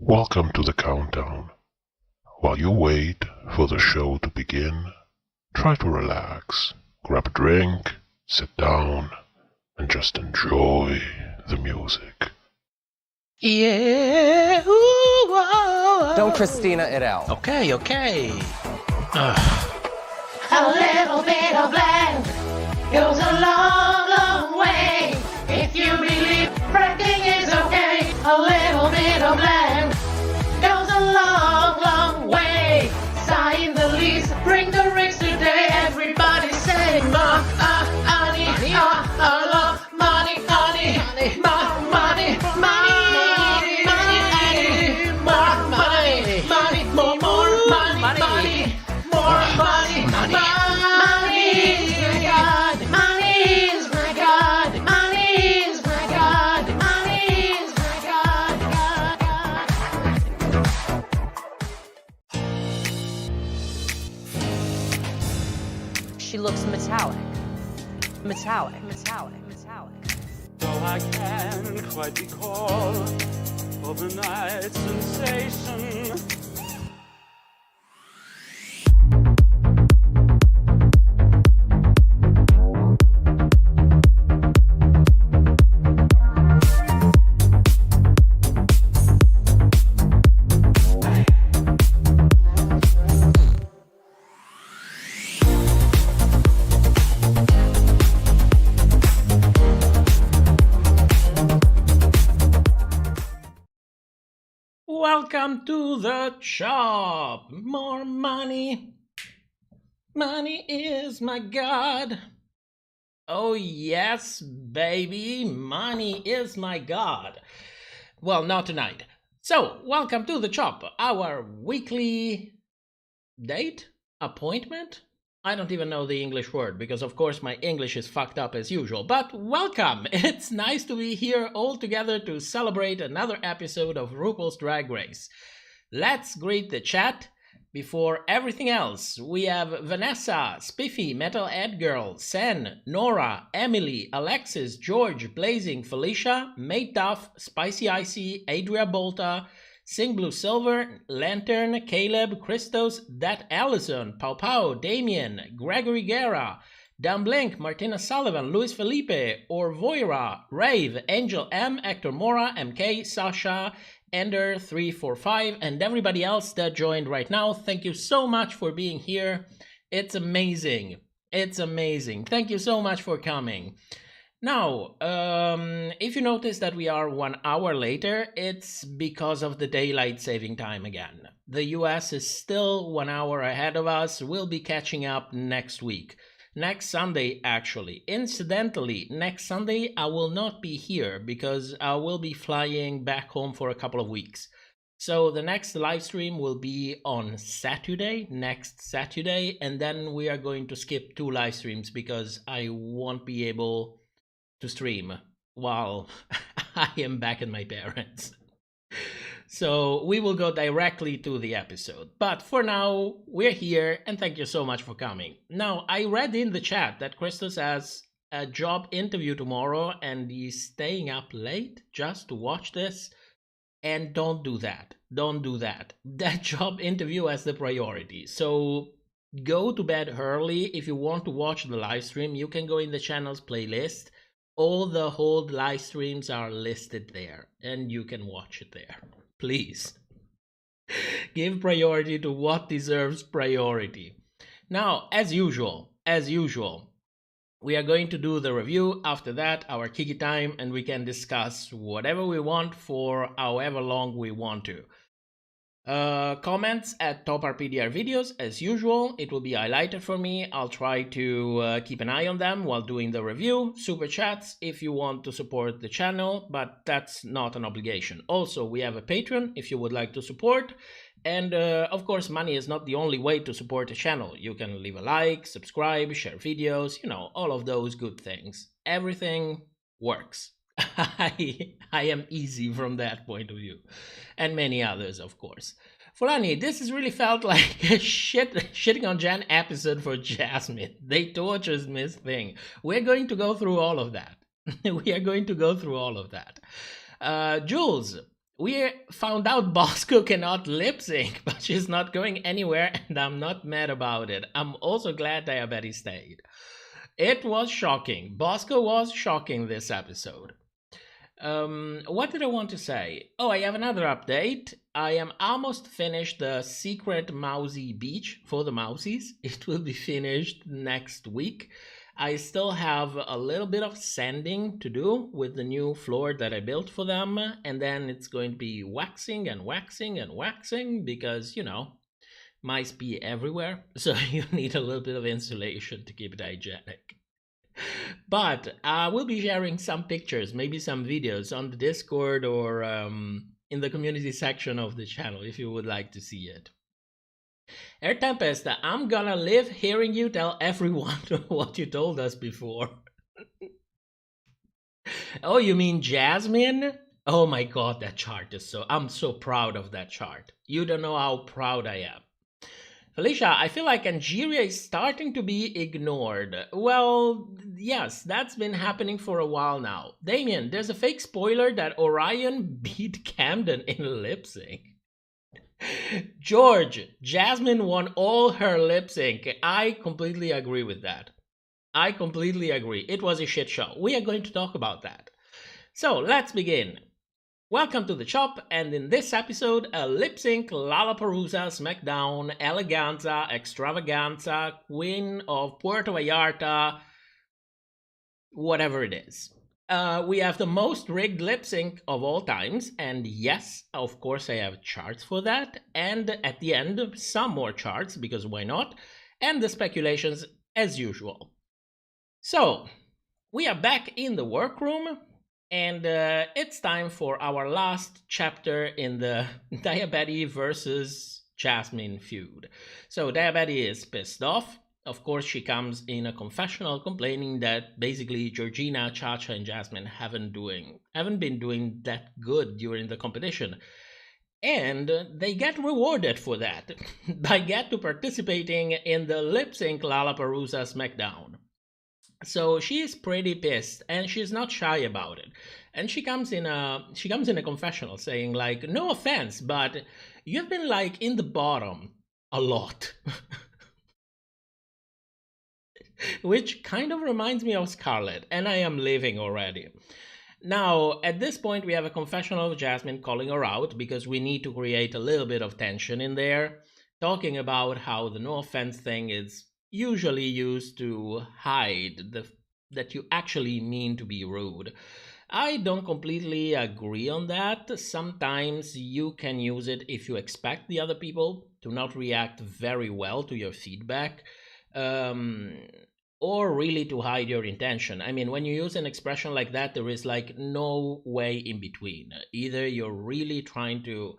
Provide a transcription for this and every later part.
Welcome to the countdown. While you wait for the show to begin, try to relax, grab a drink, sit down, and just enjoy the music. Yeah. Ooh, whoa. Don't Christina it out. Okay. A little bit of bland goes a long, long way. If you believe everything is okay, a little bit of bland goes a long, long way. Sign the lease, bring the rings today. Everybody say money, love, money, money, money, more money, more money. Money is my God. Money is my God. Money is my God. Money is my God. She looks metallic. Though I can't quite recall overnight sensation. Welcome to the shop. More money. Money is my God. Oh yes, baby. Money is my God. Well, not tonight. So, welcome to the shop. Our weekly date? Appointment? I don't even know the English word because, of course, my English is fucked up as usual. But welcome! It's nice to be here all together to celebrate another episode of RuPaul's Drag Race. Let's greet the chat. Before everything else, we have Vanessa, Spiffy, Metal Ed Girl, Sen, Nora, Emily, Alexis, George, Blazing, Felicia, Mate Duff, Spicy Icy, Adria Bolta, Sing Blue Silver, Lantern, Caleb, Christos, That Allison, Pau Pau, Damien, Gregory Guerra, Dan Blink, Martina Sullivan, Luis Felipe, Orvoira, Rave, Angel M, Hector Mora, MK, Sasha, Ender 345, and everybody else that joined right now. Thank you so much for being here. It's amazing. Thank you so much for coming. Now, if you notice that we are 1 hour later, it's because of the daylight saving time again. The US is still 1 hour ahead of us. We'll be catching up next week. Next Sunday, actually. Incidentally, next Sunday I will not be here because I will be flying back home for a couple of weeks. So the next live stream will be on Saturday, next Saturday, and then we are going to skip 2 live streams because I won't be able to stream while I am back at my parents'. So we will go directly to the episode. But for now, we're here, and thank you so much for coming. Now, I read in the chat that Christos has a job interview tomorrow, and he's staying up late just to watch this. And don't do that. Don't do that. That job interview has the priority. So go to bed early. If you want to watch the live stream, you can go in the channel's playlist. All the whole live streams are listed there, and you can watch it there. Please. Give priority to what deserves priority. Now, as usual, we are going to do the review. After that, our Kiki time, and we can discuss whatever we want for however long we want to. Comments at top RPDR videos, as usual. It will be highlighted for me. I'll try to keep an eye on them while doing the review. Super chats if you want to support the channel, but that's not an obligation. Also, we have a Patreon if you would like to support. And of course, money is not the only way to support the channel. You can leave a like, subscribe, share videos, you know, all of those good things. Everything works. I am easy from that point of view, and many others, of course. Fulani, this has really felt like a shitting on Jan episode for Jasmine. They tortured Miss Thing. We're going to go through all of that. We are going to go through all of that. Jules, We found out Bosco cannot lip sync, but she's not going anywhere, and I'm not mad about it. I'm also glad Diabetes stayed. It was shocking. Bosco was shocking this episode. What did I want to say? Oh, I have another update. I am almost finished the secret mousy beach for the mousies. It will be finished next week. I still have a little bit of sanding to do with the new floor that I built for them, and then it's going to be waxing and waxing and waxing because, you know, mice pee everywhere, so you need a little bit of insulation to keep it hygienic. But I will be sharing some pictures, maybe some videos on the Discord or in the community section of the channel if you would like to see it. Air Tempest, I'm gonna live hearing you tell everyone what you told us before. Oh, you mean Jasmine? Oh my god, that chart is I'm so proud of that chart. You don't know how proud I am. Felicia, I feel like Angeria is starting to be ignored. Well, yes, that's been happening for a while now. Damien, there's a fake spoiler that Orion beat Camden in lip sync. George, Jasmine won all her lip sync. I completely agree with that. I completely agree. It was a shit show. We are going to talk about that. So let's begin. Welcome to the shop, and in this episode, a lip sync Lollapalooza, SmackDown, Eleganza, Extravaganza, Queen of Puerto Vallarta, whatever it is. We have the most rigged lip sync of all times, and yes, of course I have charts for that, and at the end, some more charts, because why not, and the speculations as usual. So, we are back in the workroom, and it's time for our last chapter in the Diabetes versus Jasmine feud. So Diabetes is pissed off. Of course, she comes in a confessional complaining that basically Georgina, Cha-Cha, and Jasmine haven't been doing that good during the competition. And they get rewarded for that by get to participating in the lip sync Lollapalooza SmackDown. So she is pretty pissed, and she's not shy about it. And she comes in a confessional saying like, no offense, but you've been like in the bottom a lot. Which kind of reminds me of Scarlett, and I am leaving already. Now, at this point, we have a confessional of Jasmine calling her out because we need to create a little bit of tension in there, talking about how the no offense thing is usually used to hide that you actually mean to be rude. I don't completely agree on that. Sometimes you can use it if you expect the other people to not react very well to your feedback. Or really to hide your intention. I mean, when you use an expression like that, there is like no way in between. Either you're really trying to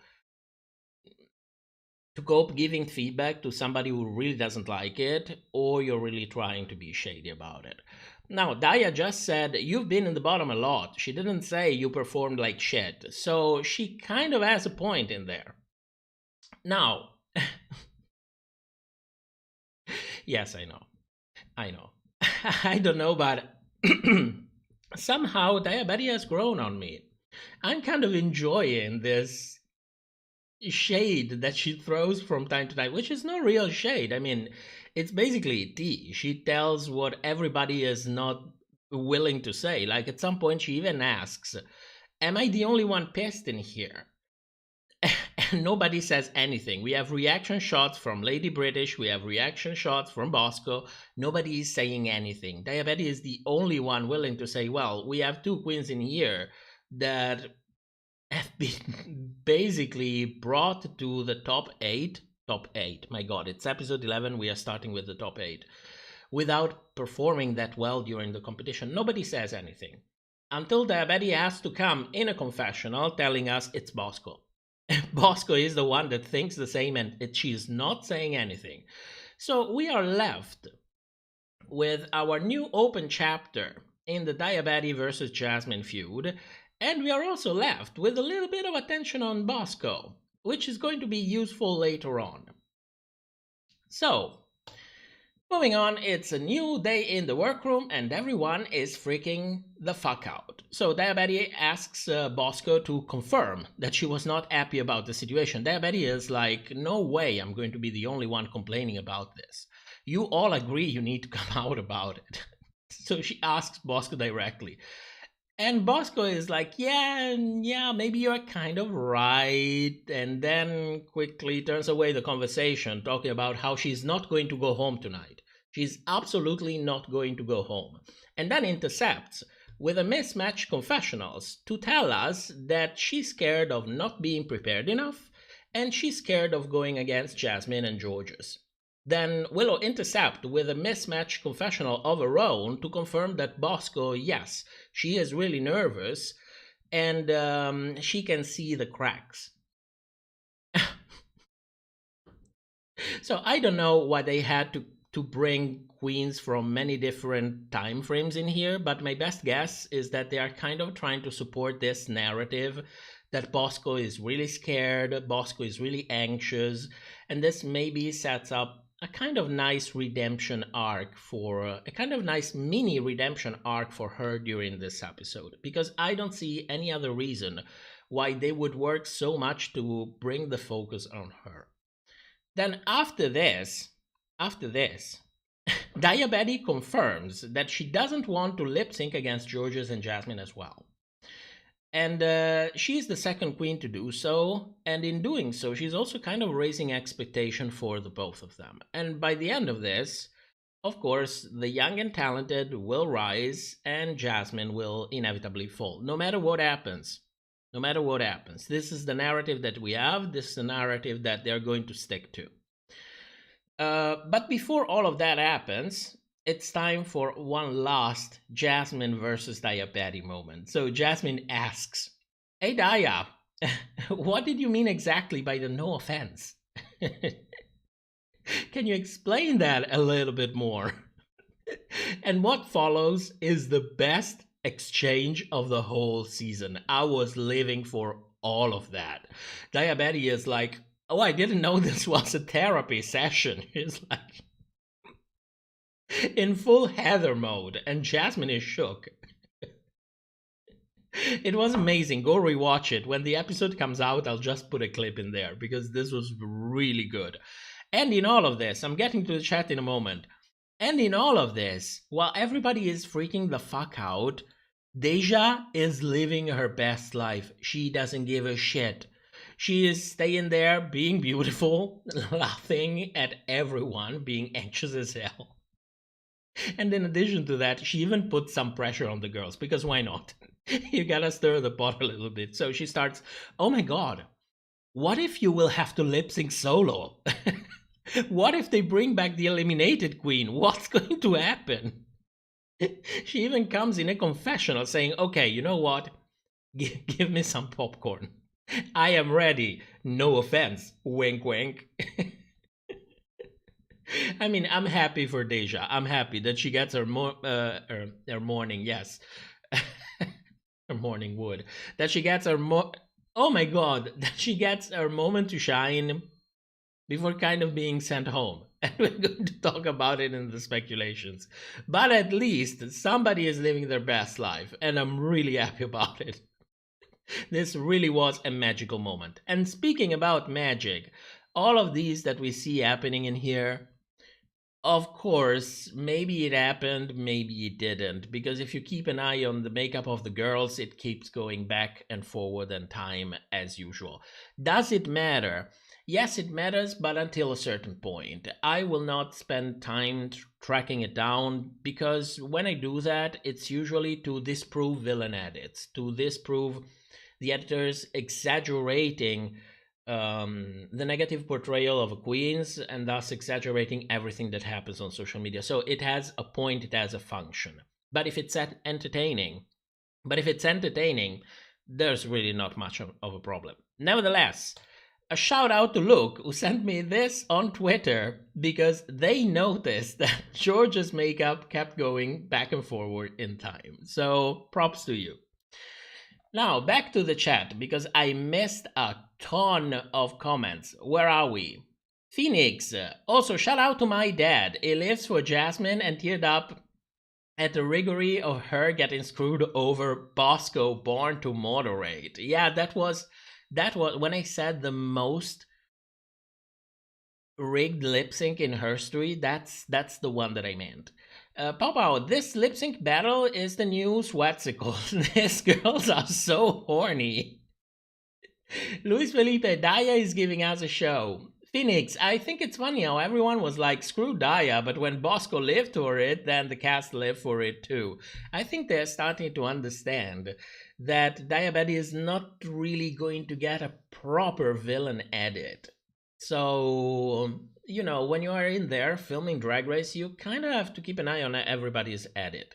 cope giving feedback to somebody who really doesn't like it, or you're really trying to be shady about it. Now, Daya just said, you've been in the bottom a lot. She didn't say you performed like shit. So she kind of has a point in there. Now, yes, I know. I don't know, but somehow Diabetes has grown on me. I'm kind of enjoying this shade that she throws from time to time, which is no real shade. I mean, it's basically tea. She tells what everybody is not willing to say. Like at some point, she even asks, am I the only one pissed in here? And nobody says anything. We have reaction shots from Lady British. We have reaction shots from Bosco. Nobody is saying anything. Diabetes is the only one willing to say, well, we have two queens in here that have been basically brought to the top 8. Top 8. My God, it's episode 11. We are starting with the top 8. Without performing that well during the competition. Nobody says anything. Until Diabetes has to come in a confessional telling us it's Bosco. Bosco is the one that thinks the same, and she's not saying anything. So we are left with our new open chapter in the Diabetes versus Jasmine feud, and we are also left with a little bit of attention on Bosco, which is going to be useful later on. So, Moving on, it's a new day in the workroom and everyone is freaking the fuck out. So Diabetes asks Bosco to confirm that she was not happy about the situation. Diabetes is like, no way I'm going to be the only one complaining about this. You all agree you need to come out about it. So she asks Bosco directly. And Bosco is like, yeah, maybe you're kind of right. And then quickly turns away the conversation, talking about how she's not going to go home tonight. She's absolutely not going to go home. And then intercepts with a mismatched confessionals to tell us that she's scared of not being prepared enough and she's scared of going against Jasmine and George's. Then Willow intercept with a mismatched confessional of her own to confirm that Bosco, yes, she is really nervous and she can see the cracks. So I don't know why they had to bring queens from many different time frames in here, but my best guess is that they are kind of trying to support this narrative that Bosco is really scared, Bosco is really anxious, and this maybe sets up a kind of nice redemption arc for a kind of nice mini redemption arc for her during this episode, because I don't see any other reason why they would work so much to bring the focus on her. Then after this, Diabetes confirms that she doesn't want to lip sync against Georges and Jasmine as well. And she's the second queen to do so, and in doing so, she's also kind of raising expectation for the both of them. And by the end of this, of course, the young and talented will rise, and Jasmine will inevitably fall, no matter what happens. No matter what happens. This is the narrative that we have, this is the narrative that they're going to stick to. But before all of that happens, it's time for one last Jasmine versus Diabetes moment. So Jasmine asks, "Hey Dia, what did you mean exactly by the no offense? Can you explain that a little bit more?" And what follows is the best exchange of the whole season. I was living for all of that. Diabetes is like, "Oh, I didn't know this was a therapy session." He's like in full Heather mode, and Jasmine is shook. It was amazing. Go rewatch it. When the episode comes out, I'll just put a clip in there because this was really good. And in all of this, I'm getting to the chat in a moment. And in all of this, while everybody is freaking the fuck out, Deja is living her best life. She doesn't give a shit. She is staying there, being beautiful, laughing at everyone, being anxious as hell. And in addition to that, she even puts some pressure on the girls, because why not? You gotta stir the pot a little bit. So she starts, "Oh my god, what if you will have to lip sync solo? What if they bring back the eliminated queen? What's going to happen?" She even comes in a confessional saying, "Okay, you know what? Give me some popcorn. I am ready. No offense. Wink, wink." I mean, I'm happy for Deja. I'm happy that she gets her morning, yes. Her morning wood. That she gets her oh my god, that she gets her moment to shine before kind of being sent home. And we're going to talk about it in the speculations. But at least somebody is living their best life, and I'm really happy about it. This really was a magical moment. And speaking about magic, all of these that we see happening in here, of course, maybe it happened, maybe it didn't. Because if you keep an eye on the makeup of the girls, it keeps going back and forward in time as usual. Does it matter? Yes, it matters, but until a certain point. I will not spend time tracking it down, because when I do that, it's usually to disprove villain edits, to disprove the editors exaggerating the negative portrayal of queens, and thus exaggerating everything that happens on social media. So it has a point, it has a function. But if it's entertaining, there's really not much of a problem. Nevertheless, a shout out to Luke, who sent me this on Twitter because they noticed that George's makeup kept going back and forward in time. So props to you. Now, back to the chat, because I missed a ton of comments. Where are we? Phoenix. Also, shout out to my dad. He lives for Jasmine and teared up at the rigor of her getting screwed over Bosco born to moderate. Yeah, that was when I said the most rigged lip sync in history. That's the one that I meant. Popo, this lip sync battle is the new Sweatsicle. These girls are so horny. Luis Felipe, Daya is giving us a show. Phoenix, I think it's funny how everyone was like, screw Daya, but when Bosco lived for it, then the cast lived for it too. I think they're starting to understand that Daya Betty is not really going to get a proper villain edit. So, you know, when you are in there filming Drag Race, you kind of have to keep an eye on everybody's edit.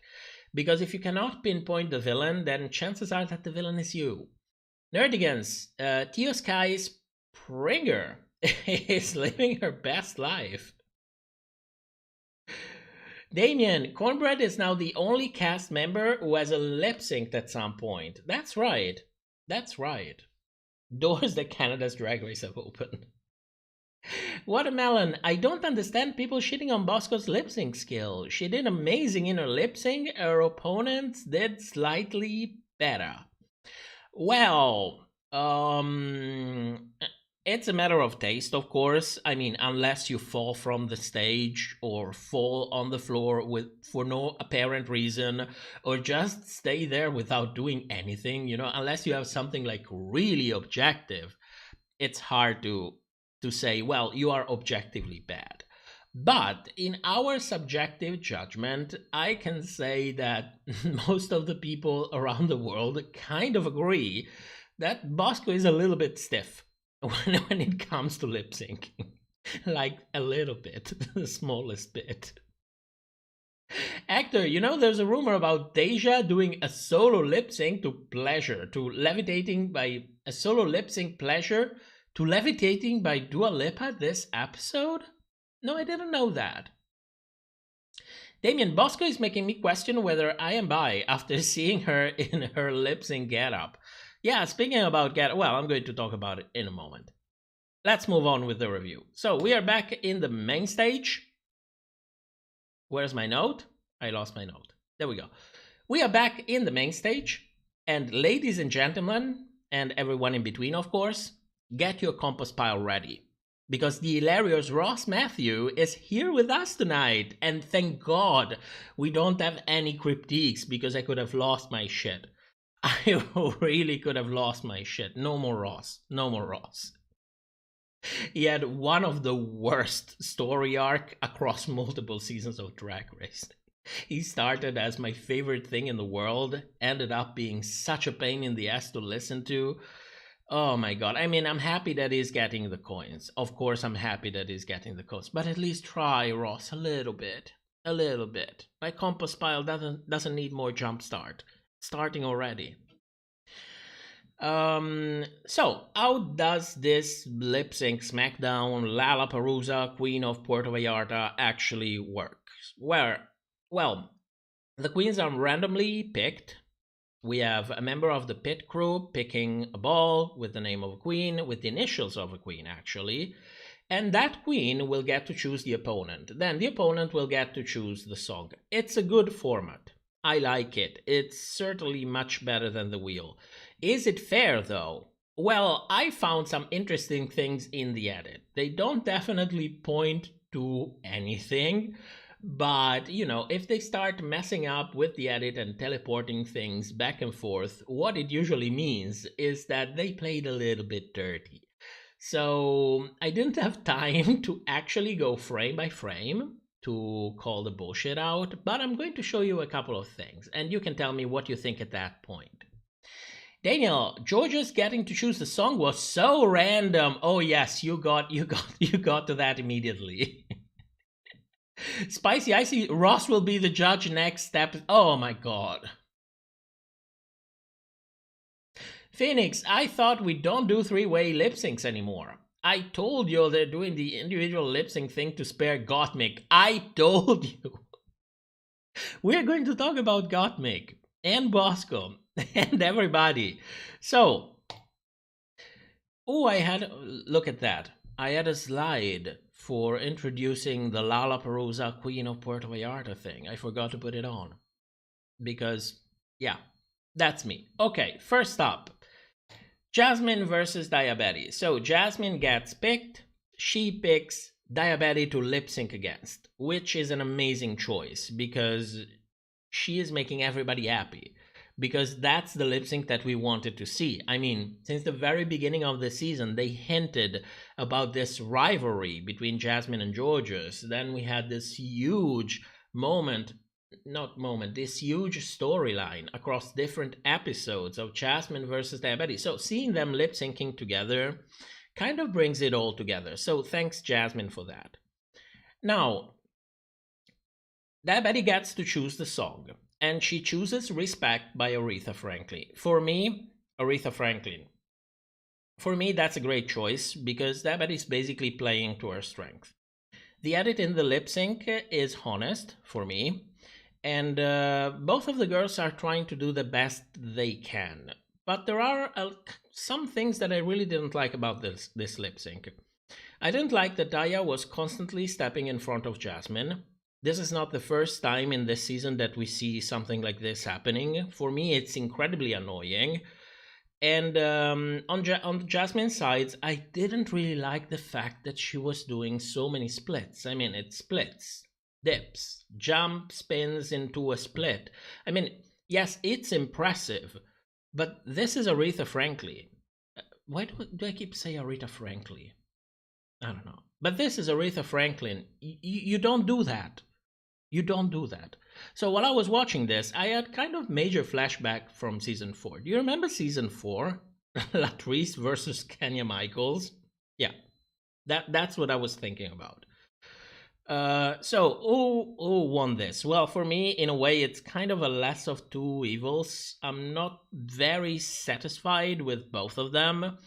Because if you cannot pinpoint the villain, then chances are that the villain is you. Nerdigans, Tio Sky Springer is living her best life. Damien, Cornbread is now the only cast member who has a lip synced at some point. That's right. That's right. Doors that Canada's Drag Race have opened. Watermelon, I don't understand people shitting on Bosco's lip sync skill. She did amazing in her lip sync. Her opponents did slightly better. Well, it's a matter of taste, of course. I mean, unless you fall from the stage or fall on the floor for no apparent reason, or just stay there without doing anything, you know, unless you have something like really objective, it's hard to say, well, you are objectively bad. But in our subjective judgment, I can say that most of the people around the world kind of agree that Bosco is a little bit stiff when it comes to lip syncing. Like a little bit, the smallest bit. Actor, you know, there's a rumor about Deja doing a solo lip sync to Pleasure, to Levitating by a solo lip sync Pleasure to Levitating by Dua Lipa this episode? No, I didn't know that. Damien, Bosco is making me question whether I am bi after seeing her in her lip sync getup. Yeah, speaking about getup, well, I'm going to talk about it in a moment. Let's move on with the review. So we are back in the main stage. Where's my note? I lost my note. There we go. We are back in the main stage. And ladies and gentlemen, and everyone in between, of course, get your compost pile ready. Because the hilarious Ross Matthew is here with us tonight. And thank God we don't have any critiques, because I could have lost my shit. I really could have lost my shit. No more Ross. No more Ross. He had one of the worst story arc across multiple seasons of Drag Race. He started as my favorite thing in the world, ended up being such a pain in the ass to listen to. Oh my God. I mean, I'm happy that he's getting the coins. Of course, I'm happy that he's getting the coins. But at least try, Ross, a little bit. A little bit. My compost pile doesn't need more jumpstart. Starting already. So, how does this lip sync SmackDown Lollapalooza Queen of Puerto Vallarta actually work? Well, the queens are randomly picked. We have a member of the pit crew picking a ball with the name of a queen, with the initials of a queen, actually. And that queen will get to choose the opponent. Then the opponent will get to choose the song. It's a good format. I like it. It's certainly much better than the wheel. Is it fair, though? Well, I found some interesting things in the edit. They don't definitely point to anything. But, you know, if they start messing up with the edit and teleporting things back and forth, what it usually means is that they played a little bit dirty. So I didn't have time to actually go frame by frame to call the bullshit out, but I'm going to show you a couple of things, and you can tell me what you think at that point. Daniel, Georgia's getting to choose the song was so random. Oh yes, you got to that immediately. Spicy Icy, Ross will be the judge next step. Oh my God. Phoenix, I thought we don't do three-way lip syncs anymore. I told you they're doing the individual lip sync thing to spare Gottmik. I told you. We're going to talk about Gottmik and Bosco and everybody. So, look at that. I had a slide for introducing the Lollapalooza Queen of Puerto Vallarta thing. I forgot to put it on. Because, yeah, that's me. Okay, first up, Jasmine versus Diabetes. So Jasmine gets picked. She picks Diabetes to lip sync against, which is an amazing choice because she is making everybody happy. Because that's the lip sync that we wanted to see. I mean, since the very beginning of the season, they hinted about this rivalry between Jasmine and Georges. Then we had this huge this huge storyline across different episodes of Jasmine versus Diabetes. So seeing them lip syncing together kind of brings it all together. So thanks, Jasmine, for that. Now, Diabetes gets to choose the song. And she chooses Respect by Aretha Franklin. For me, Aretha Franklin. For me, that's a great choice because Diabetes is basically playing to her strength. The edit in the lip sync is honest for me. And both of the girls are trying to do the best they can. But there are some things that I really didn't like about this lip sync. I didn't like that Daya was constantly stepping in front of Jasmine. This is not the first time in this season that we see something like this happening. For me, it's incredibly annoying. And on Jasmine's side, I didn't really like the fact that she was doing so many splits. I mean, it splits, dips, jump, spins into a split. I mean, yes, it's impressive, but this is Aretha Franklin. Why do I keep saying Aretha Franklin? I don't know. But this is Aretha Franklin. You don't do that. You don't do that. So while I was watching this, I had kind of major flashback from season 4. Do you remember season 4? Latrice versus Kenya Michaels? Yeah, that's what I was thinking about. So who won this? Well, for me, in a way, it's kind of a less of two evils. I'm not very satisfied with both of them.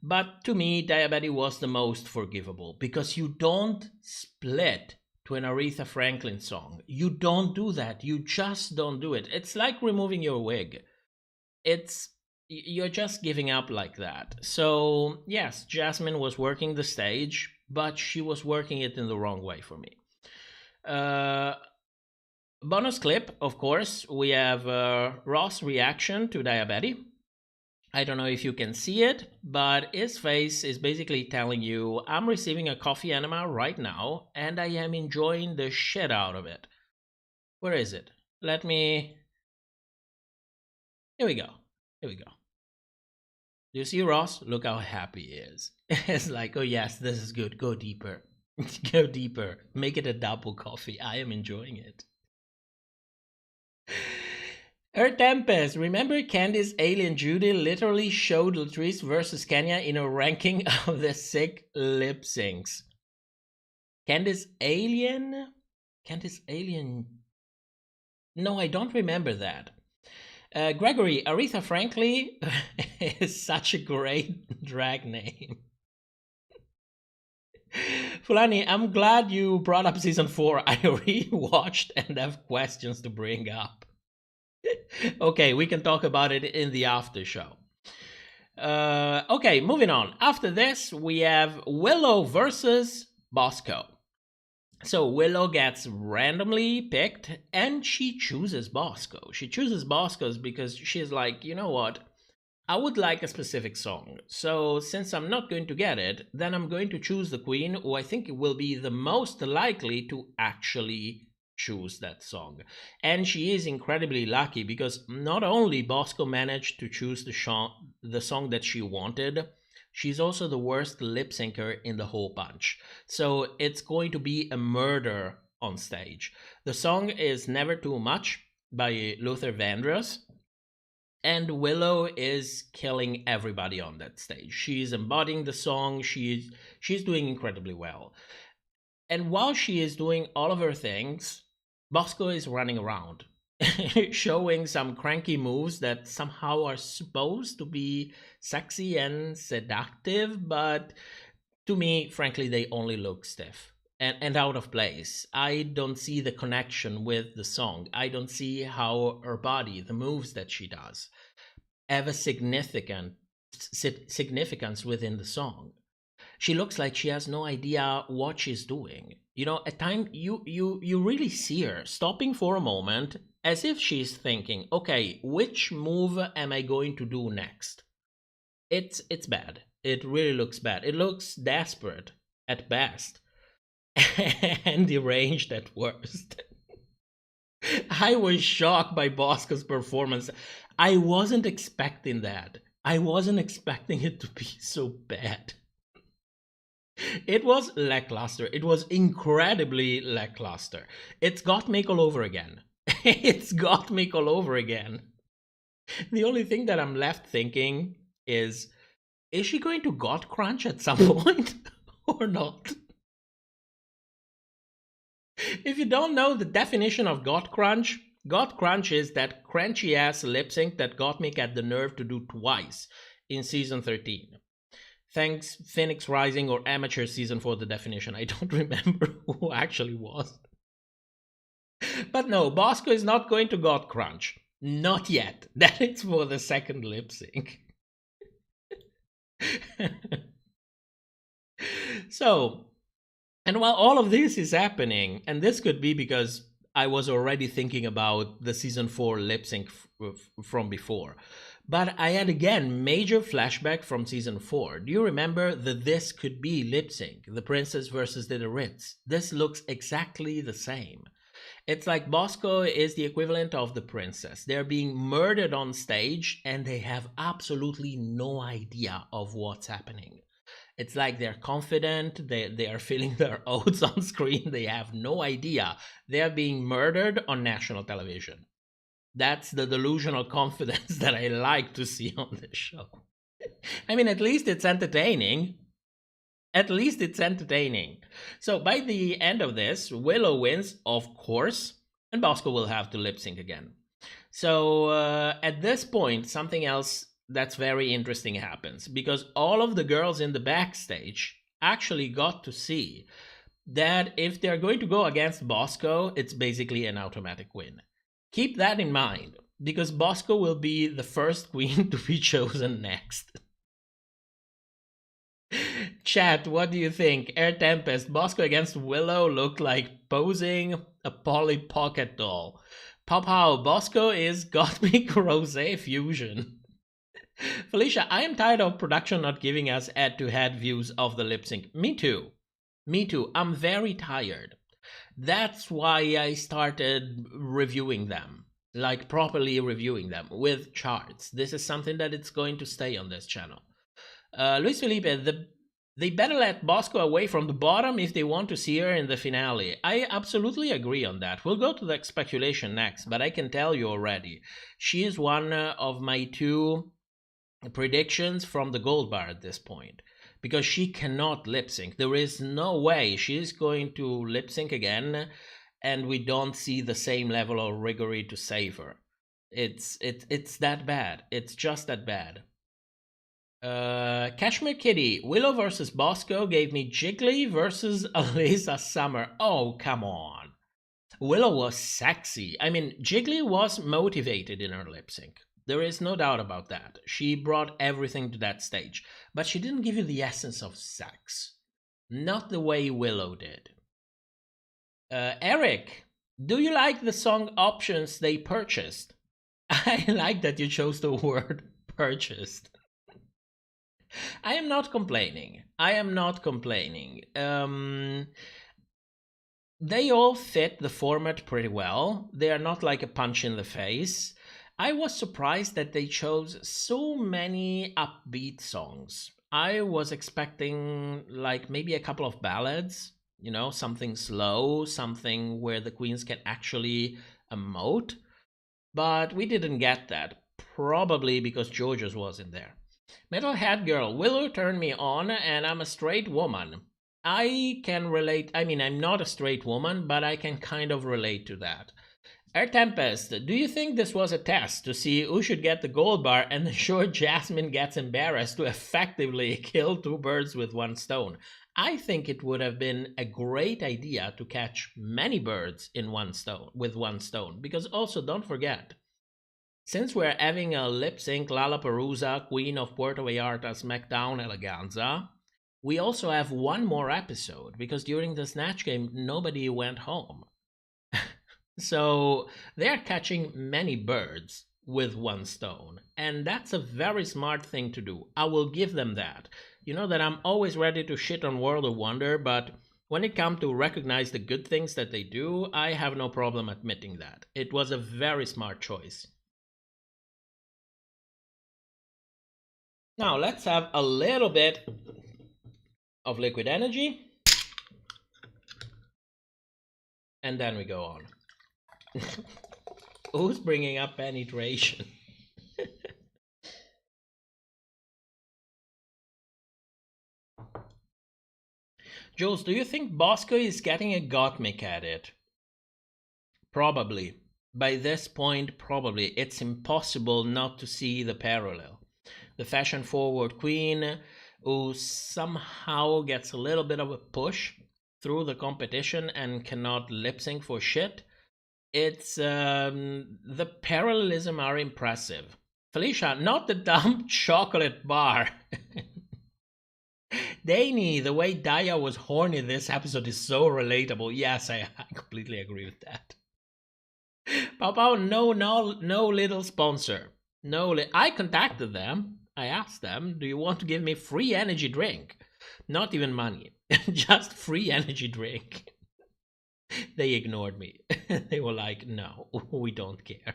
But to me, Diabetes was the most forgivable because you don't split to an Aretha Franklin song. You don't do that. You just don't do it. It's like removing your wig. You're just giving up like that. So yes, Jasmine was working the stage, but she was working it in the wrong way for me. Bonus clip, of course, we have Ross' reaction to Diabetes. I don't know if you can see it, but his face is basically telling you, I'm receiving a coffee enema right now, and I am enjoying the shit out of it. Where is it? Here we go. Do you see Ross? Look how happy he is. It's like, oh yes, this is good. Go deeper. Go deeper. Make it a double coffee. I am enjoying it. Her Tempest. Remember Candice, Alien, Judy literally showed Latrice versus Kenya in a ranking of the sick lip syncs. Candice Alien? No, I don't remember that. Gregory, Aretha Franklin is such a great drag name. Fulani, I'm glad you brought up season 4. I rewatched and have questions to bring up. Okay, we can talk about it in the after show. Okay, moving on. After this, we have Willow versus Bosco. So Willow gets randomly picked and she chooses Bosco. She chooses Bosco's because she's like, you know what? I would like a specific song. So since I'm not going to get it, then I'm going to choose the queen who I think will be the most likely to actually choose that song. And she is incredibly lucky because not only Bosco managed to choose the song that she wanted, she's also the worst lip syncer in the whole bunch. So it's going to be a murder on stage. The song is Never Too Much by Luther Vandross. And Willow is killing everybody on that stage. She's embodying the song. She's doing incredibly well. And while she is doing all of her things, Bosco is running around, showing some cranky moves that somehow are supposed to be sexy and seductive, but to me, frankly, they only look stiff and out of place. I don't see the connection with the song. I don't see how her body, the moves that she does, have a significance within the song. She looks like she has no idea what she's doing. You know, at times you really see her stopping for a moment as if she's thinking, okay, which move am I going to do next? It's bad. It really looks bad. It looks desperate at best and deranged at worst. I was shocked by Bosco's performance. I wasn't expecting that. I wasn't expecting it to be so bad. It was lackluster. It was incredibly lackluster. It's Gottmik all over again. It's Gottmik all over again. The only thing that I'm left thinking is she going to God Crunch at some point or not? If you don't know the definition of God Crunch is that crunchy ass lip sync that Gottmik had the nerve to do twice in season 13. Thanks Phoenix Rising or Amateur Season for the definition. I don't remember who actually was. But no, Bosco is not going to God Crunch. Not yet. That is for the second lip sync. So, and while all of this is happening, and this could be because I was already thinking about the season 4 lip sync from before, but I had again major flashback from season 4. Do you remember the This Could Be lip sync, the Princess versus the Ritz? This looks exactly the same. It's like Bosco is the equivalent of the princess. They're being murdered on stage and they have absolutely no idea of what's happening. It's like they're confident, they are feeling their oats on screen, they have no idea. They're being murdered on national television. That's the delusional confidence that I like to see on this show. I mean, at least it's entertaining. At least it's entertaining. So by the end of this, Willow wins, of course, and Bosco will have to lip sync again. So at this point, something else that's very interesting happens, because all of the girls in the backstage actually got to see that if they're going to go against Bosco, it's basically an automatic win. Keep that in mind, because Bosco will be the first queen to be chosen next. Chat, what do you think? Air Tempest, Bosco against Willow looked like posing a Polly Pocket doll. Pop How, Bosco is Gottmik Rosé fusion. Felicia, I am tired of production not giving us head-to-head views of the lip sync. Me too. Me too. I'm very tired. That's why I started reviewing them. Like properly reviewing them with charts. This is something that it's going to stay on this channel. Luis Felipe, they better let Bosco away from the bottom if they want to see her in the finale. I absolutely agree on that. We'll go to the speculation next, but I can tell you already, she is one of my 2 predictions from the gold bar at this point, because she cannot lip sync. There is no way she's going to lip sync again and we don't see the same level of rigory to save her. It's that bad. It's just that bad. Cashmere Kitty, Willow versus Bosco gave me Jiggly versus Alyssa Summer. Oh, come on. Willow was sexy. I mean, Jiggly was motivated in her lip sync. There is no doubt about that. She brought everything to that stage. But she didn't give you the essence of sex. Not the way Willow did. Eric, do you like the song options they purchased? I like that you chose the word purchased. I am not complaining. I am not complaining. They all fit the format pretty well. They are not like a punch in the face. I was surprised that they chose so many upbeat songs. I was expecting like maybe a couple of ballads, you know, something slow, something where the queens can actually emote. But we didn't get that, probably because Georgia's wasn't there. Metalhead Girl, Willow turned me on and I'm a straight woman. I can relate. I mean, I'm not a straight woman, but I can kind of relate to that. Air Tempest, do you think this was a test to see who should get the gold bar and ensure Jasmine gets embarrassed to effectively kill 2 birds with 1 stone? I think it would have been a great idea to catch many birds in 1 stone with 1 stone, because also don't forget, since we're having a lip sync Lollapalooza Queen of Puerto Vallarta SmackDown Eleganza, we also have one more episode because during the Snatch Game, nobody went home. So they're catching many birds with one stone. And that's a very smart thing to do. I will give them that. You know that I'm always ready to shit on World of Wonder, but when it comes to recognize the good things that they do, I have no problem admitting that. It was a very smart choice. Now let's have a little bit of liquid energy. And then we go on. Who's bringing up penetration? Jules, do you think Bosco is getting a Gottmik at it? Probably. By this point, probably. It's impossible not to see the parallel. The fashion-forward queen who somehow gets a little bit of a push through the competition and cannot lip-sync for shit. It's the parallelism are impressive. Felicia, not the dumb chocolate bar. Danny, the way Daya was horny this episode is so relatable. Yes, I completely agree with that. Papa, no little sponsor. I contacted them. I asked them, do you want to give me free energy drink? Not even money, just free energy drink. They ignored me. They were like, no, we don't care.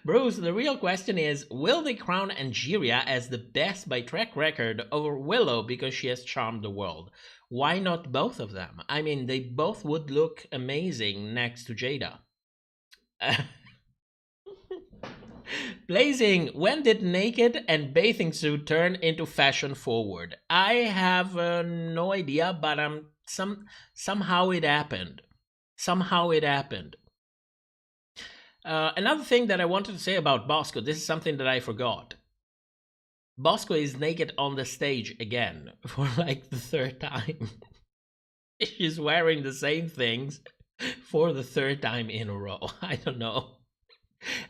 Bruce, the real question is, will they crown Angeria as the best by track record over Willow because she has charmed the world? Why not both of them? I mean, they both would look amazing next to Jada. Blazing, when did naked and bathing suit turn into fashion forward? I have no idea, but somehow it happened. Somehow it happened. Another thing that I wanted to say about Bosco, this is something that I forgot. Bosco is naked on the stage again for like the third time. She's wearing the same things for the third time in a row. I don't know.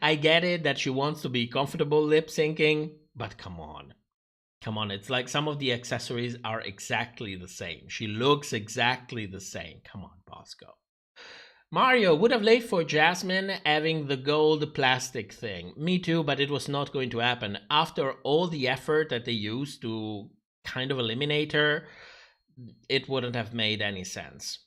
I get it that she wants to be comfortable lip syncing, but come on. Come on, it's like some of the accessories are exactly the same. She looks exactly the same. Come on, Bosco. Mario would have laid for Jasmine having the gold plastic thing. Me too, but it was not going to happen. After all the effort that they used to kind of eliminate her, it wouldn't have made any sense.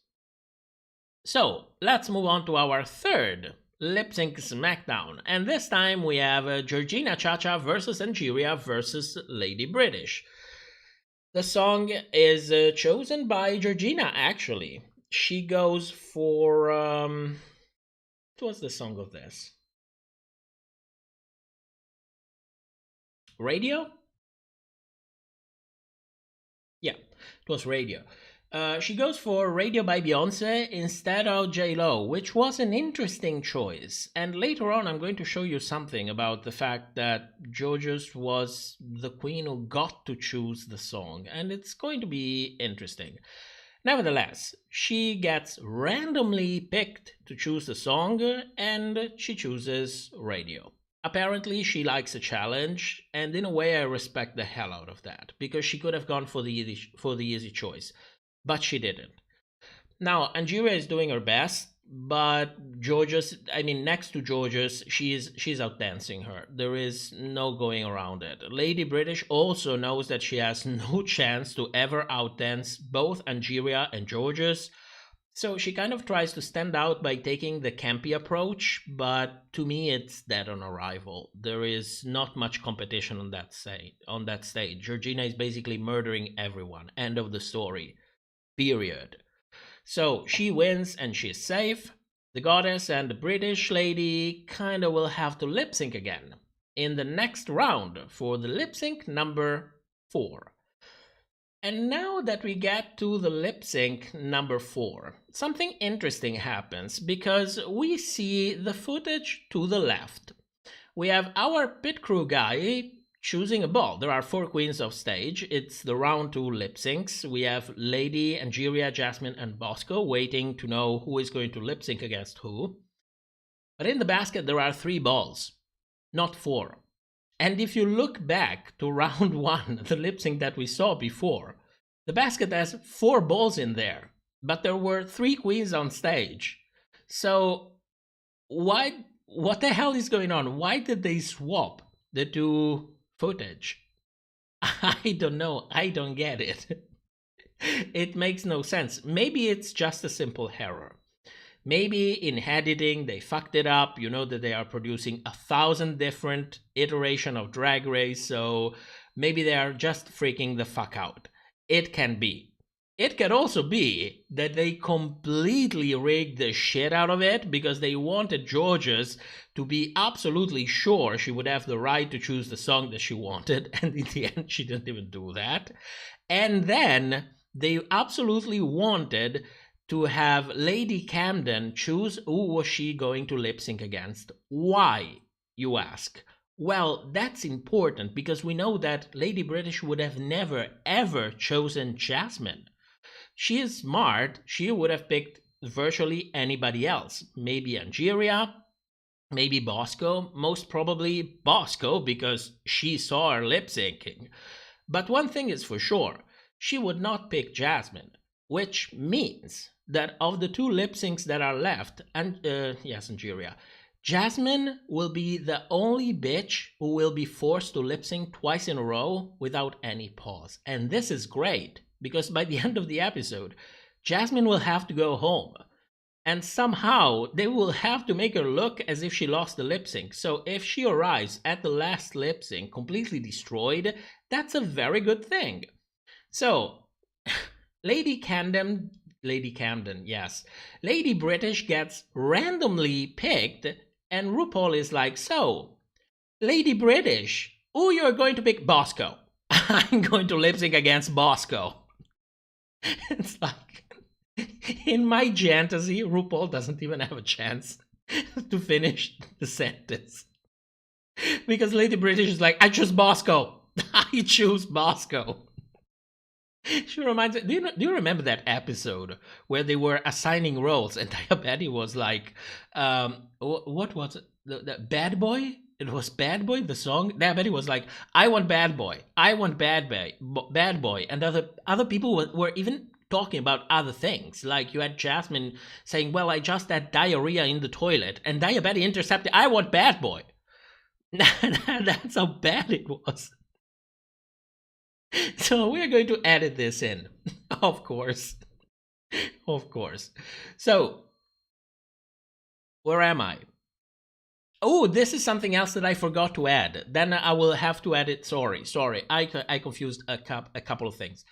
So, let's move on to our third Lip Sync SmackDown. And this time we have Georgina Chacha versus Angeria versus Lady British. The song is chosen by Georgina, actually. She goes for, what's the song of this? Radio? Yeah, it was Radio. She goes for Radio by Beyonce instead of J-Lo, which was an interesting choice. And later on, I'm going to show you something about the fact that Georges was the queen who got to choose the song, and it's going to be interesting. Nevertheless, she gets randomly picked to choose the song, and she chooses Radio. Apparently, she likes a challenge, and in a way, I respect the hell out of that, because she could have gone for the easy choice, but she didn't. Now, Angeria is doing her best, but Georges, next to Georges, she's outdancing her. There is no going around it. Lady British also knows that she has no chance to ever outdance both Angeria and Georges, so she kind of tries to stand out by taking the campy approach, but to me it's dead on arrival. There is not much competition on that stage. Georgina is basically murdering everyone. End of the story. Period. So she wins and she's safe. The goddess and the British lady kinda will have to lip sync again in the next round for the lip sync number 4. And now that we get to the lip sync number 4, something interesting happens because we see the footage to the left. We have our pit crew guy choosing a ball. There are 4 queens of stage. It's the round 2 lip syncs. We have Lady, Angeria, Jasmine, and Bosco waiting to know who is going to lip sync against who. But in the basket, there are 3 balls, not 4. And if you look back to round 1, the lip sync that we saw before, The basket has 4 balls in there, but there were 3 queens on stage. So what the hell is going on? Why did they swap the 2 footage? I don't know. I don't get it. It makes no sense. Maybe it's just a simple error. Maybe in editing they fucked it up. You know that they are producing 1,000 different iteration of Drag Race, so maybe they are just freaking the fuck out. It can be. It can also be that they completely rigged the shit out of it because they wanted Georges to be absolutely sure she would have the right to choose the song that she wanted, and in the end she didn't even do that. And then they absolutely wanted to have Lady Camden choose who was she going to lip sync against. Why, you ask? Well, that's important because we know that Lady British would have never ever chosen Jasmine. She is smart. She would have picked virtually anybody else. Maybe Angeria, maybe Bosco, most probably Bosco because she saw her lip syncing. But one thing is for sure, she would not pick Jasmine, which means that of the 2 lip syncs that are left, and yes, Angeria, Jasmine will be the only bitch who will be forced to lip sync twice in a row without any pause. And this is great, because by the end of the episode, Jasmine will have to go home. And somehow they will have to make her look as if she lost the lip sync. So if she arrives at the last lip sync completely destroyed, that's a very good thing. So, Lady Camden, yes. Lady British gets randomly picked, and RuPaul is like, so, Lady British, who you're going to pick? Bosco. I'm going to lip sync against Bosco. It's like, in my fantasy, RuPaul doesn't even have a chance to finish the sentence. Because Lady British is like, I choose Bosco. I choose Bosco. She reminds me, do you remember that episode where they were assigning roles and Diabetes was like, what was it? The Bad Boy? It was Bad Boy, the song? Diabetes was like, I want Bad Boy. I want Bad Boy. And other people were even talking about other things. Like you had Jasmine saying, well, I just had diarrhea in the toilet. And Diabetes intercepted, I want Bad Boy. That's how bad it was. So we're going to edit this in, of course. Of course. So, where am I? Oh, this is something else that I forgot to add. Then I will have to edit. Sorry. I confused a couple of things.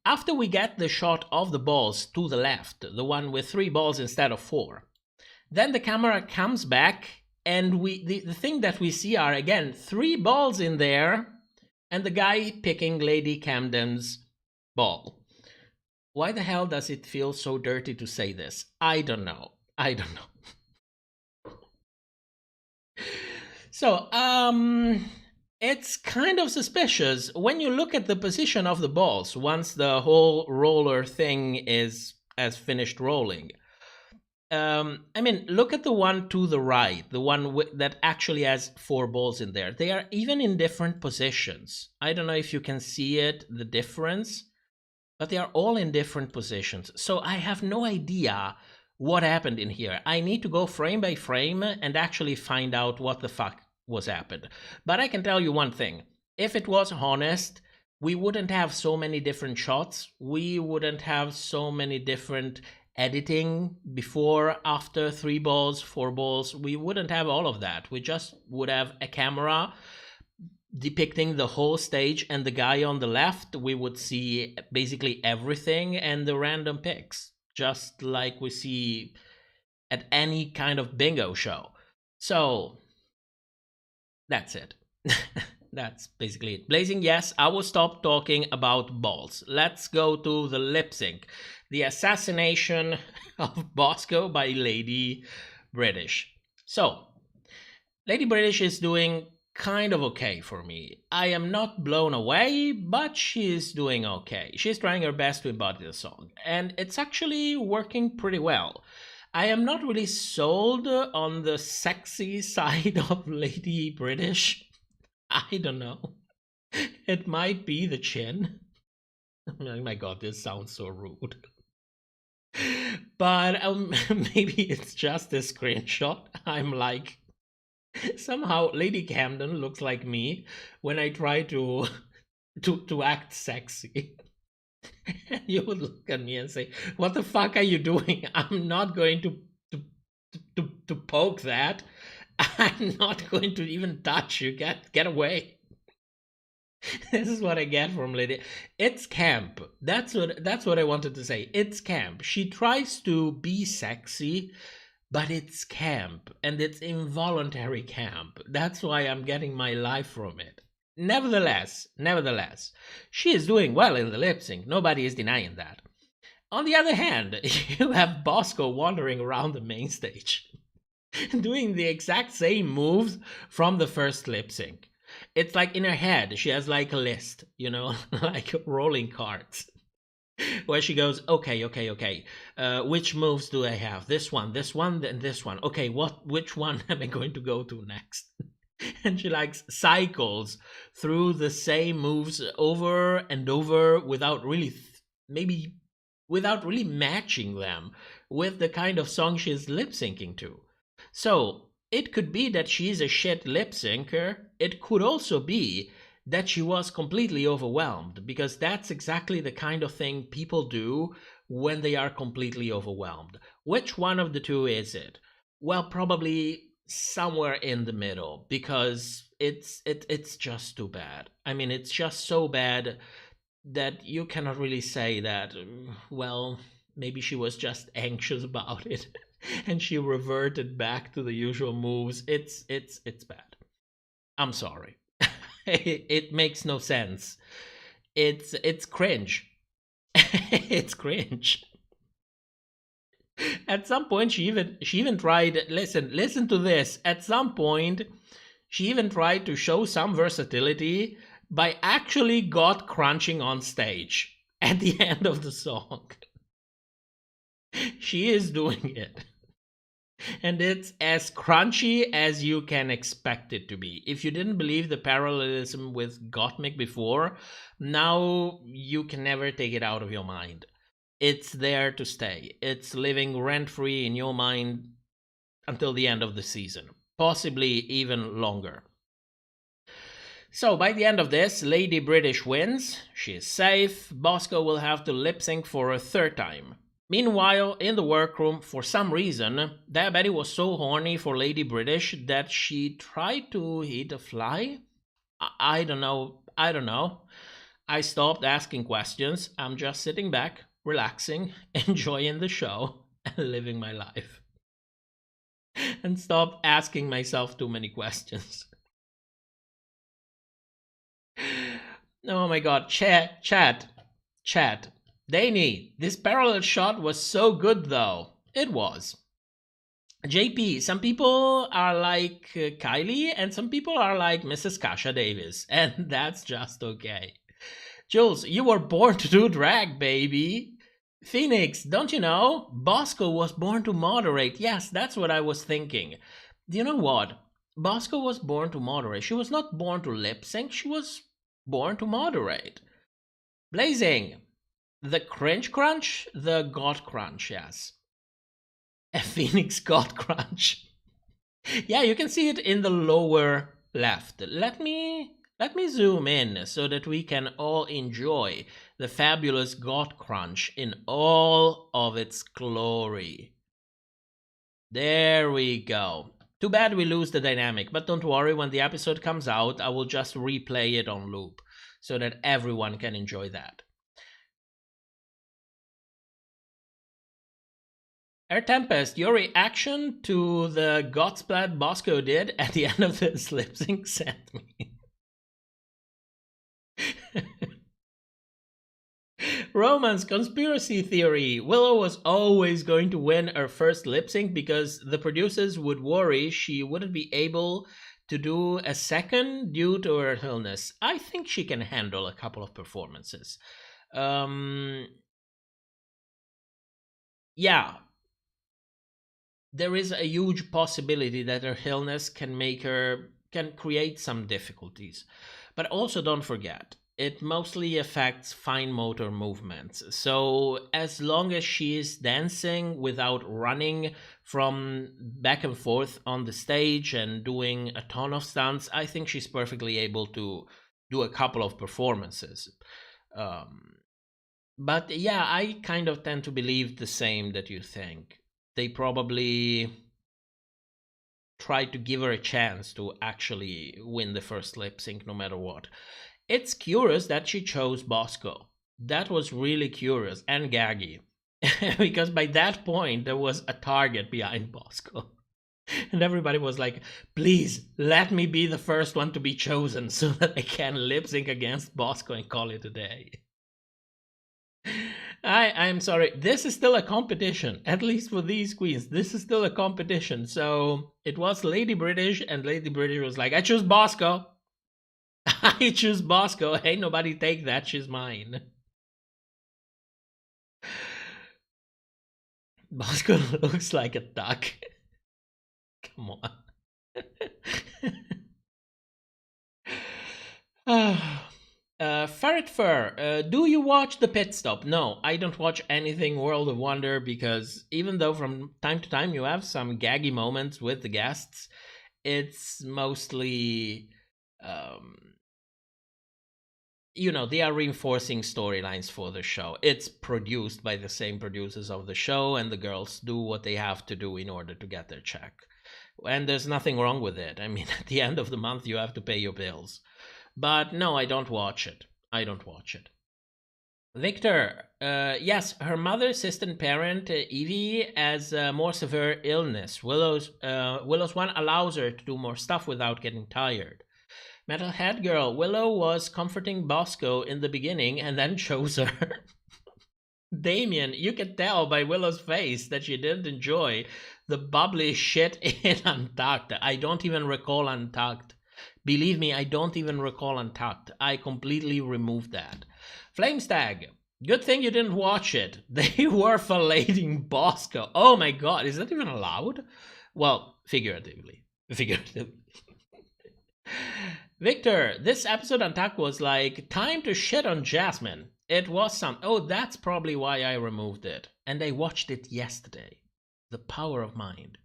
After we get the shot of the balls to the left, the one with 3 balls instead of 4, then the camera comes back and the thing that we see are, again, 3 balls in there and the guy picking Lady Camden's ball. Why the hell does it feel so dirty to say this? I don't know. So, it's kind of suspicious when you look at the position of the balls once the whole roller thing has finished rolling. I mean, look at the one to the right, the one that actually has 4 balls in there. They are even in different positions. I don't know if you can see it, the difference, but they are all in different positions. So I have no idea what happened in here. I need to go frame by frame and actually find out what the fuck was happened. But I can tell you one thing. If it was honest, we wouldn't have so many different shots. We wouldn't have so many different editing before, after, 3 balls, 4 balls. We wouldn't have all of that. We just would have a camera depicting the whole stage and the guy on the left. We would see basically everything and the random picks, just like we see at any kind of bingo show. So that's it. That's basically it. Blazing, yes, I will stop talking about balls. Let's go to the lip sync. The assassination of Bosco by Lady British. So, Lady British is doing kind of okay for me. I am not blown away, but she's doing okay. She's trying her best to embody the song, and it's actually working pretty well. I am not really sold on the sexy side of Lady British. I don't know. It might be the chin. Oh my god, this sounds so rude. But maybe it's just a screenshot. I'm like, somehow Lady Camden looks like me when I try to act sexy. You would look at me and say, "What the fuck are you doing? I'm not going to poke that. I'm not going to even touch you. Get away." This is what I get from Lady. It's camp. That's what I wanted to say. It's camp. She tries to be sexy, but it's camp, and it's involuntary camp. That's why I'm getting my life from it. Nevertheless, she is doing well in the lip sync. Nobody is denying that. On the other hand, you have Bosco wandering around the main stage, doing the exact same moves from the first lip sync. It's like in her head, she has like a list, you know, like rolling cards, where she goes, okay. Which moves do I have? This one, and this one. Okay, which one am I going to go to next? And she like cycles through the same moves over and over without really, without really matching them with the kind of song she's lip syncing to. So it could be that she's a shit lip syncer. It could also be that she was completely overwhelmed, because that's exactly the kind of thing people do when they are completely overwhelmed. Which one of the two is it? Well, probably somewhere in the middle, because it's just too bad. I mean, it's just so bad that you cannot really say that, well, maybe she was just anxious about it and she reverted back to the usual moves. It's bad. I'm sorry. It makes no sense. It's cringe. It's cringe. At some point, she even tried. Listen to this. At some point, she even tried to show some versatility by actually got crunching on stage at the end of the song. She is doing it. And it's as crunchy as you can expect it to be. If you didn't believe the parallelism with Gottmik before, now you can never take it out of your mind. It's there to stay. It's living rent-free in your mind until the end of the season, possibly even longer. So by the end of this, Lady British wins. She is safe. Bosco will have to lip sync for a third time. Meanwhile, in the workroom, for some reason, Diabetti was so horny for Lady British that she tried to hit a fly? I don't know. I stopped asking questions. I'm just sitting back, relaxing, enjoying the show, and living my life. And stopped asking myself too many questions. Oh my god, chat. Danny, this parallel shot was so good though. It was. JP, some people are like Kylie and some people are like Mrs. Kasha Davis, and that's just okay. Jules, you were born to do drag, baby. Phoenix, don't you know? Bosco was born to moderate. Yes, that's what I was thinking. Do you know what? Bosco was born to moderate. She was not born to lip sync, she was born to moderate. Blazing, the cringe crunch, the god crunch, yes. A Phoenix god crunch. Yeah, you can see it in the lower left. Let me zoom in so that we can all enjoy the fabulous god crunch in all of its glory. There we go. Too bad we lose the dynamic, but don't worry, when the episode comes out, I will just replay it on loop so that everyone can enjoy that. Air Tempest, your reaction to the Godsplat Bosco did at the end of this lip sync sent me. Romance conspiracy theory. Willow was always going to win her first lip sync because the producers would worry she wouldn't be able to do a second due to her illness. I think she can handle a couple of performances. Yeah. There is a huge possibility that her illness can create some difficulties. But also don't forget, it mostly affects fine motor movements. So as long as she is dancing without running from back and forth on the stage and doing a ton of stunts, I think she's perfectly able to do a couple of performances. But yeah, I kind of tend to believe the same that you think. They probably tried to give her a chance to actually win the first lip sync no matter what. It's curious that she chose Bosco. That was really curious and gaggy. Because by that point, there was a target behind Bosco. And everybody was like, please, let me be the first one to be chosen so that I can lip sync against Bosco and call it a day. I'm sorry, this is still a competition, at least for these queens. This is still a competition. So it was Lady British, and Lady British was like, I choose Bosco. I choose Bosco. Ain't nobody take that. She's mine. Bosco looks like a duck. Come on. Ferret Fur, do you watch The Pit Stop? No, I don't watch anything World of Wonder because even though from time to time you have some gaggy moments with the guests, it's mostly... they are reinforcing storylines for the show. It's produced by the same producers of the show, and the girls do what they have to do in order to get their check. And there's nothing wrong with it. I mean, at the end of the month, you have to pay your bills. But no, I don't watch it. Victor, yes, her mother, assistant parent, Evie, has a more severe illness. Willow's one allows her to do more stuff without getting tired. Metalhead Girl, Willow was comforting Bosco in the beginning and then chose her. Damien, you can tell by Willow's face that she didn't enjoy the bubbly shit in Untucked. I don't even recall Untucked. Believe me, I don't even recall Untucked. I completely removed that. Flamestag, good thing you didn't watch it. They were filleting Bosco. Oh my god, is that even allowed? Well, figuratively. Victor, this episode Untucked was like, time to shit on Jasmine. It was some... Oh, that's probably why I removed it. And I watched it yesterday. The power of mind.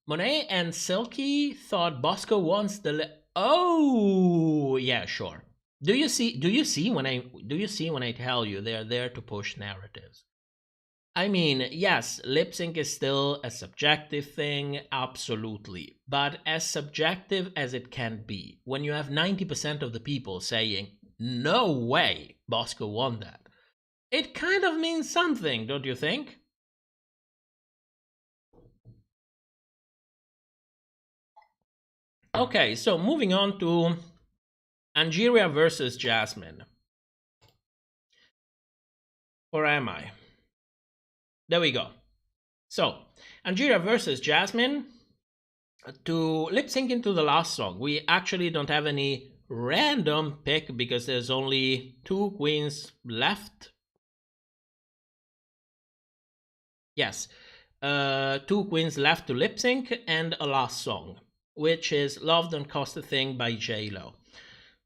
Monet and Silky thought Bosco wants the... Oh, yeah, sure. Do you see when I tell you they're there to push narratives? I mean, yes, lip sync is still a subjective thing, absolutely. But as subjective as it can be, when you have 90% of the people saying, no way, Bosco won that, it kind of means something, don't you think? Okay, so moving on to Angeria versus Jasmine. Or am I? There we go. So, Angeria versus Jasmine. To lip sync into the last song, we actually don't have any random pick because there's only 2 queens left. Yes, 2 queens left to lip sync and a last song, which is Love Don't Cost a Thing by J-Lo.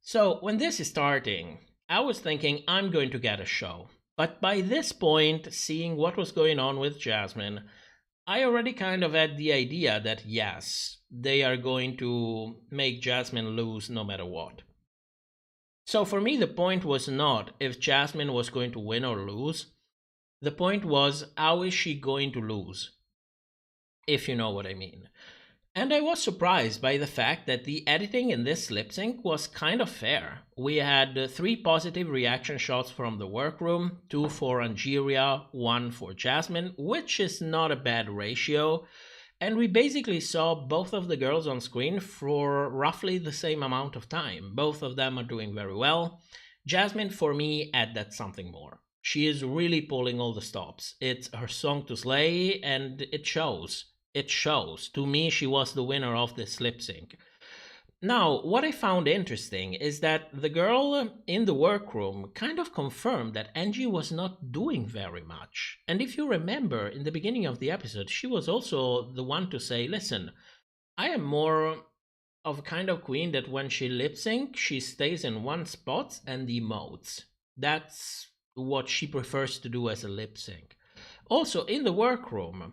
So, when this is starting, I was thinking I'm going to get a show. But by this point, seeing what was going on with Jasmine, I already kind of had the idea that yes, they are going to make Jasmine lose no matter what. So for me, the point was not if Jasmine was going to win or lose. The point was, how is she going to lose? If you know what I mean. And I was surprised by the fact that the editing in this lip sync was kind of fair. We had 3 positive reaction shots from the workroom, 2 for Angeria, 1 for Jasmine, which is not a bad ratio. And we basically saw both of the girls on screen for roughly the same amount of time. Both of them are doing very well. Jasmine, for me, added something more. She is really pulling all the stops. It's her song to slay, and it shows. It shows. To me, she was the winner of this lip sync. Now, what I found interesting is that the girl in the workroom kind of confirmed that Angie was not doing very much. And if you remember, in the beginning of the episode, she was also the one to say, listen, I am more of kind of queen that when she lip sync, she stays in one spot and emotes. That's what she prefers to do as a lip sync. Also, in the workroom,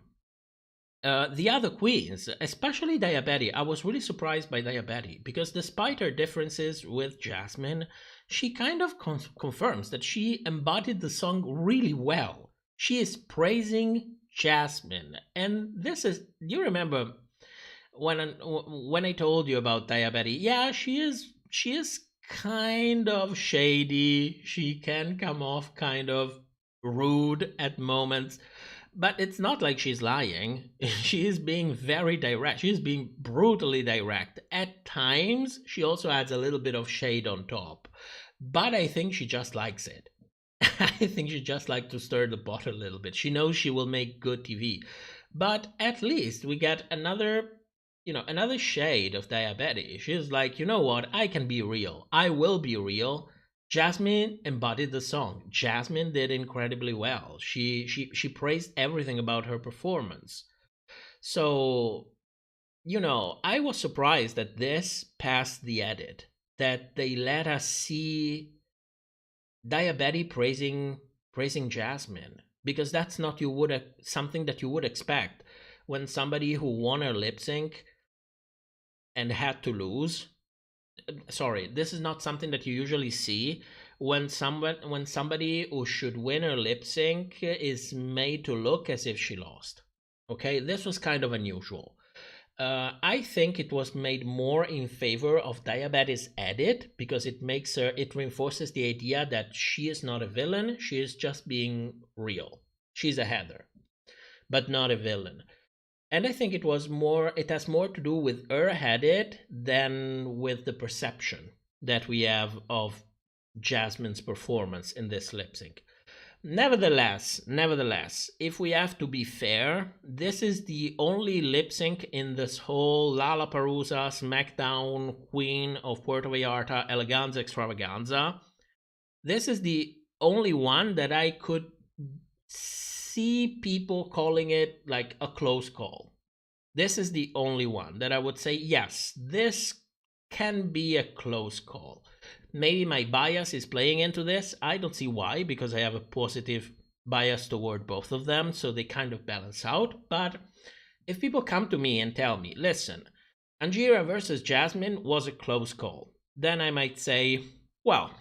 the other queens, especially Diabetes, I was really surprised by Diabetes because despite her differences with Jasmine, she kind of confirms that she embodied the song really well. She is praising Jasmine, and this is. Do you remember when I told you about Diabetes? Yeah, she is kind of shady. She can come off kind of rude at moments. But it's not like she's lying. She is being very direct. She is being brutally direct. At times, she also adds a little bit of shade on top. But I think she just likes it. I think she just likes to stir the pot a little bit. She knows she will make good TV. But at least we get another shade of Diabetes. She's like, you know what? I can be real. I will be real. Jasmine embodied the song. Jasmine did incredibly well. She praised everything about her performance. So, I was surprised that this passed the edit. That they let us see Diabetes praising Jasmine, because that's not something that you would expect when somebody who won a lip sync and had to lose. Sorry, this is not something that you usually see when somebody who should win her lip sync is made to look as if she lost. Okay, this was kind of unusual. I think it was made more in favor of Diabetes' edit because it reinforces the idea that she is not a villain, she is just being real. She's a Heather, but not a villain. And I think it has more to do with her edit than with the perception that we have of Jasmine's performance in this lip sync. Nevertheless, if we have to be fair, this is the only lip sync in this whole Lollapalooza SmackDown Queen of Puerto Vallarta Eleganza Extravaganza. This is the only one that I could see people calling it like a close call. This is the only one that I would say, yes, this can be a close call. Maybe my bias is playing into this. I don't see why, because I have a positive bias toward both of them, so they kind of balance out. But if people come to me and tell me, listen, Angira versus Jasmine was a close call, then I might say, well,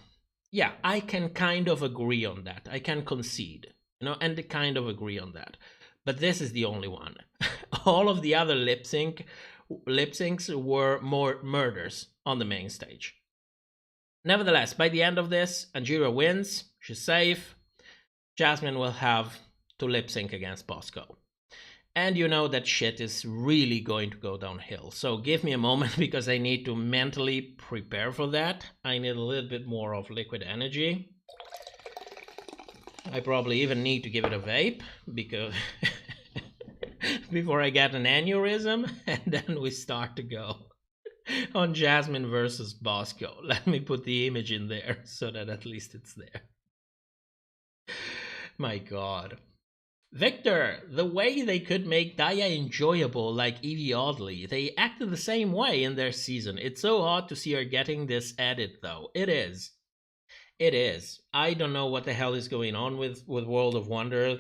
yeah, I can kind of agree on that. I can concede, and kind of agree on that. But this is the only one. All of the other lip syncs were more murders on the main stage. Nevertheless, by the end of this, Angira wins. She's safe. Jasmine will have to lip sync against Bosco. And you know that shit is really going to go downhill. So give me a moment because I need to mentally prepare for that. I need a little bit more of liquid energy. I probably even need to give it a vape because before I get an aneurysm, and then we start to go on Jasmine versus Bosco. Let me put the image in there so that at least it's there. My God. Victor, the way they could make Daya enjoyable like Evie Oddly, they acted the same way in their season. It's so odd to see her getting this edit though. It is. It is. I don't know what the hell is going on with World of Wonder,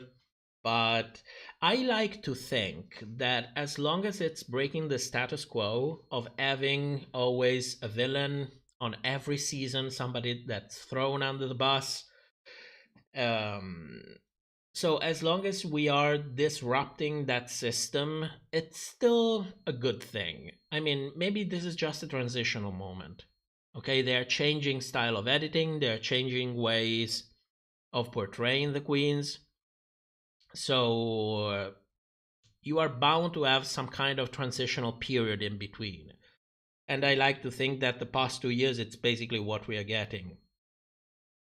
but I like to think that as long as it's breaking the status quo of having always a villain on every season, somebody that's thrown under the bus, so as long as we are disrupting that system, it's still a good thing. I mean, maybe this is just a transitional moment. Okay, they're changing style of editing, they're changing ways of portraying the queens. So you are bound to have some kind of transitional period in between. And I like to think that the past 2 years, it's basically what we are getting.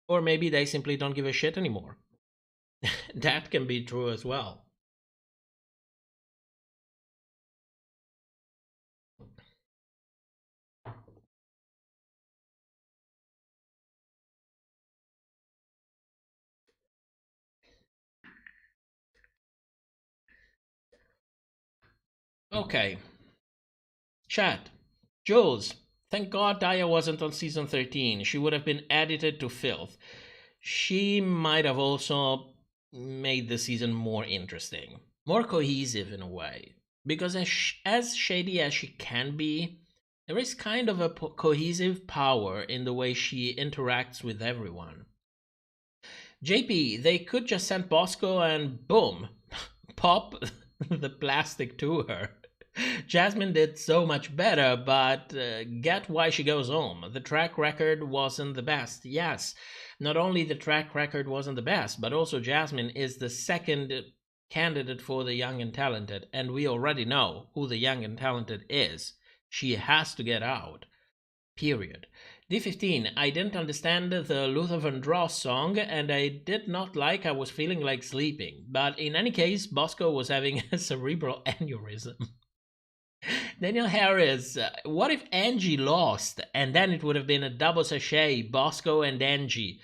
Or maybe they simply don't give a shit anymore. That can be true as well. Okay. Chat. Jules, thank God Daya wasn't on season 13. She would have been edited to filth. She might have also made the season more interesting, more cohesive in a way. Because as shady as she can be, there is kind of a cohesive power in the way she interacts with everyone. JP, they could just send Bosco and boom, pop the plastic to her. Jasmine did so much better, but get why she goes home. The track record wasn't the best. Yes, not only the track record wasn't the best, but also Jasmine is the second candidate for the young and talented, and we already know who the young and talented is. She has to get out. Period. D15, I didn't understand the Luther Vandross song, and I did not like I was feeling like sleeping. But in any case, Bosco was having a cerebral aneurysm. Daniel Harris, what if Angie lost, and then it would have been a double sachet, Bosco and Angie?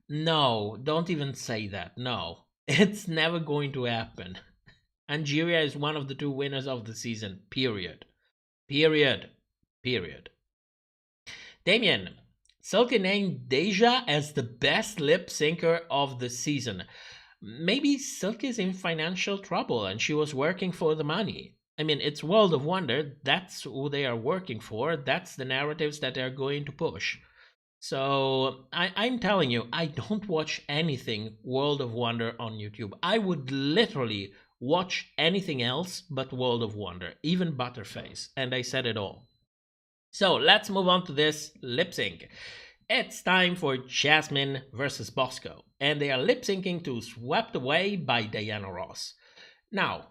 No, don't even say that, no. It's never going to happen. Angeria is one of the two winners of the season, period. Period. Period. Damien, Silky named Deja as the best lip syncer of the season. Maybe Silky's in financial trouble and she was working for the money. I mean, it's World of Wonder. That's who they are working for. That's the narratives that they're going to push. So I'm telling you, I don't watch anything World of Wonder on YouTube. I would literally watch anything else but World of Wonder, even Butterface. And I said it all. So let's move on to this lip sync. It's time for Jasmine versus Bosco, and they are lip syncing to Swept Away by Diana Ross. Now,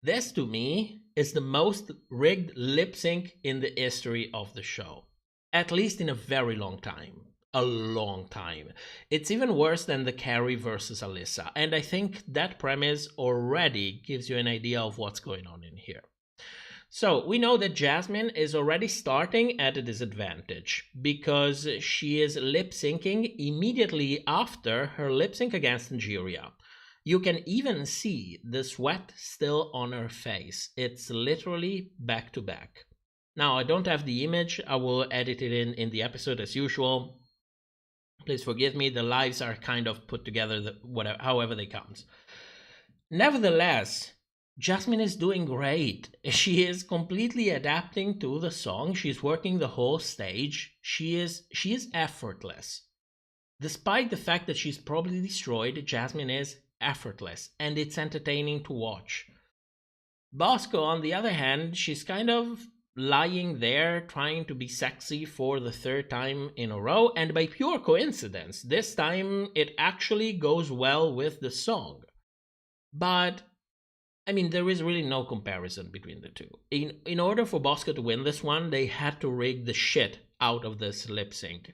this to me is the most rigged lip sync in the history of the show, at least in a very long time. A long time. It's even worse than the Carrie versus Alyssa, and I think that premise already gives you an idea of what's going on in here. So we know that Jasmine is already starting at a disadvantage because she is lip syncing immediately after her lip sync against Angeria. You can even see the sweat still on her face. It's literally back to back. Now, I don't have the image. I will edit it in the episode as usual. Please forgive me. The lives are kind of put together however they come. Nevertheless, Jasmine is doing great. She is completely adapting to the song. She's working the whole stage. She is effortless. Despite the fact that she's probably destroyed, Jasmine is effortless, and it's entertaining to watch. Bosco, on the other hand, she's kind of lying there trying to be sexy for the third time in a row, and by pure coincidence, this time it actually goes well with the song. But I mean, there is really no comparison between the two. In order for Bosco to win this one, they had to rig the shit out of this lip sync.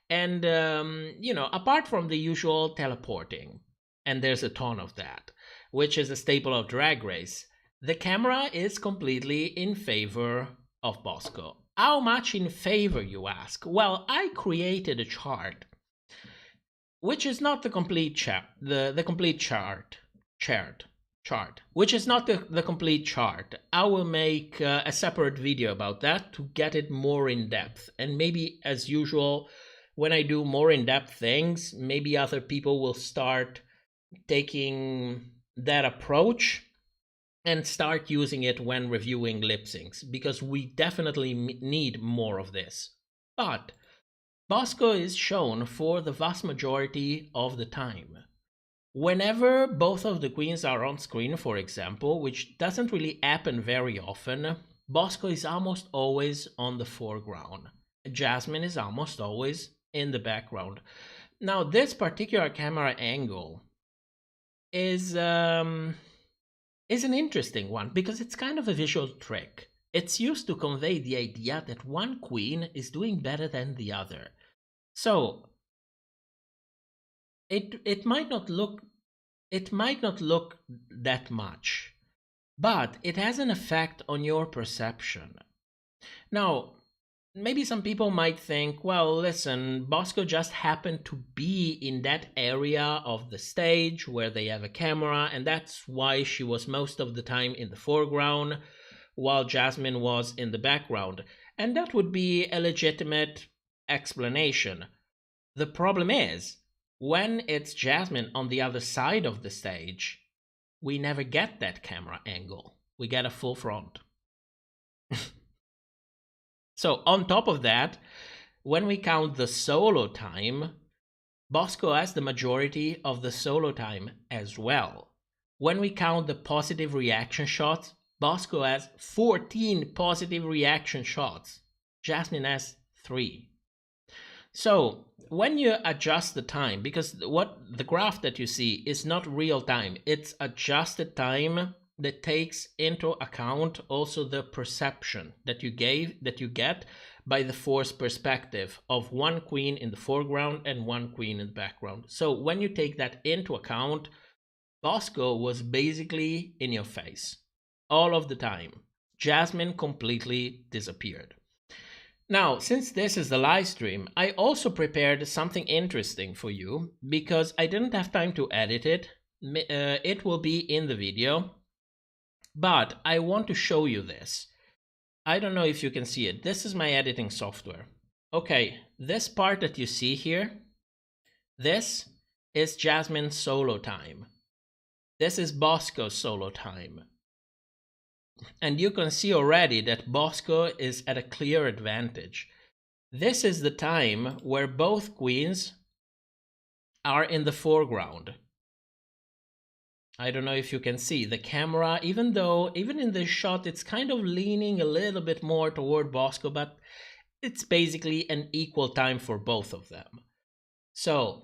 And, apart from the usual teleporting, and there's a ton of that, which is a staple of Drag Race, the camera is completely in favor of Bosco. How much in favor, you ask? Well, I created a chart, which is not the complete chart, which is not the complete chart. I will make a separate video about that to get it more in depth. And maybe, as usual, when I do more in depth things, maybe other people will start taking that approach and start using it when reviewing lip syncs, because we definitely need more of this. But Bosco is shown for the vast majority of the time. Whenever both of the queens are on screen, for example, which doesn't really happen very often, Bosco is almost always on the foreground. Jasmine is almost always in the background. Now, this particular camera angle is an interesting one because it's kind of a visual trick. It's used to convey the idea that one queen is doing better than the other. So it might not look that much, but it has an effect on your perception. Now, maybe some people might think, well, listen, Bosco just happened to be in that area of the stage where they have a camera, and that's why she was most of the time in the foreground, while Jasmine was in the background. And that would be a legitimate explanation. The problem is, when it's Jasmine on the other side of the stage, we never get that camera angle. We get a full front. So on top of that, when we count the solo time, Bosco has the majority of the solo time as well. When we count the positive reaction shots, Bosco has 14 positive reaction shots. Jasmine has 3. So when you adjust the time, because what the graph that you see is not real time, it's adjusted time that takes into account also the perception that you get by the force perspective of one queen in the foreground and one queen in the background. So when you take that into account, Bosco was basically in your face all of the time. Jasmine completely disappeared. Now, since this is the live stream, I also prepared something interesting for you because I didn't have time to edit it. It will be in the video, but I want to show you this. I don't know if you can see it. This is my editing software. Okay, this part that you see here, this is Jasmine's solo time. This is Bosco's solo time. And you can see already that Bosco is at a clear advantage. This is the time where both queens are in the foreground. I don't know if you can see the camera, even in this shot it's kind of leaning a little bit more toward Bosco, but it's basically an equal time for both of them. So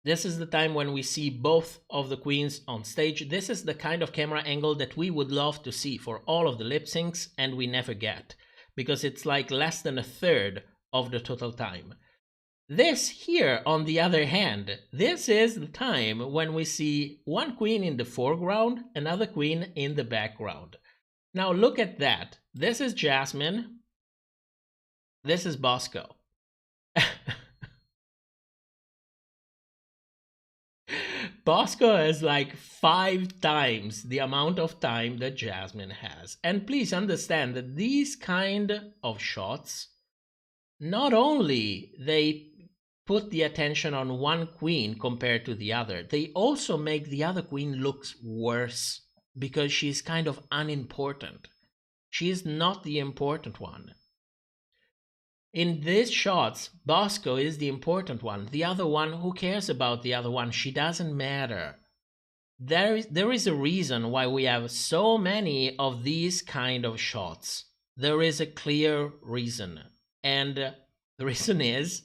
this is the time when we see both of the queens on stage. This is the kind of camera angle that we would love to see for all of the lip syncs, and we never get, because it's like less than a third of the total time. This here, on the other hand, this is the time when we see one queen in the foreground, another queen in the background. Now look at that. This is Jasmine. This is Bosco. Bosco has like 5 times the amount of time that Jasmine has. And please understand that these kind of shots, not only they put the attention on one queen compared to the other, they also make the other queen looks worse because she's kind of unimportant. She is not the important one. In these shots, Bosco is the important one. The other one, who cares about the other one? She doesn't matter. There is a reason why we have so many of these kind of shots. There is a clear reason. And the reason is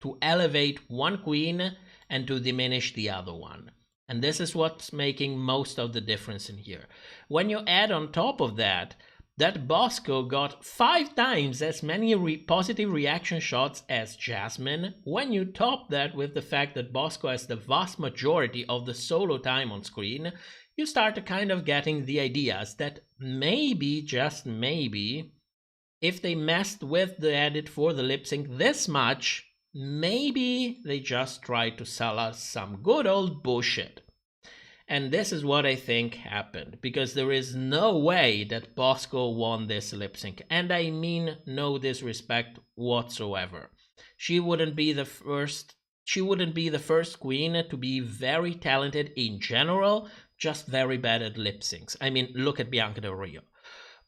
to elevate one queen and to diminish the other one. And this is what's making most of the difference in here. When you add on top of that Bosco got 5 times as many positive reaction shots as Jasmine, when you top that with the fact that Bosco has the vast majority of the solo time on screen, you start kind of getting the ideas that maybe, just maybe, if they messed with the edit for the lip sync this much, maybe they just tried to sell us some good old bullshit. And this is what I think happened, because there is no way that Bosco won this lip sync. And I mean no disrespect whatsoever. She wouldn't be the first queen to be very talented in general, just very bad at lip syncs. I mean, look at Bianca Del Rio.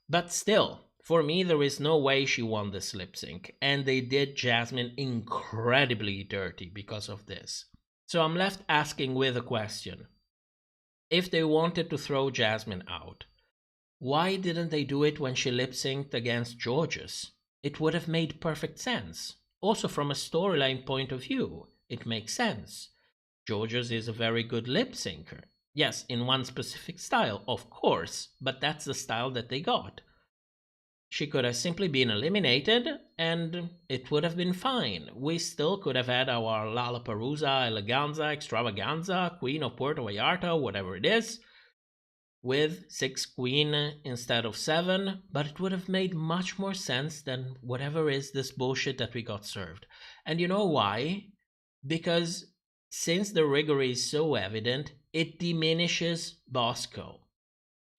But still, for me, there is no way she won this lip sync. And they did Jasmine incredibly dirty because of this. So I'm left asking with a question. If they wanted to throw Jasmine out, why didn't they do it when she lip-synced against Georges? It would have made perfect sense. Also from a storyline point of view, it makes sense. Georges is a very good lip-syncer. Yes, in one specific style, of course, but that's the style that they got. She could have simply been eliminated, and it would have been fine. We still could have had our Lollapalooza, Eleganza, Extravaganza, Queen of Puerto Vallarta, whatever it is, with 6 queen instead of 7, but it would have made much more sense than whatever is this bullshit that we got served. And you know why? Because since the rigor is so evident, it diminishes Bosco.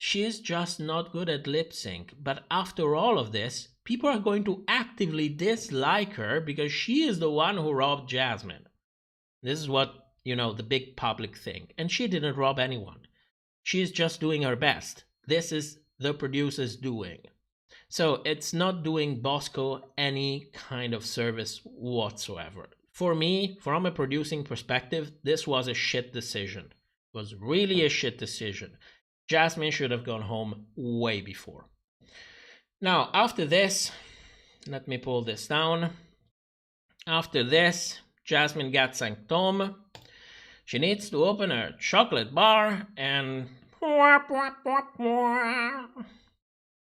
She is just not good at lip sync, but after all of this, People are going to actively dislike her because she is the one who robbed Jasmine. This is what, you know, the big public thing. And she didn't rob anyone. She is just doing her best. This is the producer's doing. So it's not doing Bosco any kind of service whatsoever. For me, from a producing perspective, this was a shit decision. It was really a shit decision. Jasmine should have gone home way before. Now, after this, let me pull this down. After this, Jasmine gets sent home. She needs to open her chocolate bar and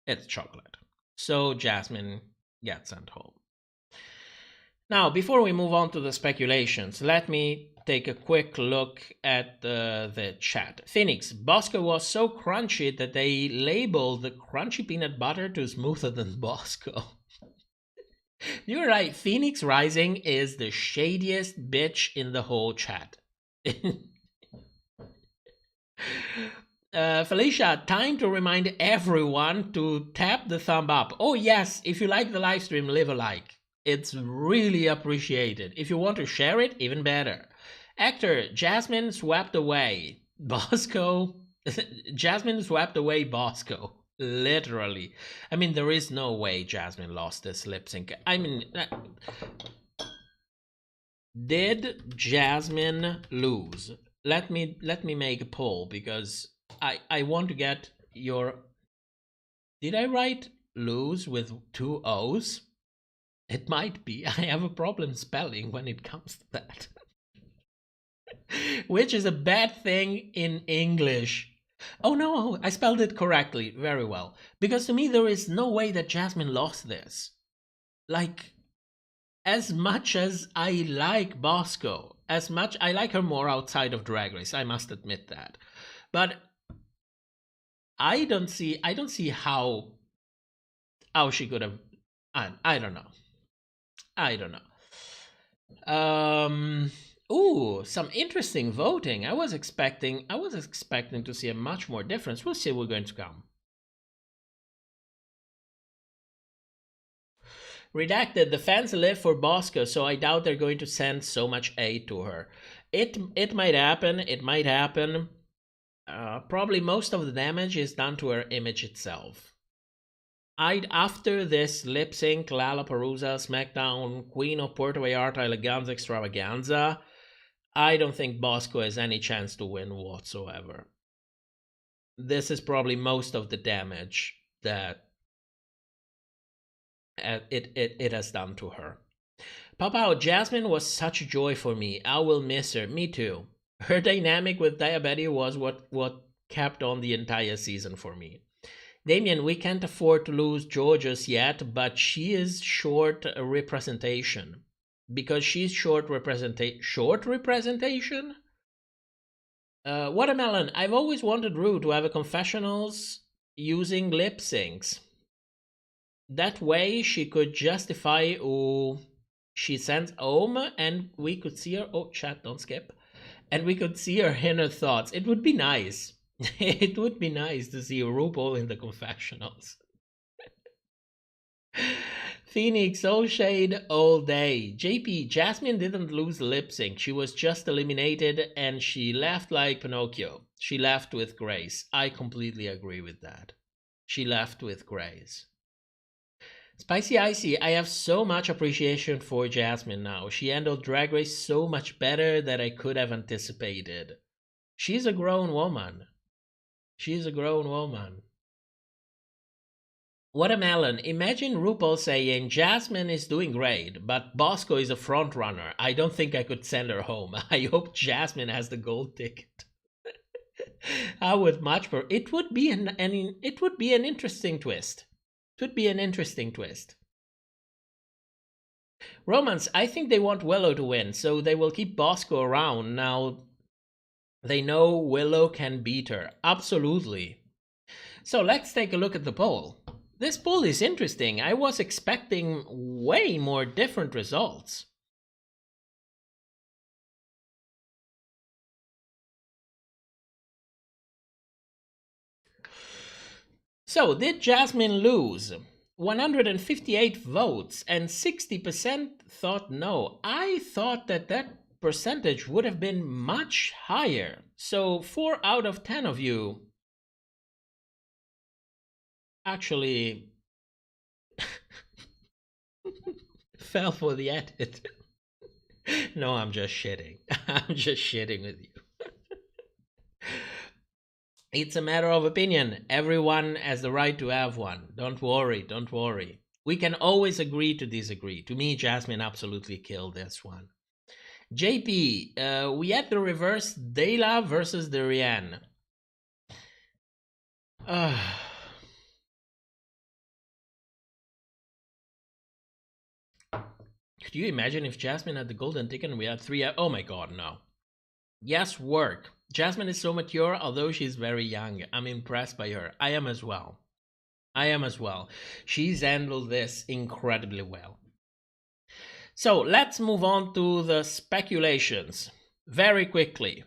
it's chocolate. So Jasmine gets sent home. Now, before we move on to the speculations, let me take a quick look at the chat. Phoenix, Bosco was so crunchy that they labeled the crunchy peanut butter to smoother than Bosco. You're right, Phoenix Rising is the shadiest bitch in the whole chat. Felicia, time to remind everyone to tap the thumb up. Oh yes, if you like the live stream, leave a like. It's really appreciated. If you want to share it, even better. Actor, Jasmine swept away Bosco. Jasmine swept away Bosco. Literally. I mean, there is no way Jasmine lost this lip sync. I mean, did Jasmine lose? Let me make a poll because I want to get your. Did I write lose with 2 O's? It might be. I have a problem spelling when it comes to that. Which is a bad thing in English. Oh no, I spelled it correctly. Very well. Because to me, there is no way that Jasmine lost this. Like, as much as I like Bosco, as much I like her more outside of Drag Race, I must admit that. But I don't see how she could have. I don't know. I don't know. Ooh, some interesting voting. I was expecting to see a much more difference. We'll see what's going to come. Redacted, the fans live for Bosco, so I doubt they're going to send so much aid to her. It might happen, it might happen. Probably most of the damage is done to her image itself. After this lip sync, Lollapalooza, SmackDown, Queen of Puerto Vallarta Eleganza Extravaganza, I don't think Bosco has any chance to win whatsoever. This is probably most of the damage that it has done to her. Papa, Jasmine was such a joy for me. I will miss her. Me too. Her dynamic with Diabetes was what kept on the entire season for me. Damien, we can't afford to lose Georgios yet, but she is short a representation. Because she's short representation? Watermelon, I've always wanted Ru to have a confessionals using lip syncs. That way she could justify who she sends home and we could see her. Oh, chat, don't skip. And we could see her inner thoughts. It would be nice. It would be nice to see RuPaul in the confessionals. Phoenix, all shade all day. JP, Jasmine didn't lose the lip sync. She was just eliminated and she left like Pinocchio. She left with grace. I completely agree with that. She left with grace. Spicy Icy, I have so much appreciation for Jasmine now. She handled Drag Race so much better than I could have anticipated. She's a grown woman. She's a grown woman. Watermelon, imagine RuPaul saying, Jasmine is doing great, but Bosco is a front runner. I don't think I could send her home. I hope Jasmine has the gold ticket. I would much prefer. It would be an interesting twist. It would be an interesting twist. Romance, I think they want Willow to win, so they will keep Bosco around. Now they know Willow can beat her. Absolutely. So let's take a look at the poll. This poll is interesting. I was expecting way more different results. So, did Jasmine lose? 158 votes and 60% thought no. I thought that percentage would have been much higher. So 4 out of 10 of you actually fell for the edit. No, I'm just shitting. I'm just shitting with you. It's a matter of opinion. Everyone has the right to have one. Don't worry, don't worry. We can always agree to disagree. To me, Jasmine absolutely killed this one. JP, we had the reverse Dela versus the Rianne. Could you imagine if Jasmine had the golden ticket and we had 3? Oh my god, no. Yes, work. Jasmine is so mature, although she's very young. I'm impressed by her. I am as well. She's handled this incredibly well. So let's move on to the speculations. Very quickly,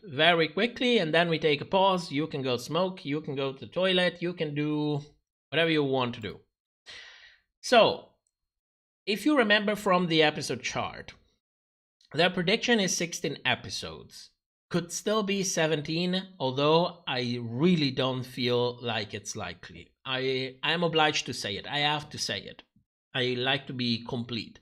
and then we take a pause. You can go smoke, you can go to the toilet, you can do whatever you want to do. So, if you remember from the episode chart, their prediction is 16 episodes. Could still be 17, although I really don't feel like it's likely. I am obliged to say it. I have to say it. I like to be complete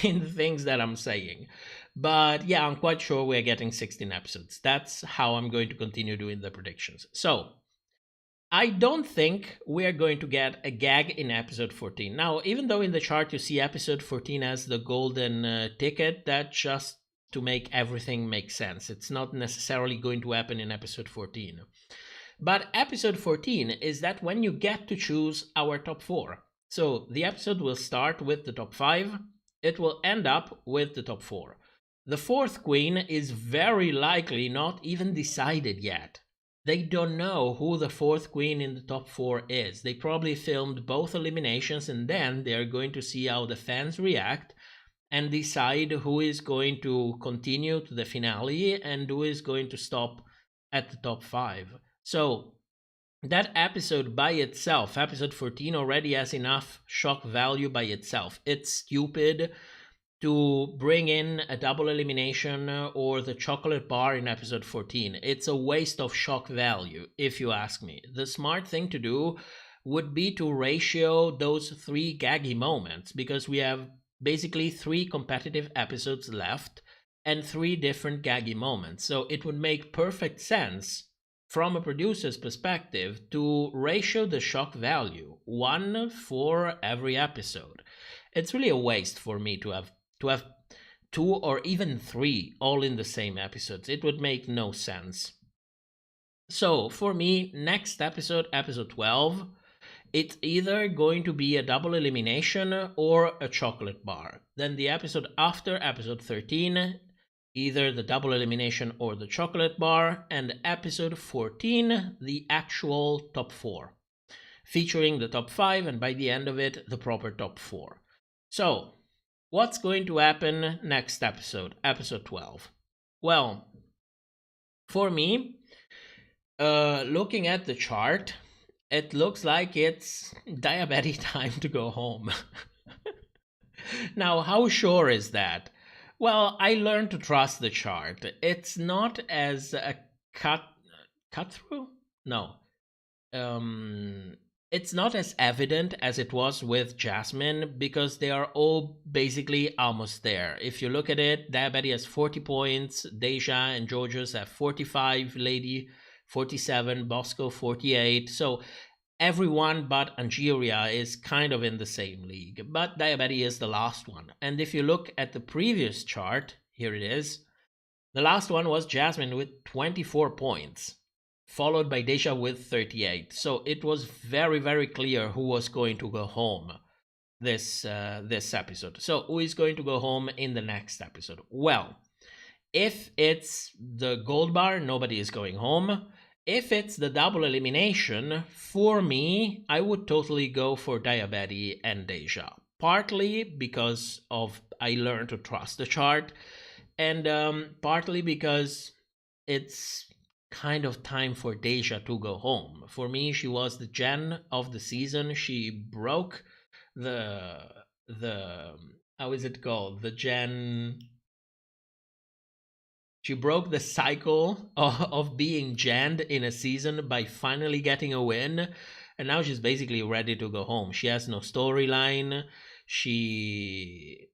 in the things that I'm saying. But yeah, I'm quite sure we're getting 16 episodes. That's how I'm going to continue doing the predictions. So, I don't think we're going to get a gag in episode 14. Now, even though in the chart you see episode 14 as the golden ticket, that's just to make everything make sense. It's not necessarily going to happen in episode 14. But episode 14 is that when you get to choose our top 4. So the episode will start with the top 5. It will end up with the top 4. The 4th queen is very likely not even decided yet. They don't know who the 4th queen in the top 4 is. They probably filmed both eliminations and then they're going to see how the fans react and decide who is going to continue to the finale and who is going to stop at the top 5. So that episode by itself, episode 14, already has enough shock value by itself. It's stupid to bring in a double elimination or the chocolate bar in episode 14. It's a waste of shock value, if you ask me. The smart thing to do would be to ratio those 3 gaggy moments, because we have basically 3 competitive episodes left and 3 different gaggy moments. So it would make perfect sense from a producer's perspective to ratio the shock value, 1 for every episode. It's really a waste for me to have 2 or even 3 all in the same episodes. It would make no sense. So for me, next episode, episode 12, it's either going to be a double elimination or a chocolate bar. Then the episode after, episode 13, either the double elimination or the chocolate bar. And episode 14, the actual top 4, featuring the top 5 and by the end of it, the proper top 4. So, what's going to happen next episode, episode 12? Well, for me, looking at the chart, it looks like it's diabetic time to go home. Now, how sure is that? Well, I learned to trust the chart. It's not as a cut through? No. It's not as evident as it was with Jasmine because they are all basically almost there. If you look at it, Diabetes has 40 points, Deja and Georgios have 45, Lady 47, Bosco 48. So everyone but Angeria is kind of in the same league, but Diabetes is the last one. And if you look at the previous chart, here it is, the last one was Jasmine with 24 points, followed by Deja with 38. So it was very, very clear who was going to go home this episode. So who is going to go home in the next episode? Well, if it's the gold bar, nobody is going home. If it's the double elimination, for me, I would totally go for Diabetes and Deja. Partly because of I learned to trust the chart, and partly because it's kind of time for Deja to go home. For me, she was the gem of the season. She broke how is it called? She broke the cycle of being Jen in a season by finally getting a win, and now she's basically ready to go home. She has no storyline. She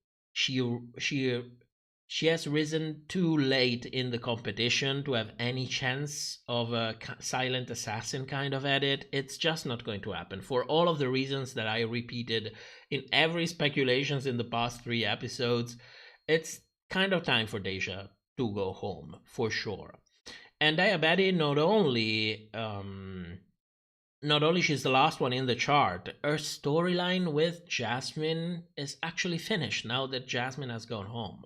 has risen too late in the competition to have any chance of a silent assassin kind of edit. It's just not going to happen for all of the reasons that I repeated in every speculations in the past 3 episodes. It's kind of time for Deja to go home for sure. And Diabetes not only she's the last one in the chart, her storyline with Jasmine is actually finished now that Jasmine has gone home.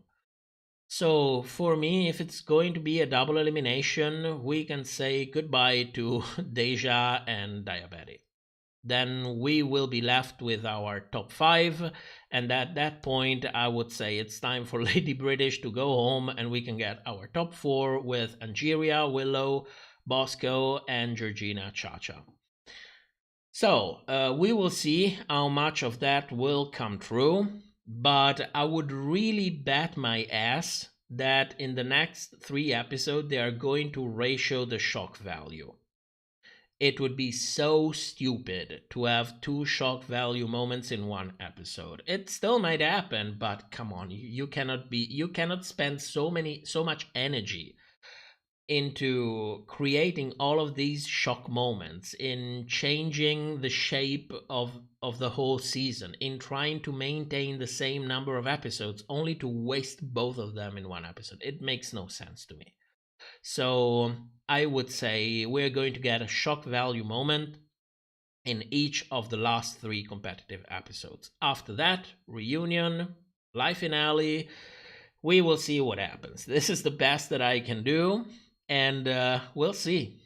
So for me, if it's going to be a double elimination, we can say goodbye to Deja and Diabetes. Then we will be left with our top 5, and at that point I would say it's time for Lady British to go home, and we can get our top 4 with Angeria, Willow, Bosco, and Georgina Chacha. So we will see how much of that will come true, but I would really bet my ass that in the next 3 episodes they are going to ratio the shock value. It would be so stupid to have 2 shock value moments in 1 episode. It still might happen, but come on, you cannot spend so much energy into creating all of these shock moments, in changing the shape of the whole season, in trying to maintain the same number of episodes, only to waste both of them in 1 episode. It makes no sense to me. So I would say we're going to get a shock value moment in each of the last 3 competitive episodes. After that, reunion, live finale, we will see what happens. This is the best that I can do, and we'll see.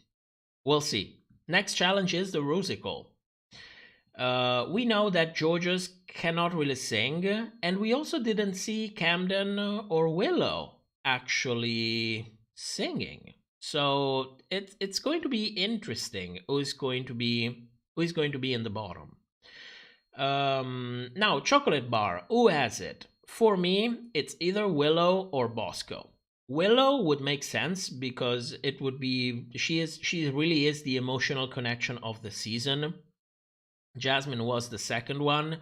We'll see. Next challenge is the Rusical. We know that Georges cannot really sing, and we also didn't see Camden or Willow actually singing. So it's going to be interesting who's going to be in the bottom. Now, chocolate bar, who has it? For me, it's either Willow or Bosco. Willow would make sense because it would be she really is the emotional connection of the season. Jasmine was the second one.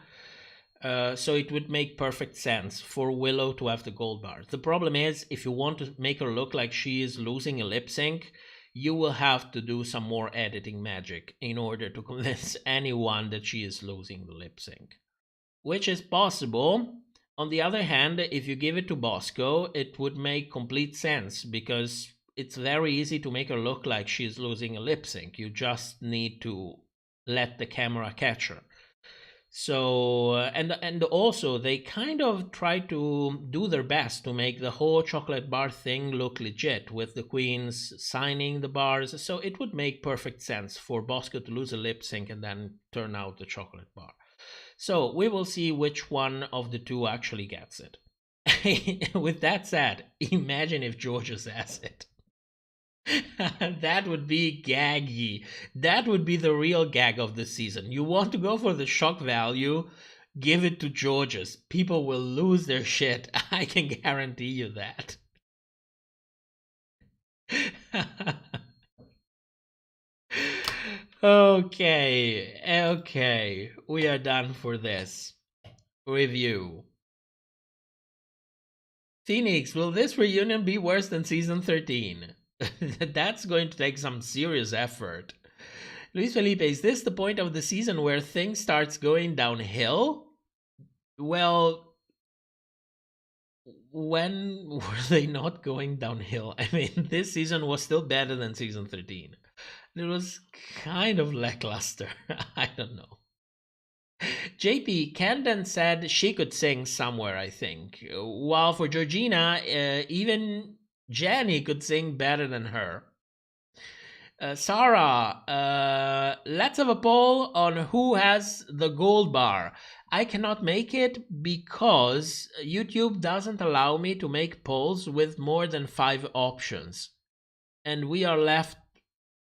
So it would make perfect sense for Willow to have the gold bar. The problem is, if you want to make her look like she is losing a lip sync, you will have to do some more editing magic in order to convince anyone that she is losing the lip sync, which is possible. On the other hand, if you give it to Bosco, it would make complete sense because it's very easy to make her look like she's losing a lip sync. You just need to let the camera catch her. So, and also they kind of try to do their best to make the whole chocolate bar thing look legit with the queens signing the bars. So it would make perfect sense for Bosco to lose a lip sync and then turn out the chocolate bar. So we will see which one of the 2 actually gets it. With that said, imagine if Georges has it. That would be gaggy. That would be the real gag of the season. You want to go for the shock value, give it to Georges. People will lose their shit. I can guarantee you that. Okay. We are done for this review. Phoenix, will this reunion be worse than season 13? That's going to take some serious effort. Luis Felipe, is this the point of the season where things starts going downhill? Well, when were they not going downhill? I mean, this season was still better than season 13. It was kind of lackluster. I don't know. JP, Camden said she could sing somewhere, I think. While for Georgina, even Jenny could sing better than her. Sarah, let's have a poll on who has the gold bar. I cannot make it because YouTube doesn't allow me to make polls with more than 5 options. And we are left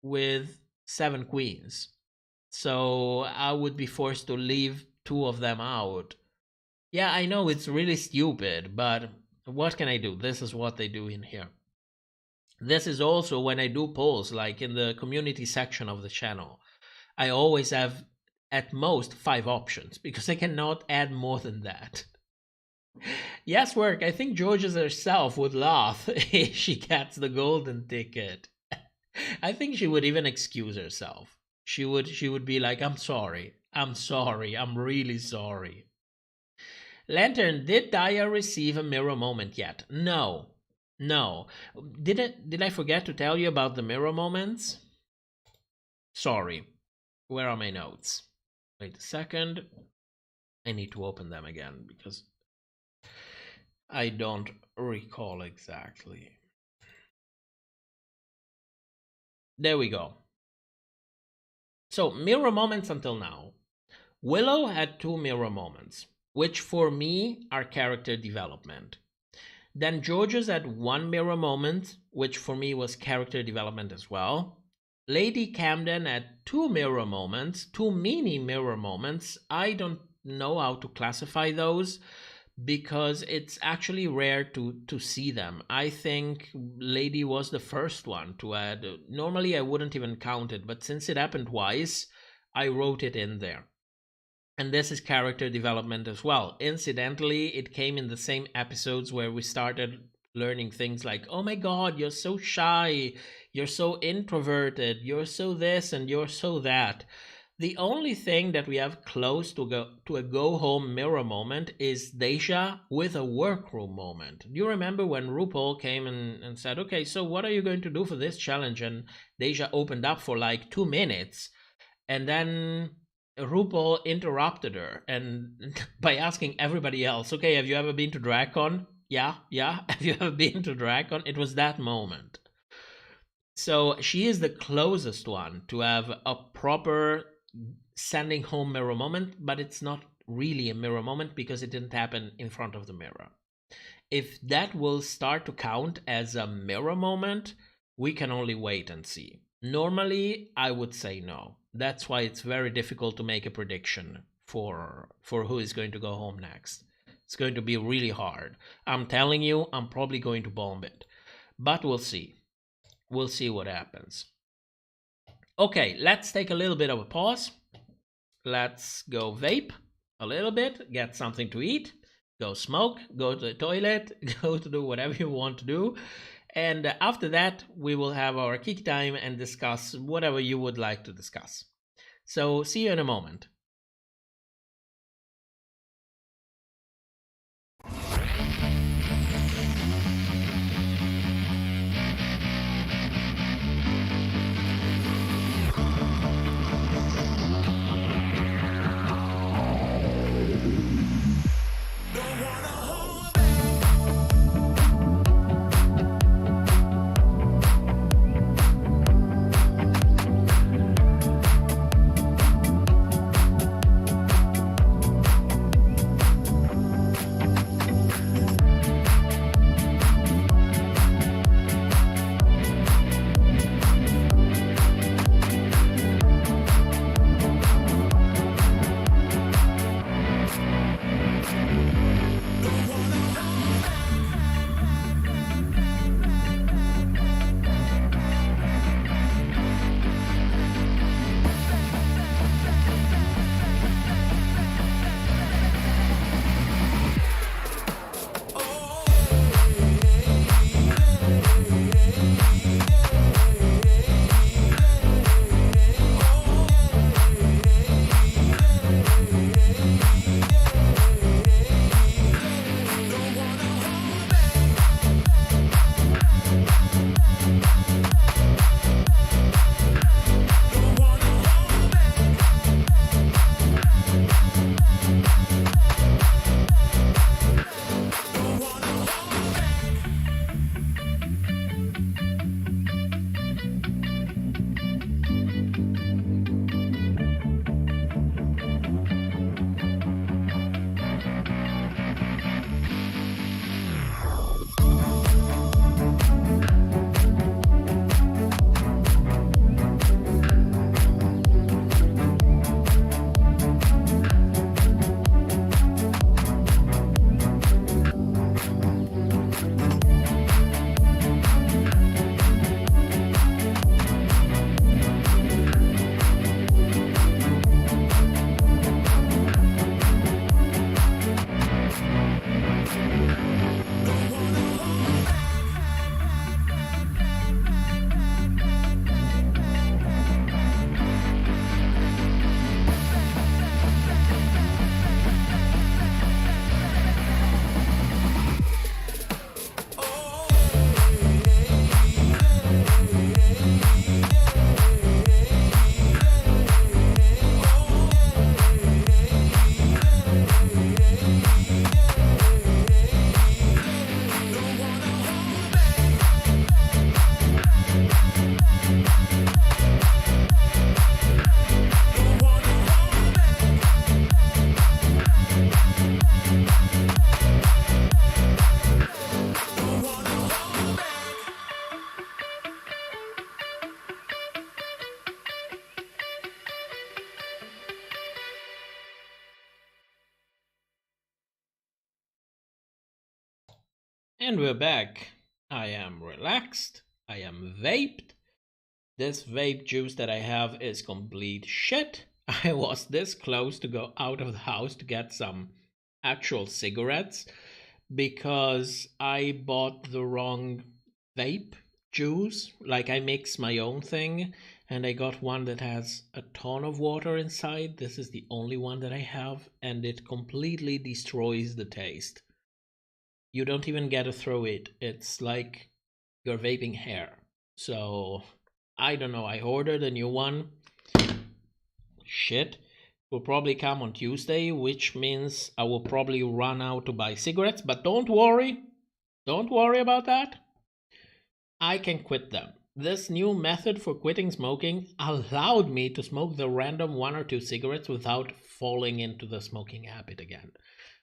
with 7 queens. So I would be forced to leave two of them out. Yeah, I know it's really stupid, but what can I do? This is what they do in here. This is also when I do polls, like in the community section of the channel. I always have at most 5 options because I cannot add more than that. Yes, work. I think Georgia herself would laugh if she gets the golden ticket. I think she would even excuse herself. She would be like, I'm sorry, I'm really sorry. Lantern, did Daya receive a mirror moment yet? No. Did I forget to tell you about the mirror moments? Sorry. Where are my notes? Wait a second. I need to open them again because I don't recall exactly. There we go. So, mirror moments until now. Willow had 2 mirror moments, which for me are character development. Then Georgia's had 1 mirror moment, which for me was character development as well. Lady Camden had 2 mirror moments, 2 mini mirror moments. I don't know how to classify those because it's actually rare to see them. I think Lady was the first one to add. Normally I wouldn't even count it, but since it happened twice, I wrote it in there. And this is character development as well. Incidentally, it came in the same episodes where we started learning things like, oh my god, you're so shy, you're so introverted, you're so this and you're so that. The only thing that we have close to a go-home mirror moment is Deja with a workroom moment. Do you remember when RuPaul came and said, okay, so what are you going to do for this challenge? And Deja opened up for like 2 minutes. And then RuPaul interrupted her and by asking everybody else, okay, have you ever been to DragCon? Yeah. Have you ever been to DragCon? It was that moment. So she is the closest one to have a proper sending home mirror moment, but it's not really a mirror moment because it didn't happen in front of the mirror. If that will start to count as a mirror moment, we can only wait and see. Normally, I would say no. That's why it's very difficult to make a prediction for who is going to go home next. It's going to be really hard. I'm telling you, I'm probably going to bomb it. But we'll see. We'll see what happens. Okay, let's take a little bit of a pause. Let's go vape a little bit, get something to eat, go smoke, go to the toilet, go to do whatever you want to do. And after that, we will have our kiki time and discuss whatever you would like to discuss. So see you in a moment. And we're back. I am relaxed. I am vaped. This vape juice that I have is complete shit. I was this close to go out of the house to get some actual cigarettes because I bought the wrong vape juice. Like, I mix my own thing and I got one that has a ton of water inside. This is the only one that I have, and it completely destroys the taste. You don't even get to throw it. It's like you're vaping hair. So I don't know. I ordered a new one. Shit. Will probably come on Tuesday, which means I will probably run out to buy cigarettes. But don't worry. Don't worry about that. I can quit them. This new method for quitting smoking allowed me to smoke the random 1 or 2 cigarettes without falling into the smoking habit again.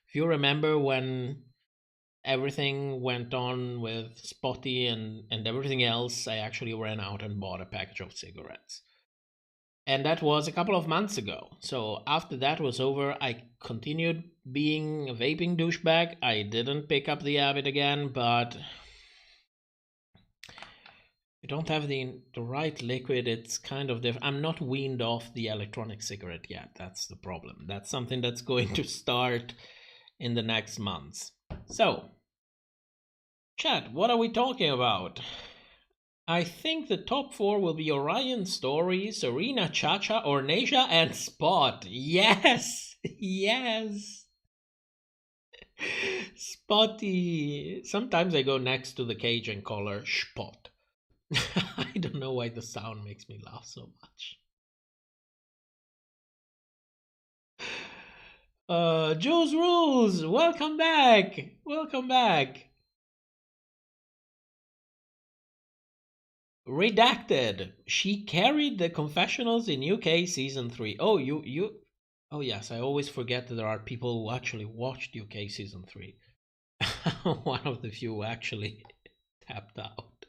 If you remember when everything went on with Spotty and everything else, I actually ran out and bought a package of cigarettes. And that was a couple of months ago. So after that was over, I continued being a vaping douchebag. I didn't pick up the habit again, but you don't have the right liquid. It's kind of different. I'm not weaned off the electronic cigarette yet. That's the problem. That's something that's going to start in the next months. So, chat, what are we talking about? I think the top 4 will be Orion, Story, Serena, Chacha, Ornasia, and Spot. Yes! Yes! Spotty. Sometimes I go next to the cage and call her Spot. I don't know why the sound makes me laugh so much. Joe's Rules, welcome back. Welcome back. Redacted. She carried the confessionals in UK season 3. Oh, you. Oh yes, I always forget that there are people who actually watched UK season 3. One of the few who actually tapped out.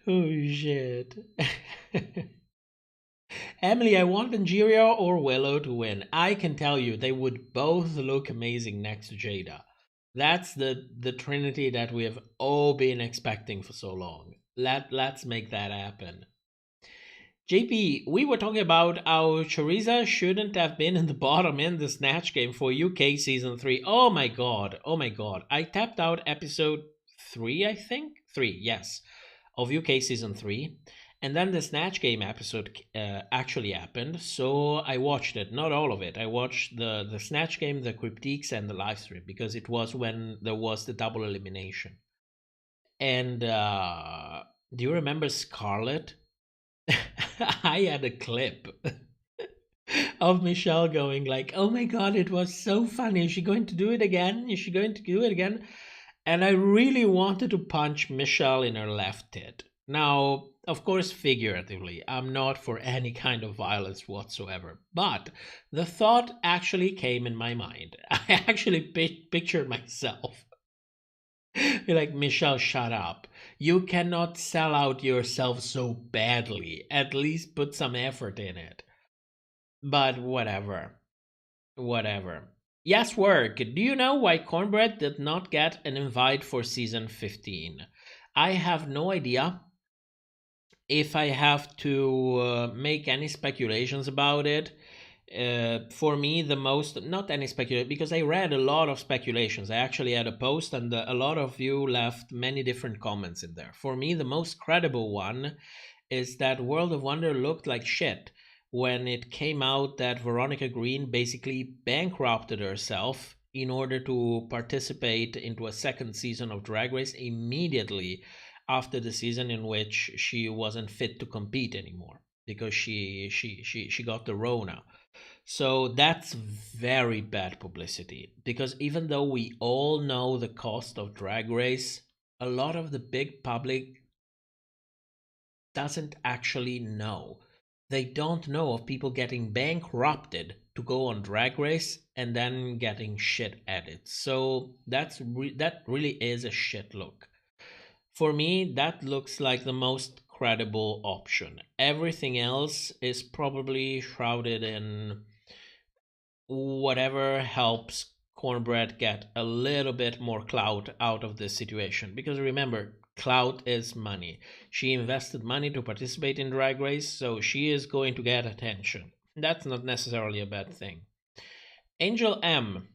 Oh shit. Emily, I want Angeria or Willow to win. I can tell you they would both look amazing next to Jada. That's the trinity that we have all been expecting for so long. Let's make that happen. JP, we were talking about how Choriza shouldn't have been in the bottom in the Snatch game for UK Season 3. Oh my god. Oh my god. I tapped out episode 3, I think? 3, yes. Of UK Season 3. And then the Snatch Game episode actually happened, so I watched it. Not all of it. I watched the Snatch Game, the Cryptiques, and the Livestream, because it was when there was the double elimination. And do you remember Scarlett? I had a clip of Michelle going like, oh my god, it was so funny. Is she going to do it again? Is she going to do it again? And I really wanted to punch Michelle in her left tit. Now, of course, figuratively, I'm not for any kind of violence whatsoever, but the thought actually came in my mind. I actually pictured myself. Like, Michelle, shut up. You cannot sell out yourself so badly. At least put some effort in it. But whatever. Whatever. Yes, work. Do you know why Cornbread did not get an invite for season 15? I have no idea. If I have to make any speculations about it, for me, the most, not any speculation, because I read a lot of speculations. I actually had a post and a lot of you left many different comments in there. For me, the most credible one is that World of Wonder looked like shit when it came out that Veronica Green basically bankrupted herself in order to participate into a second season of Drag Race immediately after the season in which she wasn't fit to compete anymore because she got the Rona. So that's very bad publicity, because even though we all know the cost of Drag Race, a lot of the big public doesn't actually know. They don't know of people getting bankrupted to go on Drag Race and then getting shit at it. So that really is a shit look. For me, that looks like the most credible option. Everything else is probably shrouded in whatever helps Cornbread get a little bit more clout out of this situation. Because remember, clout is money. She invested money to participate in Drag Race, so she is going to get attention. That's not necessarily a bad thing. Angel M.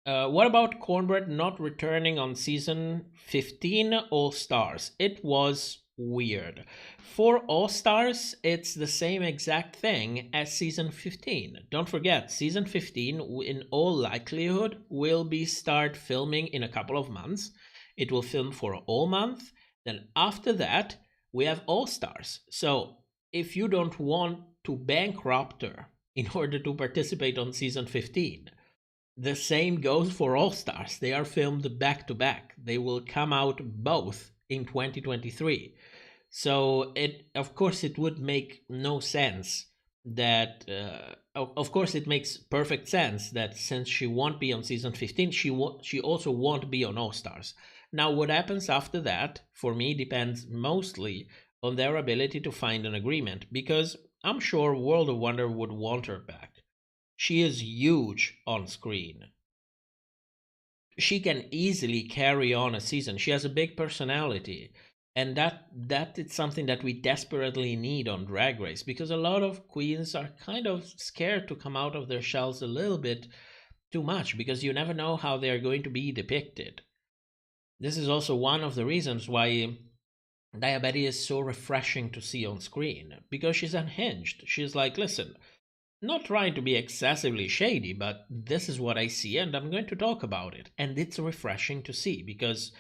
What about Cornbread not returning on season 15 All Stars? It was weird. For All Stars, it's the same exact thing as season 15. Don't forget, season 15, in all likelihood, will be start filming in a couple of months. It will film for a whole month. Then after that, we have All Stars. So if you don't want to bankrupt her in order to participate on season 15, the same goes for All Stars. They are filmed back to back. They will come out both in 2023. So of course it would make no sense that of course it makes perfect sense that since she won't be on season 15, she also won't be on All Stars. Now what happens after that for me depends mostly on their ability to find an agreement, because I'm sure World of Wonder would want her back. She is huge on screen. She can easily carry on a season. She has a big personality. And that is something that we desperately need on Drag Race, because a lot of queens are kind of scared to come out of their shells a little bit too much, because you never know how they're going to be depicted. This is also one of the reasons why Diabetes is so refreshing to see on screen, because she's unhinged. She's like, listen, not trying to be excessively shady, but this is what I see and I'm going to talk about it. And it's refreshing to see, because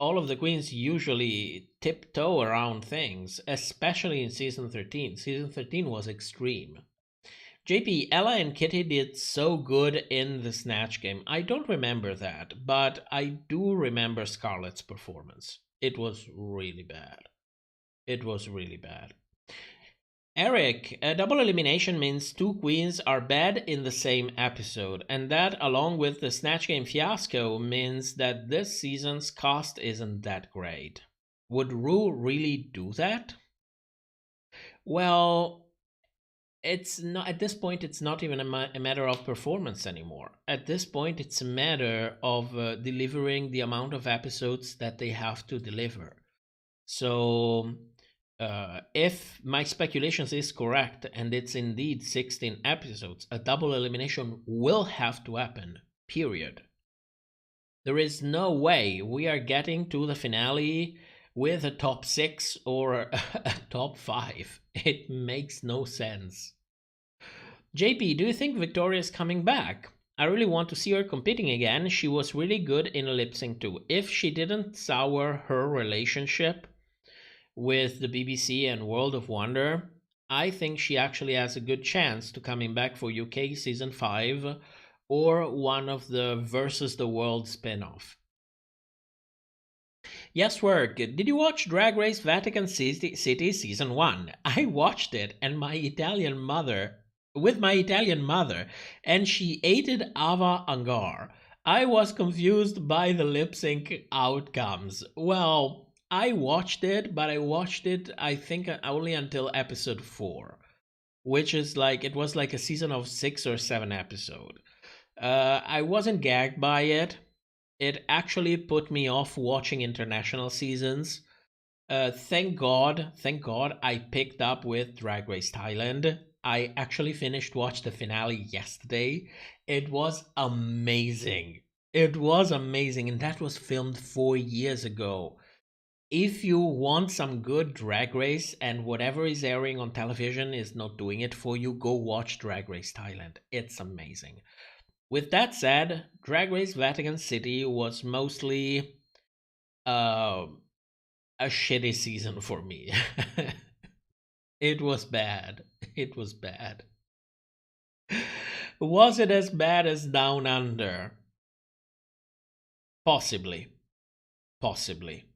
all of the queens usually tiptoe around things, especially in season 13. Season 13 was extreme. JP, Ella and Kitty did so good in the Snatch Game. I don't remember that, but I do remember Scarlett's performance. It was really bad. It was really bad. Eric, a double elimination means two queens are bad in the same episode, and that, along with the Snatch Game fiasco, means that this season's cast isn't that great. Would Ru really do that? Well, it's not at this point. It's not even a matter of performance anymore. At this point, it's a matter of delivering the amount of episodes that they have to deliver. So if my speculations is correct, and it's indeed 16 episodes, a double elimination will have to happen, period. There is no way we are getting to the finale with a top 6 or a top 5. It makes no sense. JP, do you think Victoria is coming back? I really want to see her competing again. She was really good in a lip sync too. If she didn't sour her relationship with the BBC and World of Wonder, I think she actually has a good chance to coming back for UK season 5 or one of the Versus the World spin-off. Yes, work. Did you watch Drag Race Vatican City season 1? I watched it with my Italian mother, and she hated Ava Angar. I was confused by the lip sync outcomes. Well, I watched it, but I watched it, I think, only until episode 4, which is like, it was like a season of 6 or 7 episodes. I wasn't gagged by it. It actually put me off watching international seasons. Thank God I picked up with Drag Race Thailand. I actually watched the finale yesterday. It was amazing. It was amazing, and that was filmed 4 years ago. If you want some good Drag Race and whatever is airing on television is not doing it for you, go watch Drag Race Thailand. It's amazing. With that said, Drag Race Vatican City was mostly a shitty season for me. It was bad. It was bad. Was it as bad as Down Under? Possibly. Possibly.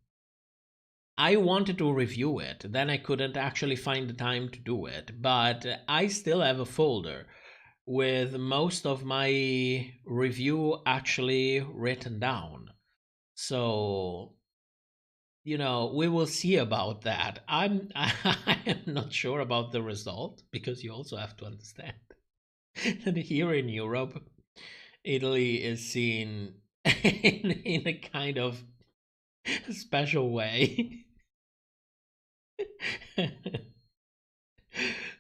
I wanted to review it, then I couldn't actually find the time to do it, but I still have a folder with most of my review actually written down. So, you know, we will see about that. I am not sure about the result, because you also have to understand that here in Europe, Italy is seen in a kind of special way.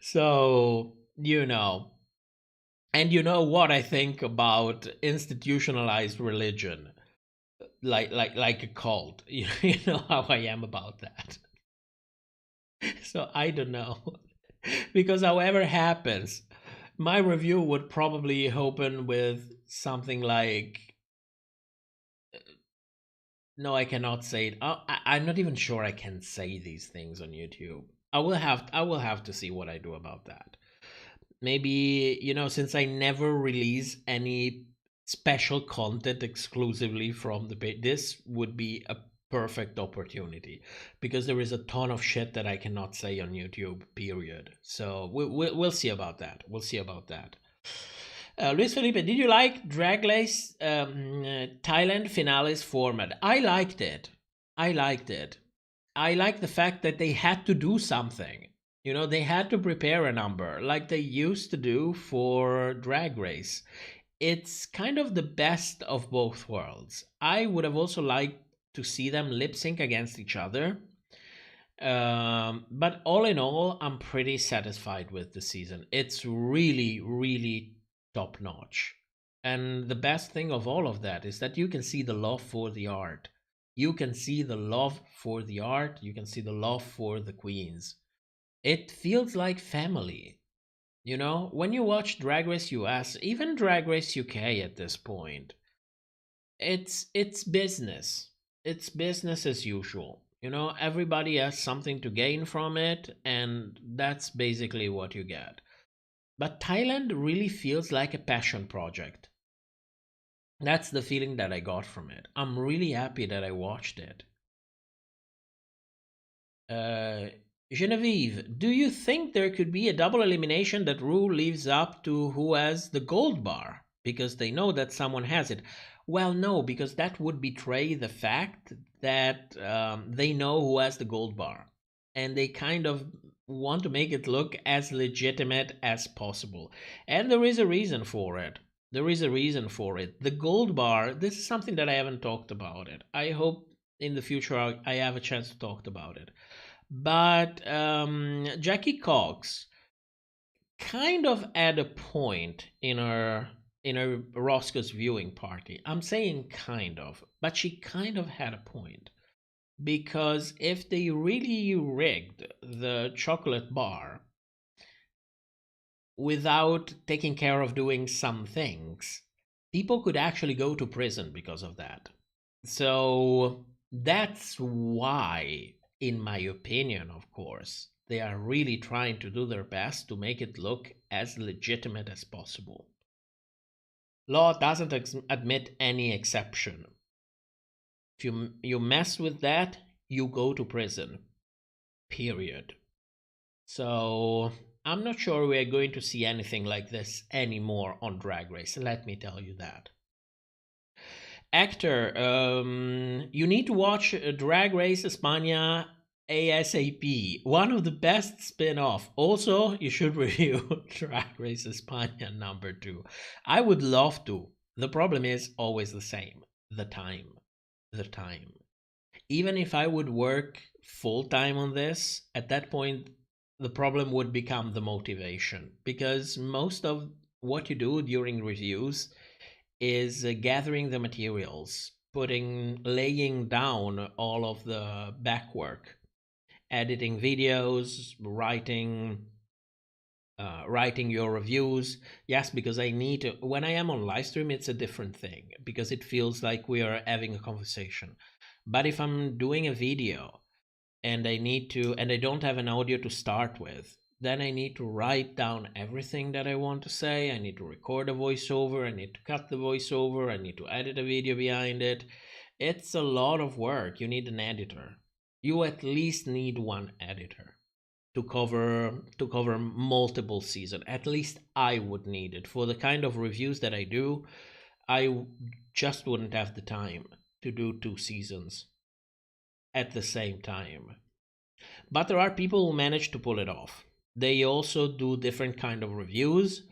So, and you know what I think about institutionalized religion, like a cult. You know how I am about that. So I don't know. Because however happens, my review would probably open with something like, no, I cannot say it. I'm not even sure I can say these things on YouTube. I will have to see what I do about that. Maybe, since I never release any special content exclusively from the page, this would be a perfect opportunity, because there is a ton of shit that I cannot say on YouTube, period. So we'll see about that. We'll see about that. Luis Felipe, did you like Drag Race Thailand finales format? I liked it. I like the fact that they had to do something. They had to prepare a number like they used to do for Drag Race. It's kind of the best of both worlds. I would have also liked to see them lip sync against each other. But all in all, I'm pretty satisfied with the season. It's really, really top notch. And the best thing of all of that is that you can see the love for the art. You can see the love for the art. You can see the love for the queens. It feels like family. When you watch Drag Race US, even Drag Race UK at this point, it's business. It's business as usual. Everybody has something to gain from it, and that's basically what you get. But Thailand really feels like a passion project. That's the feeling that I got from it. I'm really happy that I watched it. Genevieve, do you think there could be a double elimination that Ru leaves up to who has the gold bar? Because they know that someone has it. Well, no, because that would betray the fact that they know who has the gold bar. And they kind of want to make it look as legitimate as possible. And there is a reason for it. The gold bar, this is something that I haven't talked about it. I hope in the future I have a chance to talk about it. But Jackie Cox kind of at a point in her Roscoe's viewing party. I'm saying kind of, but she kind of had a point. Because if they really rigged the chocolate bar without taking care of doing some things, people could actually go to prison because of that. So that's why, in my opinion, of course, they are really trying to do their best to make it look as legitimate as possible. Law doesn't admit any exception. If you mess with that, you go to prison. Period. So I'm not sure we're going to see anything like this anymore on Drag Race. Let me tell you that. Actor, you need to watch Drag Race España ASAP. One of the best spin-off. Also, you should review Drag Race España #2. I would love to. The problem is always the same. The time. Even if I would work full-time on this, at that point, the problem would become the motivation. Because most of what you do during reviews is gathering the materials, laying down all of the back work, editing videos, writing your reviews. Yes, because I need to, when I am on Livestream, it's a different thing because it feels like we are having a conversation. But if I'm doing a video and I don't have an audio to start with, then I need to write down everything that I want to say. I need to record a voiceover. I need to cut the voiceover. I need to edit a video behind it. It's a lot of work. You need an editor. You at least need one editor to cover multiple seasons. At least I would need it. For the kind of reviews that I do, I just wouldn't have the time to do 2 seasons at the same time. But there are people who manage to pull it off. They also do different kind of reviews.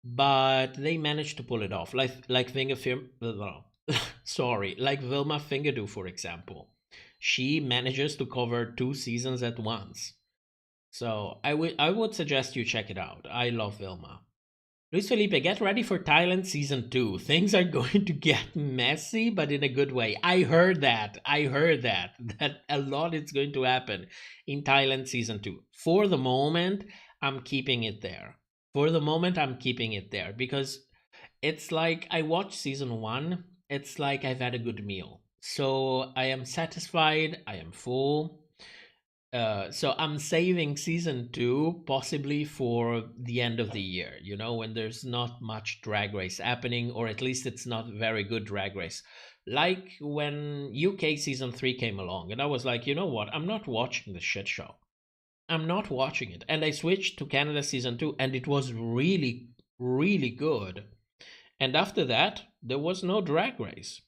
but they managed to pull it off. Like like Vilma Fingerdo, for example. She manages to cover 2 seasons at once. So I would suggest you check it out. I love Vilma. Luis Felipe, get ready for Thailand season 2. Things are going to get messy, but in a good way. I heard that a lot is going to happen in Thailand season 2. For the moment, I'm keeping it there. Because it's like I watched season 1. It's like I've had a good meal. So I am satisfied. I am full. So I'm saving season 2 possibly for the end of the year, you know, when there's not much drag race happening, or at least it's not very good drag race. Like when UK season 3 came along, and I was like, you know what, I'm not watching the shit show. I'm not watching it. And I switched to Canada season 2, and it was really, really good. And after that, there was no drag race.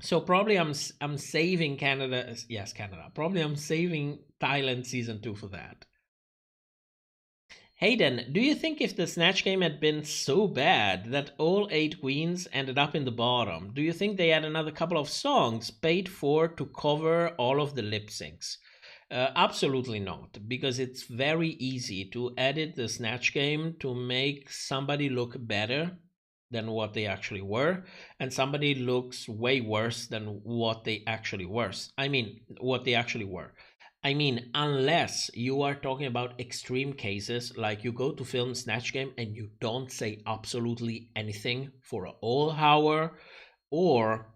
So probably I'm saving Canada. Yes, Canada. Probably I'm saving Thailand season 2 for that. Hayden, do you think if the Snatch Game had been so bad that all 8 queens ended up in the bottom, do you think they had another couple of songs paid for to cover all of the lip syncs? Absolutely not, because it's very easy to edit the Snatch Game to make somebody look better than what they actually were, and somebody looks way worse than what they actually were. I mean, unless you are talking about extreme cases, like you go to film Snatch Game and you don't say absolutely anything for a whole hour, or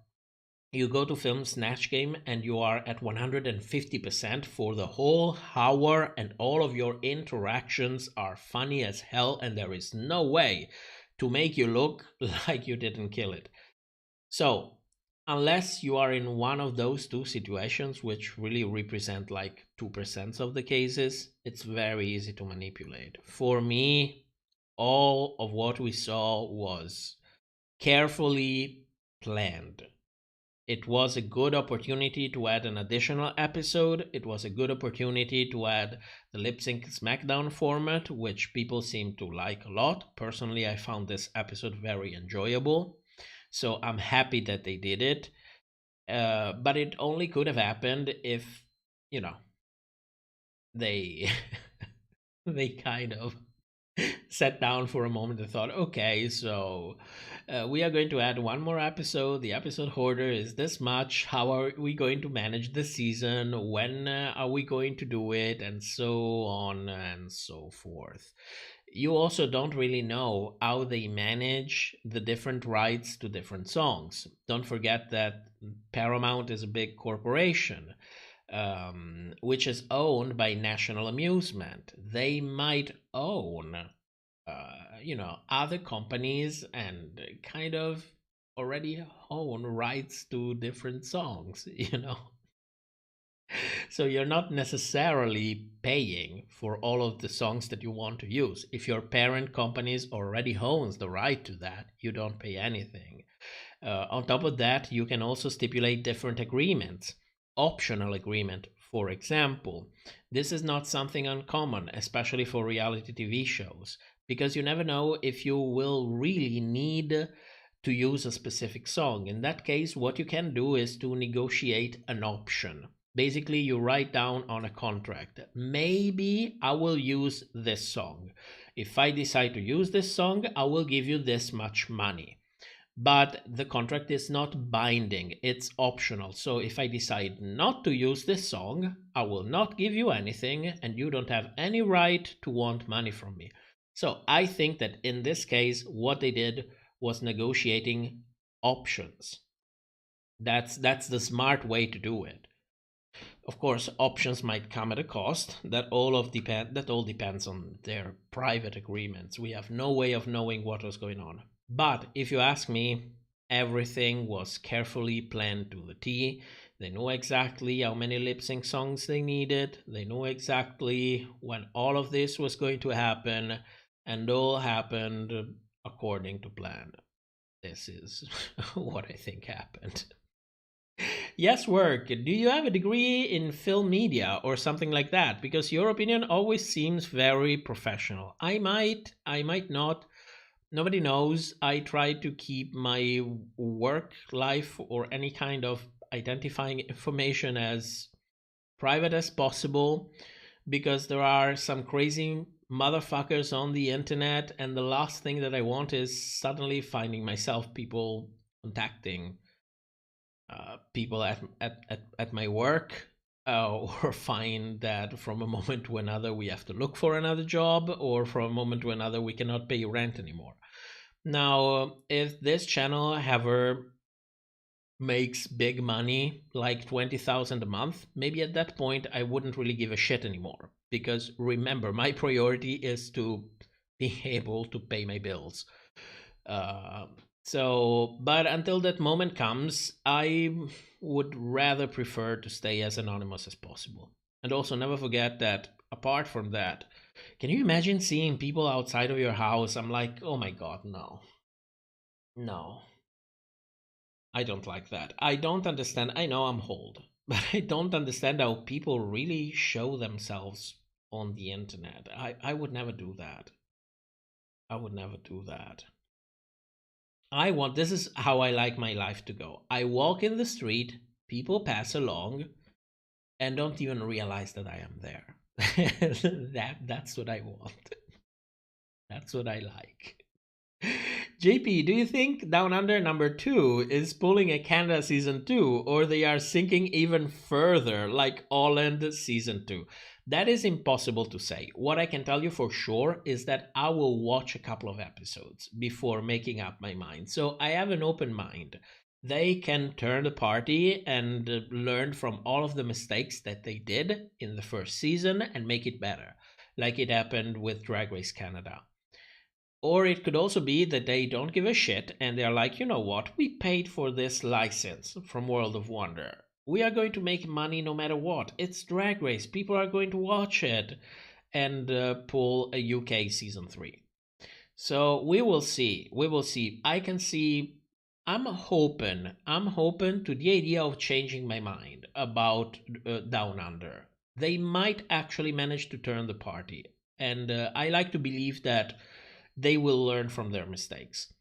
you go to film Snatch Game and you are at 150% for the whole hour and all of your interactions are funny as hell and there is no way to make you look like you didn't kill it. So, unless you are in one of those 2 situations, which really represent like 2% of the cases, it's very easy to manipulate. For me, all of what we saw was carefully planned. It was a good opportunity to add an additional episode. It was a good opportunity to add the Lip Sync SmackDown format, which people seem to like a lot. Personally, I found this episode very enjoyable. So I'm happy that they did it. But it only could have happened if, you know, they they kind of sat down for a moment and thought, okay, so we are going to add 1 more episode. The episode order is this much. How are we going to manage the season? When are we going to do it? And so on and so forth. You also don't really know how they manage the different rights to different songs. Don't forget that Paramount is a big corporation, which is owned by National Amusement. They might own, other companies and kind of already own rights to different songs, So you're not necessarily paying for all of the songs that you want to use. If your parent companies already owns the right to that, you don't pay anything. On top of that, you can also stipulate different agreements. Optional agreement, for example. This is not something uncommon, especially for reality TV shows, because you never know if you will really need to use a specific song. In that case, what you can do is to negotiate an option. Basically, you write down on a contract, maybe I will use this song. If I decide to use this song, I will give you this much money. But the contract is not binding, it's optional. So if I decide not to use this song, I will not give you anything and you don't have any right to want money from me. So I think that in this case, what they did was negotiating options. That's the smart way to do it. Of course, options might come at a cost. That all depends on their private agreements. We have no way of knowing what was going on. But if you ask me, everything was carefully planned to the T. They know exactly how many lip sync songs they needed. They know exactly when all of this was going to happen, and all happened according to plan. This is what I think happened. Yes, work. Do you have a degree in film media or something like that? Because your opinion always seems very professional. I might not. Nobody knows. I try to keep my work life or any kind of identifying information as private as possible, because there are some crazy motherfuckers on the internet, and the last thing that I want is suddenly finding myself people contacting people at my work, or find that from a moment to another we have to look for another job, or from a moment to another we cannot pay rent anymore. Now, if this channel ever makes big money, like 20,000 a month, maybe at that point I wouldn't really give a shit anymore. Because remember, my priority is to be able to pay my bills. But until that moment comes, I would rather prefer to stay as anonymous as possible. And also never forget that apart from that, can you imagine seeing people outside of your house? I'm like, oh my god, no. No. I don't like that. I don't understand. I know I'm old, but I don't understand how people really show themselves on the internet. I would never do that. I would never do that. This is how I like my life to go. I walk in the street, people pass along, and don't even realize that I am there. That's what I want. That's what I like. JP, do you think Down Under #2 is pulling a Canada season 2, or they are sinking even further like Holland season 2? That is impossible to say. What I can tell you for sure is that I will watch a couple of episodes before making up my mind. So I have an open mind. They can turn the party and learn from all of the mistakes that they did in the first season and make it better, like it happened with Drag Race Canada. Or it could also be that they don't give a shit and they're like, you know what, we paid for this license from World of Wonder. We are going to make money no matter what. It's Drag Race. People are going to watch it, and pull a UK season 3. So we will see. We will see. I can see. I'm hoping to the idea of changing my mind about Down Under. They might actually manage to turn the party. And I like to believe that they will learn from their mistakes.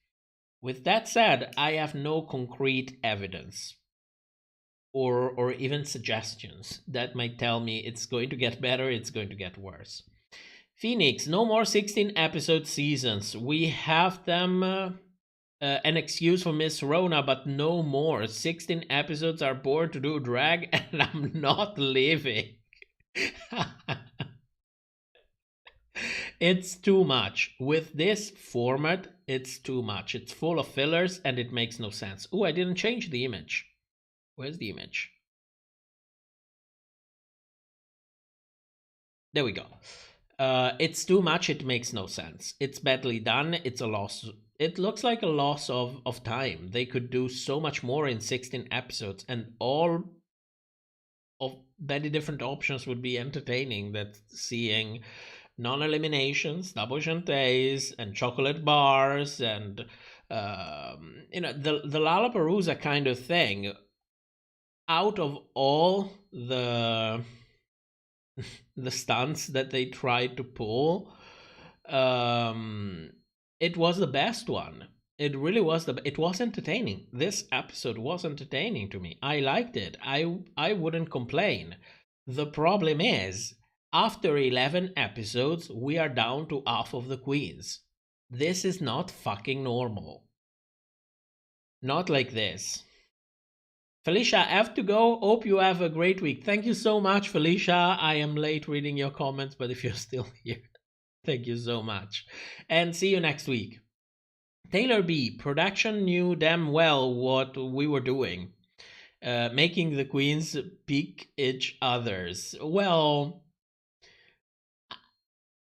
With that said, I have no concrete evidence or even suggestions that might tell me it's going to get better, it's going to get worse. Phoenix, no more 16-episode seasons. We have them an excuse for Miss Rona, but no more. 16 episodes are born to do drag, and I'm not leaving. It's too much. With this format, it's too much. It's full of fillers and it makes no sense. Oh, I didn't change the image. Where's the image? There we go. It's too much. It makes no sense. It's badly done. It's a loss. It looks like a loss of time. They could do so much more in 16 episodes, and all of many different options would be entertaining. That seeing non-eliminations, double chantés, and chocolate bars, and the Lollapalooza kind of thing. Out of all the stunts that they tried to pull, it was the best one. It really was it was entertaining. This episode was entertaining to me. I liked it. I wouldn't complain. The problem is, after 11 episodes, we are down to half of the queens. This is not fucking normal. Not like this. Felicia, I have to go. Hope you have a great week. Thank you so much, Felicia. I am late reading your comments, but if you're still here, thank you so much. And see you next week. Taylor B, production knew damn well what we were doing. Making the queens pick each others. Well,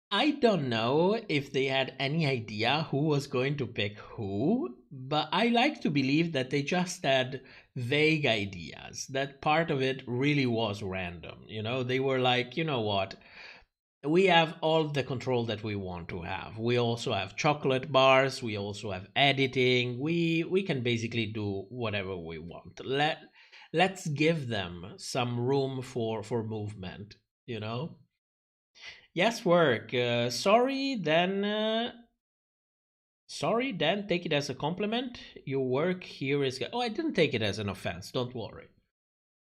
I don't know if they had any idea who was going to pick who, but I like to believe that they just had vague ideas, that part of it really was random. They were like, you know what, we have all the control that we want to have. We also have chocolate bars, we also have editing, we can basically do whatever we want. Let's give them some room for movement, Yes, work. Sorry, then Sorry, Dan, take it as a compliment. Your work here is good. Oh, I didn't take it as an offense. Don't worry.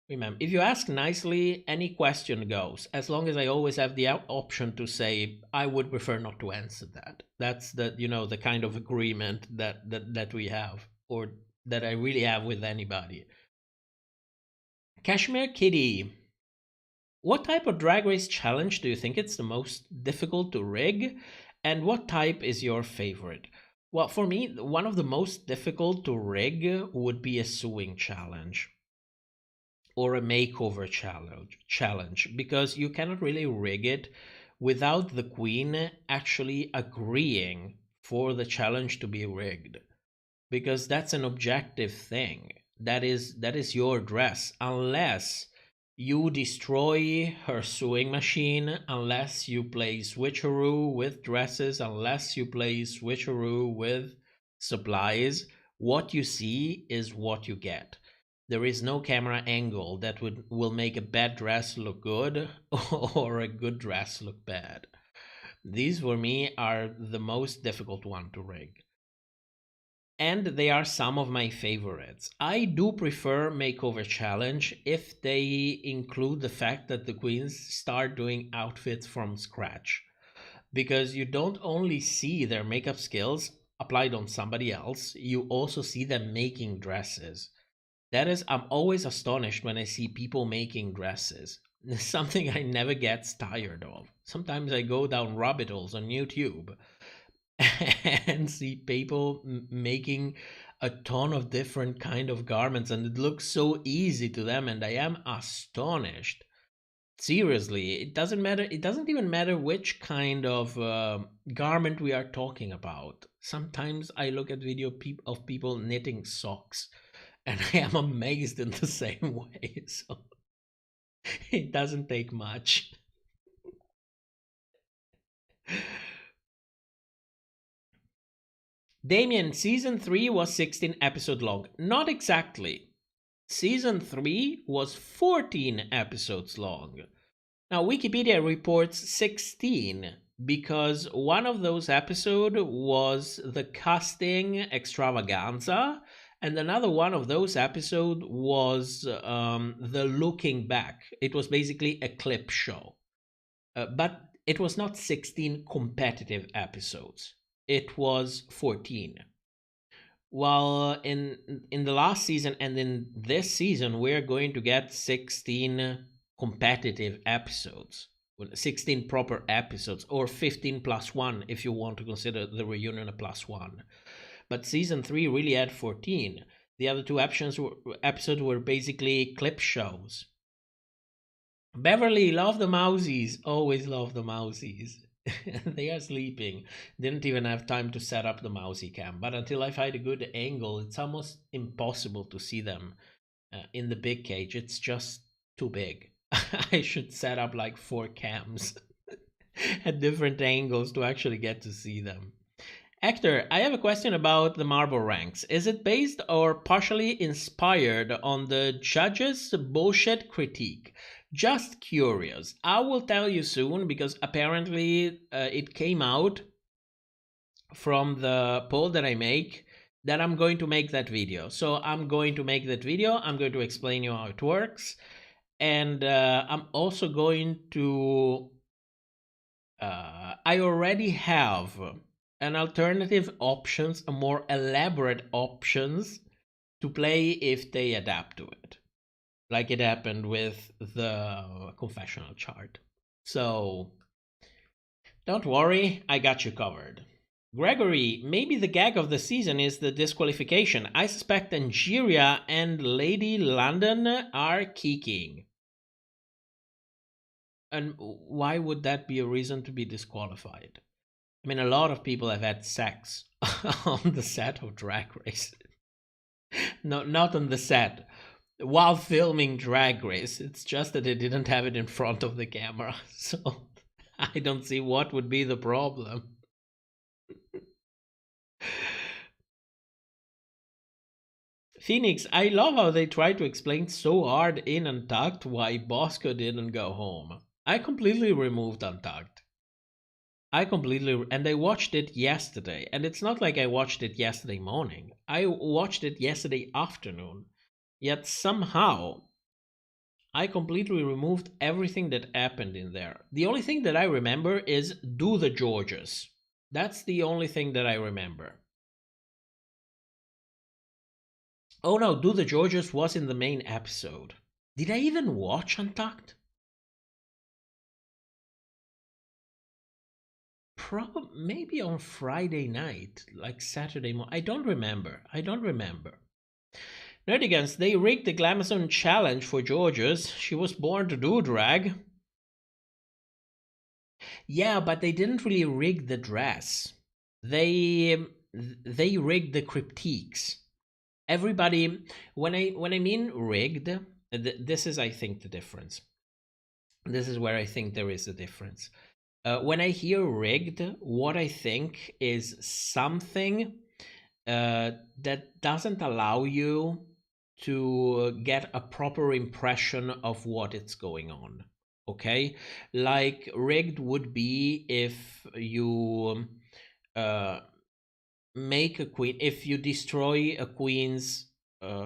Remember, if you ask nicely, any question goes, as long as I always have the option to say, I would prefer not to answer that. That's the, you know, the kind of agreement that we have, or that I really have with anybody. Cashmere Kitty, what type of drag race challenge do you think it's the most difficult to rig? And what type is your favorite? Well, for me, one of the most difficult to rig would be a suing challenge or a makeover challenge, because you cannot really rig it without the queen actually agreeing for the challenge to be rigged, because that's an objective thing. That is your dress, unless you destroy her sewing machine, unless you play switcheroo with dresses, unless you play switcheroo with supplies. What you see is what you get. There is no camera angle that will make a bad dress look good or a good dress look bad. These for me are the most difficult one to rig. And they are some of my favorites. I do prefer Makeover Challenge if they include the fact that the queens start doing outfits from scratch. Because you don't only see their makeup skills applied on somebody else, you also see them making dresses. That is, I'm always astonished when I see people making dresses. It's something I never get tired of. Sometimes I go down rabbit holes on YouTube and see people making a ton of different kind of garments, and it looks so easy to them, and I am astonished. Seriously, it doesn't matter. It doesn't even matter which kind of garment we are talking about. Sometimes I look at video of people knitting socks, and I am amazed in the same way. So it doesn't take much. Damien, season 3 was 16 episodes long. Not exactly. Season 3 was 14 episodes long. Now, Wikipedia reports 16 because one of those episodes was the casting extravaganza, and another one of those episodes was the looking back. It was basically a clip show. But it was not 16 competitive episodes. It was 14. While in the last season and in this season, we're going to get 16 competitive episodes, 16 proper episodes, or 15 plus 1 if you want to consider the reunion a plus 1. But season 3 really had 14. The other two episodes were basically clip shows. Beverly, love the mousies. Always love the mousies. They are sleeping. Didn't even have time to set up the mousy cam. But until I find a good angle, it's almost impossible to see them in the big cage. It's just too big. I should set up like 4 cams at different angles to actually get to see them. Hector, I have a question about the marble ranks. Is it based or partially inspired on the judges' bullshit critique? Just curious. I will tell you soon, because apparently it came out from the poll that I make that I'm going to make that video. So I'm going to make that video. I'm going to explain you how it works. And I'm also going to... I already have an alternative options, a more elaborate options to play if they adapt to it. Like it happened with the confessional chart. So, don't worry, I got you covered. Gregory, maybe the gag of the season is the disqualification. I suspect Angeria and Lady London are kicking. And why would that be a reason to be disqualified? I mean, a lot of people have had sex on the set of Drag Race. No, not on the set. While filming Drag Race, it's just that they didn't have it in front of the camera, so I don't see what would be the problem. Phoenix, I love how they try to explain so hard in Untucked why Bosco didn't go home. I completely removed Untucked. And I watched it yesterday. And it's not like I watched it yesterday morning. I watched it yesterday afternoon. Yet somehow I completely removed everything that happened in there. The only thing that I remember is Do the Georges. That's the only thing that I remember. Oh no, Do the Georges was in the main episode. Did I even watch Untucked? Maybe on Friday night, like Saturday morning. I don't remember. Nerdigans, they rigged the Glamazon challenge for Georges. She was born to do drag. Yeah, but they didn't really rig the dress. They rigged the critiques. Everybody, when I mean rigged, this is, I think, the difference. This is where I think there is a difference. When I hear rigged, what I think is something that doesn't allow you to get a proper impression of what is going on. Okay, like rigged would be if you make a queen, if you destroy a queen's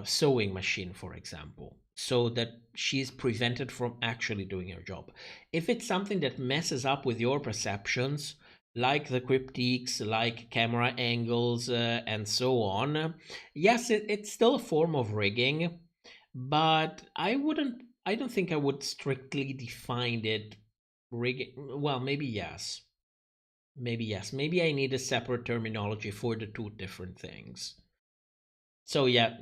sewing machine, for example, so that she's prevented from actually doing her job. If it's something that messes up with your perceptions, like the critiques, like camera angles, and so on, yes, it's still a form of rigging, but I don't think I would strictly define it rigging. Well, maybe yes. Maybe I need a separate terminology for the two different things. So yeah,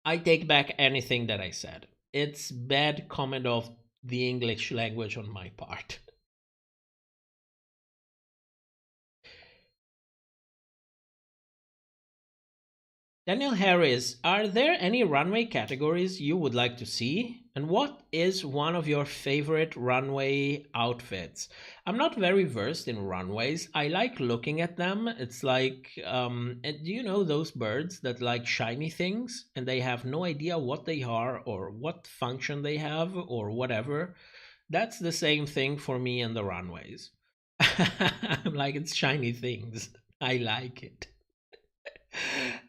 I take back anything that I said. It's bad comment of the English language on my part. Daniel Harris, are there any runway categories you would like to see? And what is one of your favorite runway outfits? I'm not very versed in runways. I like looking at them. It's like, do you know those birds that like shiny things and they have no idea what they are or what function they have or whatever? That's the same thing for me and the runways. I'm like, it's shiny things. I like it.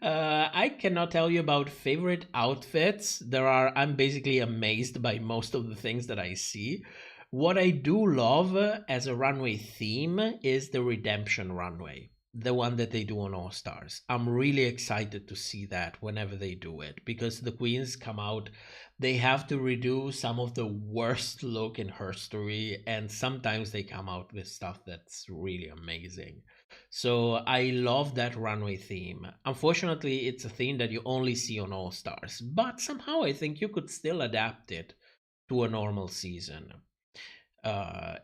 I cannot tell you about favorite outfits. I'm basically amazed by most of the things that I see. What I do love as a runway theme is the redemption runway, the one that they do on All Stars. I'm really excited to see that whenever they do it, because the queens come out, they have to redo some of the worst look in history, and sometimes they come out with stuff that's really amazing. So I love that runway theme. Unfortunately, it's a theme that you only see on All Stars, but somehow I think you could still adapt it to a normal season.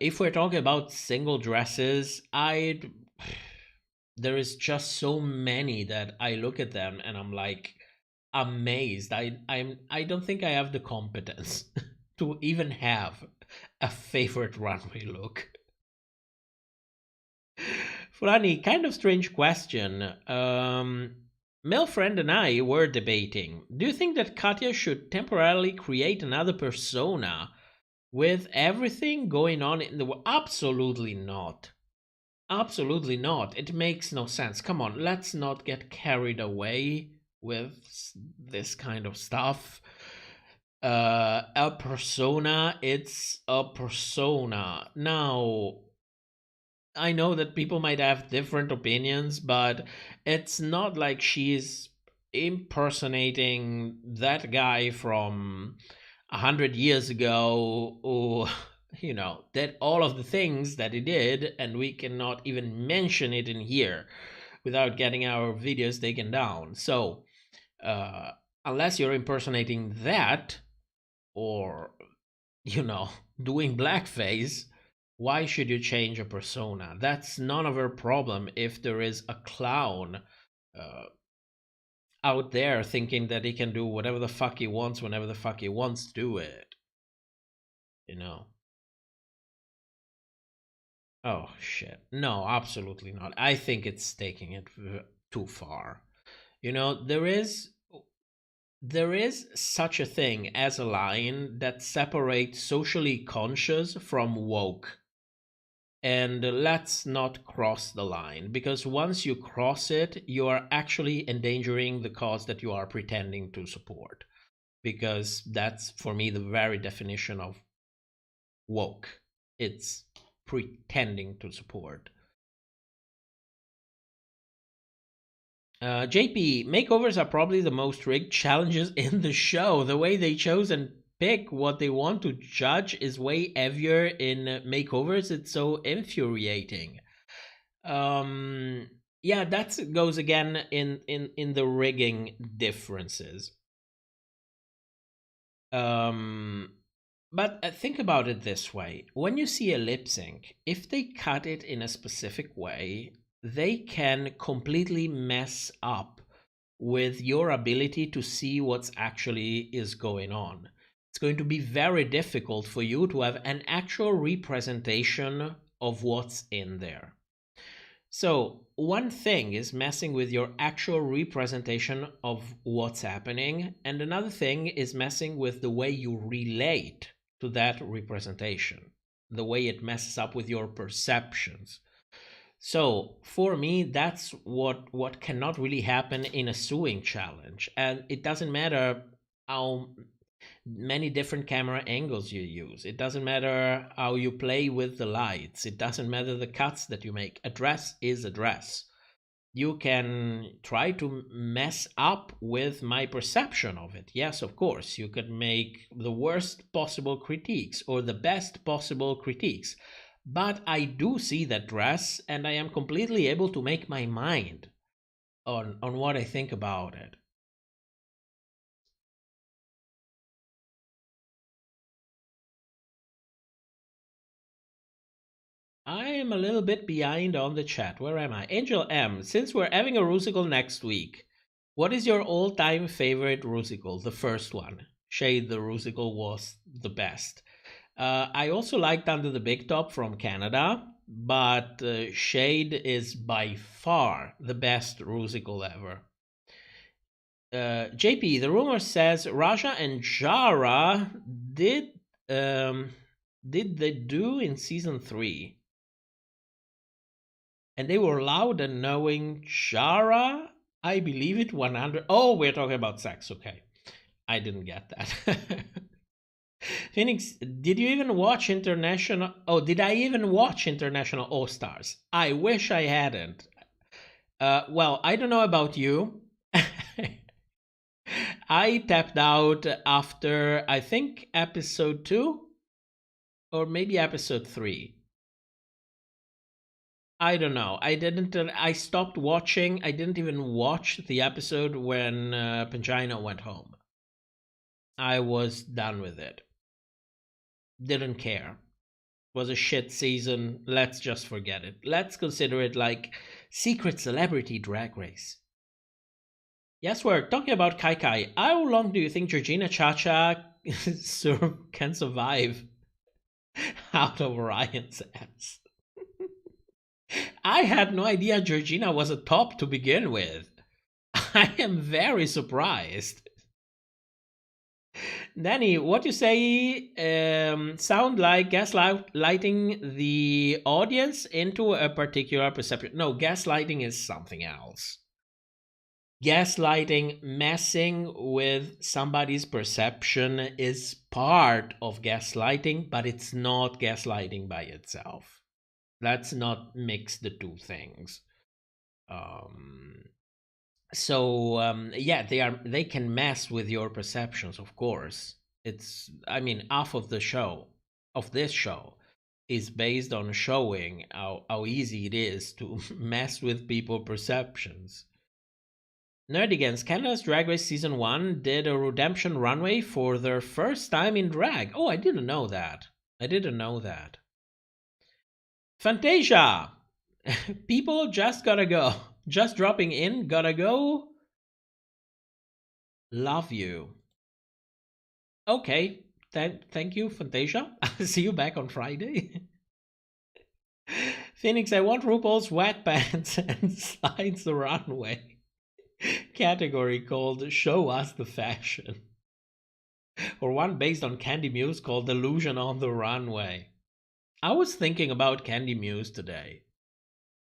If we're talking about single dresses, there is just so many that I look at them and I'm like amazed. I don't think I have the competence to even have a favorite runway look. Funny, kind of strange question. Mel friend and I were debating. Do you think that Katya should temporarily create another persona with everything going on in the world? Absolutely not. Absolutely not. It makes no sense. Come on, let's not get carried away with this kind of stuff. A persona, it's a persona. Now, I know that people might have different opinions, but it's not like she's impersonating that guy from 100 years ago, or that all of the things that he did, and we cannot even mention it in here without getting our videos taken down. So unless you're impersonating that, or doing blackface, why should you change a persona? That's none of her problem if there is a clown out there thinking that he can do whatever the fuck he wants whenever the fuck he wants to do it. Oh, shit. No, absolutely not. I think it's taking it too far. There is such a thing as a line that separates socially conscious from woke. And let's not cross the line, because once you cross it, you are actually endangering the cause that you are pretending to support. Because that's, for me, the very definition of woke. It's pretending to support. JP, makeovers are probably the most rigged challenges in the show. The way they chose and pick what they want to judge is way heavier in makeovers. It's so infuriating. Yeah, that goes again in the rigging differences. But think about it this way. When you see a lip sync, if they cut it in a specific way, they can completely mess up with your ability to see what's actually is going on. It's going to be very difficult for you to have an actual representation of what's in there. So one thing is messing with your actual representation of what's happening, and another thing is messing with the way you relate to that representation, the way it messes up with your perceptions. So for me, that's what cannot really happen in a suing challenge. And it doesn't matter how many different camera angles you use. It doesn't matter how you play with the lights. It doesn't matter the cuts that you make. A dress is a dress. You can try to mess up with my perception of it. Yes, of course, you could make the worst possible critiques or the best possible critiques. But I do see that dress, and I am completely able to make my mind on what I think about it. I am a little bit behind on the chat. Where am I? Angel M, since we're having a Rusical next week, what is your all-time favorite Rusical? The first one. Shade the Rusical was the best. I also liked Under the Big Top from Canada, but Shade is by far the best Rusical ever. JP, the rumor says Raja and Jara did they do in season 3? And they were loud and knowing. Jara, I believe it 100. Oh, we're talking about sex. Okay. I didn't get that. Phoenix, did you even watch International? Oh, did I even watch International All-Stars? I wish I hadn't. Well, I don't know about you. I tapped out after, I think, episode 2 or maybe episode 3. I don't know. I stopped watching. I didn't even watch the episode when Pangina went home. I was done with it. Didn't care. Was a shit season. Let's just forget it. Let's consider it like Secret Celebrity Drag Race. Yes, we're talking about Kai Kai. How long do you think Georgina Chacha can survive out of Ryan's ass? I had no idea Georgina was a top to begin with. I am very surprised. Danny, what you say sound like gaslighting the audience into a particular perception. No, gaslighting is something else. Gaslighting, messing with somebody's perception is part of gaslighting, but it's not gaslighting by itself. Let's not mix the two things. Yeah, they can mess with your perceptions, of course. Half of this show is based on showing how easy it is to mess with people's perceptions. Nerdigans, Canada's Drag Race Season 1 did a redemption runway for their first time in drag. Oh, I didn't know that. Fantasia! People just gotta go. Just dropping in, gotta go. Love you. Okay, thank you, Fantasia. I'll see you back on Friday. Phoenix, I want RuPaul's Wet Pants and Slides the Runway category called Show Us the Fashion. Or one based on Candy Muse called Illusion on the Runway. I was thinking about Candy Muse today.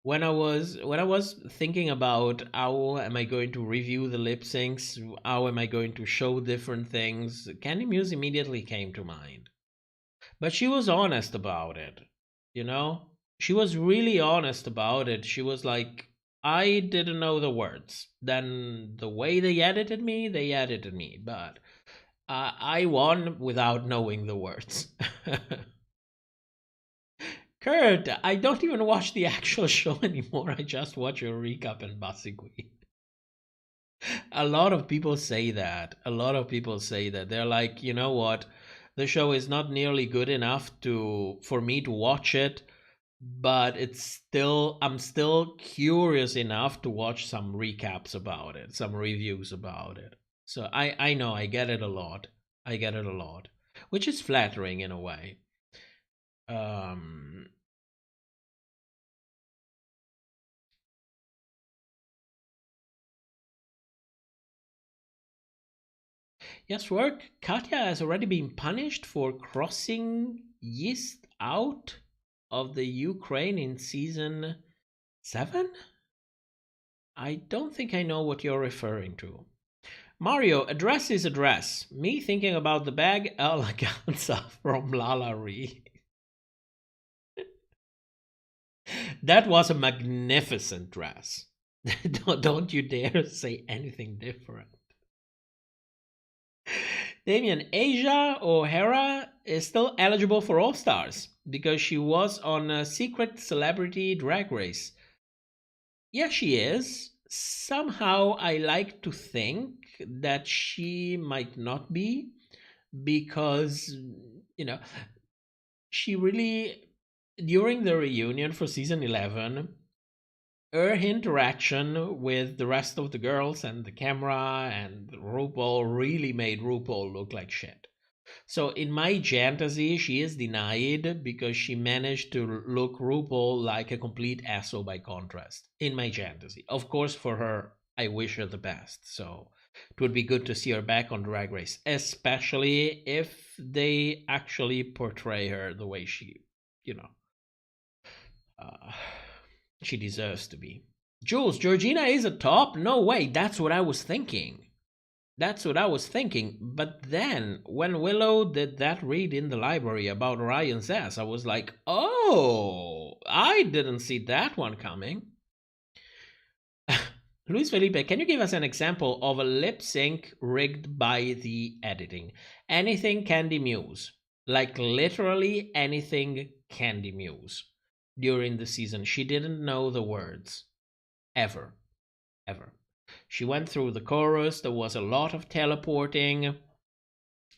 When I was thinking about how am I going to review the lip syncs, how am I going to show different things, Candy Muse immediately came to mind. But she was honest about it, you know? She was really honest about it. She was like, I didn't know the words. Then the way they edited me, but I won without knowing the words. Kurt, I don't even watch the actual show anymore. I just watch a recap and Basically. A lot of people say that. They're like, you know what? The show is not nearly good enough for me to watch it, but I'm still curious enough to watch some recaps about it, some reviews about it. So I know I get it a lot. Which is flattering in a way. Yes, work. Katya has already been punished for crossing yeast out of the Ukraine in season 7? I don't think I know what you're referring to. Mario, address is address. Me thinking about the bag eleganza from Lala Ree. That was a magnificent dress. Don't you dare say anything different. Damien, Asia O'Hara is still eligible for All Stars because she was on a Secret Celebrity Drag Race. Yeah, she is. Somehow I like to think that she might not be because, she really, during the reunion for season 11, her interaction with the rest of the girls and the camera and RuPaul really made RuPaul look like shit. So in my fantasy, she is denied because she managed to look RuPaul like a complete asshole by contrast. In my fantasy. Of course, for her, I wish her the best. So it would be good to see her back on Drag Race, especially if they actually portray her the way she, she deserves to be. Jules, Georgina is a top? No way, that's what I was thinking. But then, when Willow did that read in the library about Ryan's ass, I was like, oh, I didn't see that one coming. Luis Felipe, can you give us an example of a lip sync rigged by the editing? Anything Candy Muse. Like literally anything Candy Muse. During the season, she didn't know the words. Ever. She went through the chorus. There was a lot of teleporting.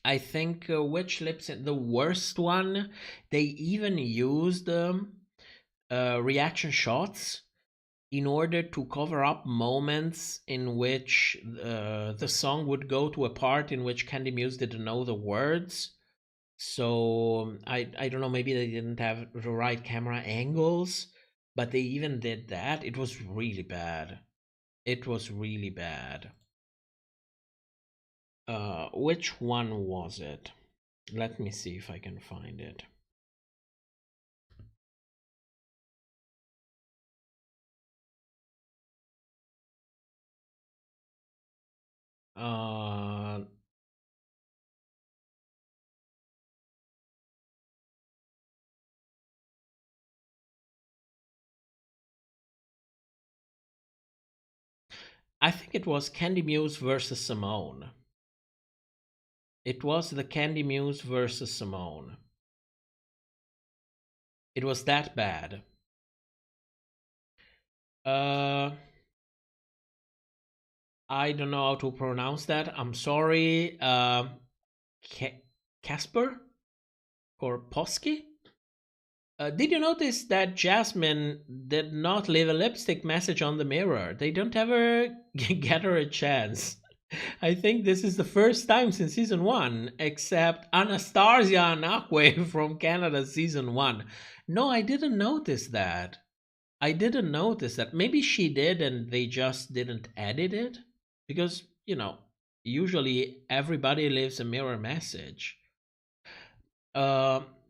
I think which lip sync, the worst one, they even used reaction shots in order to cover up moments in which the song would go to a part in which Candy Muse didn't know the words. So I don't know, maybe they didn't have the right camera angles, but they even did that. It was really bad. Which one was it? Let me see if I can find it. I think it was Candy Muse versus Simone. It was the Candy Muse versus Simone. It was that bad. I don't know how to pronounce that. I'm sorry. Casper? Or Posky? Did you notice that Jasmine did not leave a lipstick message on the mirror? They don't ever get her a chance. I think this is the first time since season 1, except Anastasia and Akwe from Canada season 1. No, I didn't notice that. Maybe she did and they just didn't edit it. Because, usually everybody leaves a mirror message.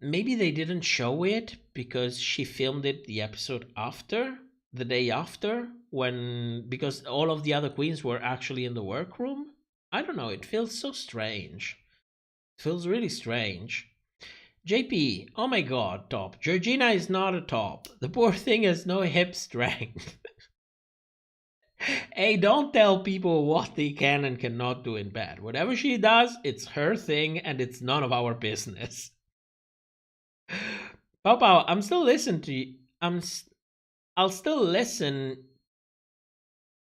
maybe they didn't show it because she filmed it the episode after, the day after, because all of the other queens were actually in the workroom. I don't know. It feels so strange. It feels really strange. JP, oh my god, top. Georgina is not a top. The poor thing has no hip strength. Hey, don't tell people what they can and cannot do in bed. Whatever she does, it's her thing and it's none of our business. Pao, I'm still listening to you. I'll still listen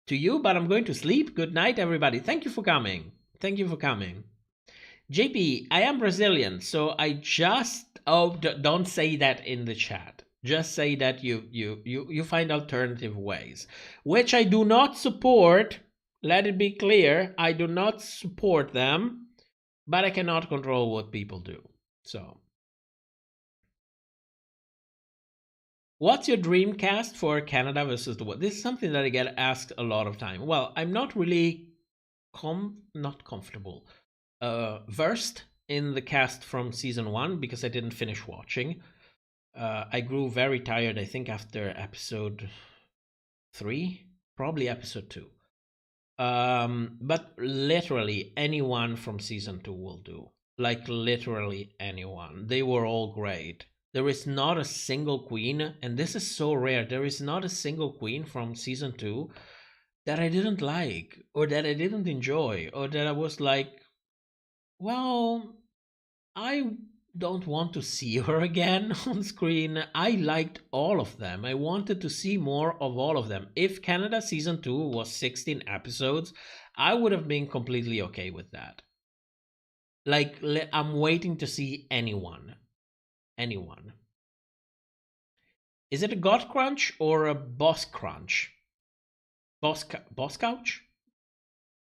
to you, but I'm going to sleep. Good night, everybody. Thank you for coming. Thank you for coming. JP, I am Brazilian, so I just... Oh, don't say that in the chat. Just say that you find alternative ways, which I do not support. Let it be clear, I do not support them, but I cannot control what people do. So, what's your dream cast for Canada versus the world? This is something that I get asked a lot of time. Well, I'm not really not comfortable, versed in the cast from season 1 because I didn't finish watching. I grew very tired, I think, after episode 3, probably episode 2. But literally anyone from season 2 will do. Like literally anyone. They were all great. There is not a single queen, and this is so rare, there is not a single queen from season 2 that I didn't like, or that I didn't enjoy, or that I was like, well, I don't want to see her again on screen. I liked all of them. I wanted to see more of all of them. If Canada season 2 was 16 episodes, I would have been completely okay with that. Like, I'm waiting to see anyone. Anyone. Is it a God Crunch or a Boss Crunch? Boss Couch?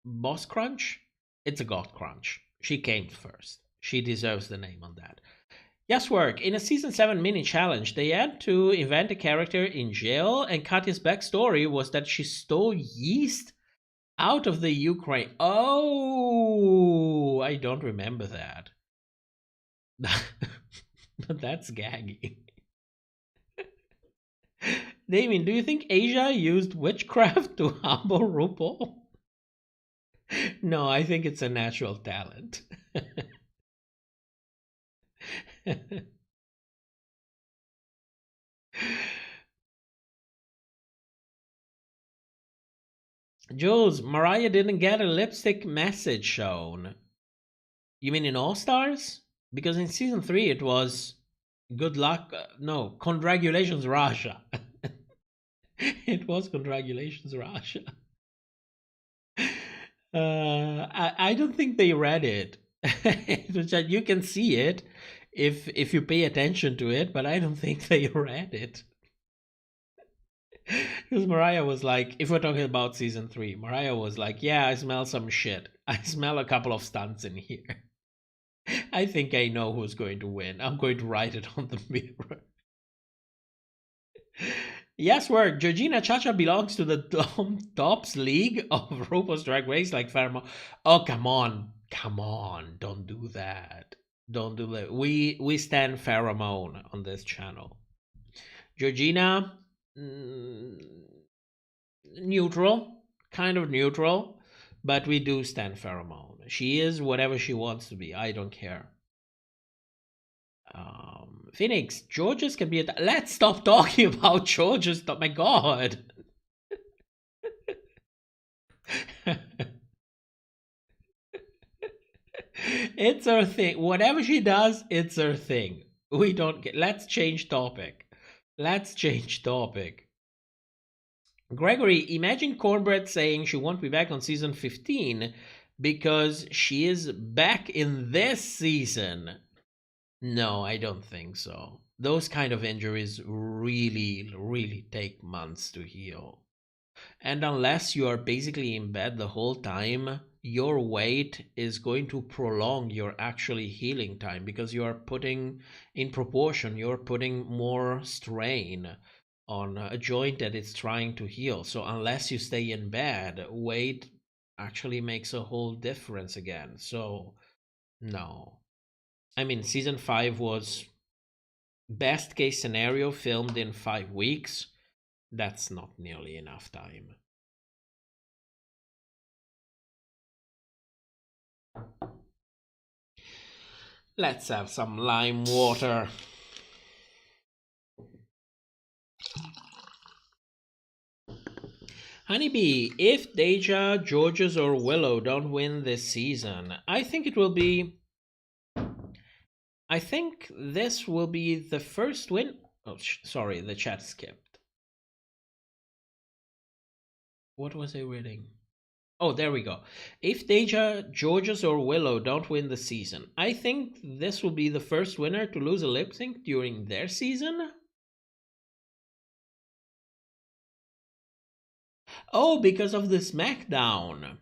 Boss Crunch? It's a God Crunch. She came first. She deserves the name on that. Yes, work. In a season 7 mini challenge, they had to invent a character in jail, and Katya's backstory was that she stole yeast out of the Ukraine. Oh, I don't remember that. That's gagging. Damien, do you think Asia used witchcraft to humble RuPaul? No, I think it's a natural talent. Jules, Mariah didn't get a lipstick message shown. You mean in All Stars? Because in season 3 it was good luck. No, congratulations, Russia. It was congratulations, Russia. I don't think they read it. You can see it if you pay attention to it, but I don't think they read it. Because Mariah was like, if we're talking about season 3, Mariah was like, yeah, I smell some shit. I smell a couple of stunts in here. I think I know who's going to win. I'm going to write it on the mirror. Yes, work. Georgina Chacha belongs to the tops league of RuPaul's Drag Race, like Pheromone. Oh, come on. Come on. Don't do that. Don't do that. We stand Pheromone on this channel. Georgina, neutral. Kind of neutral. But we do stand Pheromone. She is whatever she wants to be. I don't care. Phoenix, Georges can be a... Let's stop talking about Georges. Oh my god. It's her thing. Whatever she does, it's her thing. We don't get... Let's change topic. Let's change topic. Gregory, imagine Cornbread saying she won't be back on season 15 because she is back in this season. No, I don't think so. Those kind of injuries really, really take months to heal. And unless you are basically in bed the whole time, your weight is going to prolong your actually healing time because you are putting, in proportion, you're putting more strain on a joint that it's trying to heal. So unless you stay in bed, weight actually makes a whole difference again. So, no. I mean, season 5 was best case scenario filmed in 5 weeks. That's not nearly enough time. Let's have some lime water. Honeybee, if Deja, Georges, or Willow don't win this season, I think it will be... I think this will be the first win... Oh, sorry, the chat skipped. What was I reading? Oh, there we go. If Deja, Georges, or Willow don't win the season, I think this will be the first winner to lose a lip sync during their season. Oh, because of the SmackDown.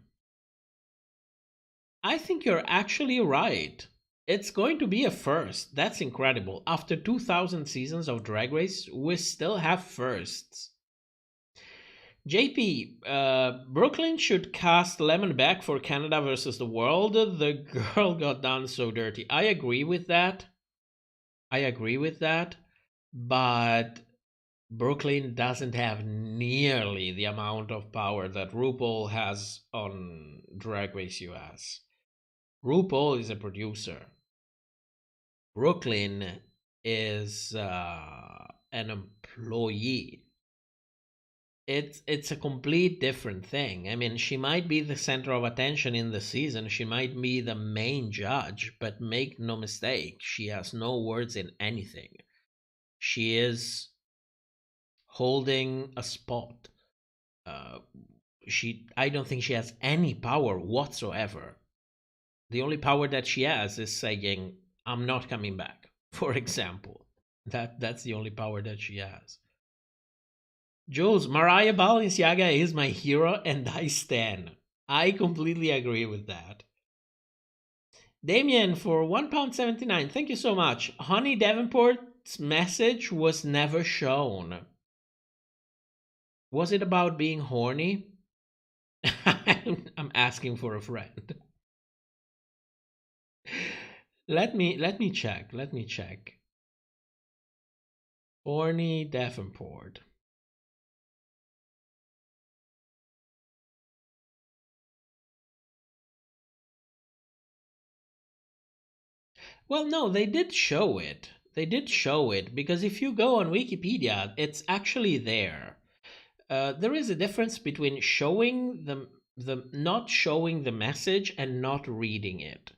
I think you're actually right. It's going to be a first. That's incredible. After 2,000 seasons of Drag Race, we still have firsts. JP, Brooklyn should cast Lemon back for Canada versus the World. The girl got done so dirty. I agree with that. But Brooklyn doesn't have nearly the amount of power that RuPaul has on Drag Race US. RuPaul is a producer. Brooklyn is an employee. It's a complete different thing. I mean, she might be the center of attention in the season. She might be the main judge, but make no mistake, she has no words in anything. She is holding a spot. I don't think she has any power whatsoever. The only power that she has is saying, "I'm not coming back," for example. That's the only power that she has. Jules, Mariah Balenciaga is my hero and I stan. I completely agree with that. Damien for £1.79. Thank you so much. Honey Davenport's message was never shown. Was it about being horny? I'm asking for a friend. Let me check. Horny Davenport. Well, no, they did show it. Because if you go on Wikipedia, it's actually there. There is a difference between showing the not showing the message and not reading it.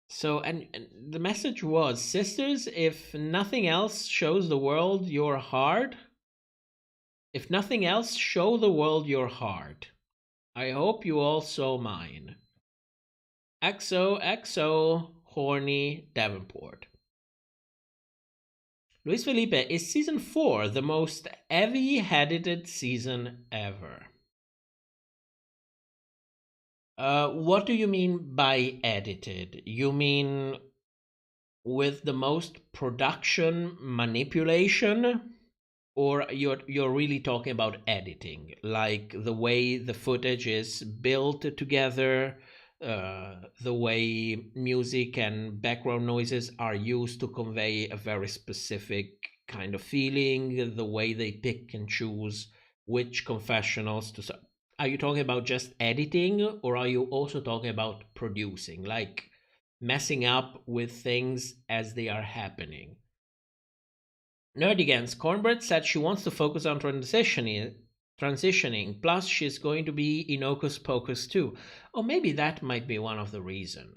So the message was, sisters, if nothing else shows the world your heart, if nothing else, show the world your heart. I hope you all saw mine. XOXO Horny Davenport. Luis Felipe, is season 4 the most heavy-headed season ever? What do you mean by edited? You mean with the most production manipulation? Or you're really talking about editing, like the way the footage is built together, the way music and background noises are used to convey a very specific kind of feeling, the way they pick and choose which confessionals to... Are you talking about just editing, or are you also talking about producing, like messing up with things as they are happening? Nerdigans, Cornbread said she wants to focus on transitioning, plus she's going to be in Hocus Pocus too. Or maybe that might be one of the reasons.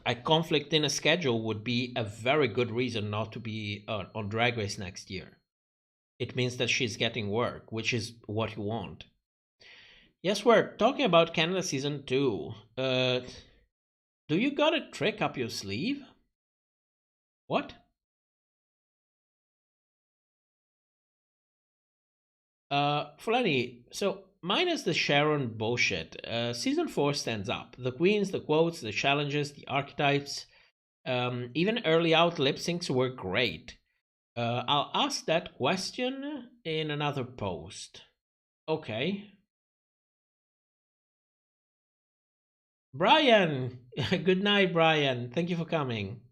A conflict in a schedule would be a very good reason not to be on Drag Race next year. It means that she's getting work, which is what you want. Yes, we're talking about Canada Season 2. Do you got a trick up your sleeve? What? Fulani, so minus the Sharon bullshit, season 4 stands up. The queens, the quotes, the challenges, the archetypes, even early out lip syncs were great. I'll ask that question in another post. Okay. Brian! Good night, Brian. Thank you for coming.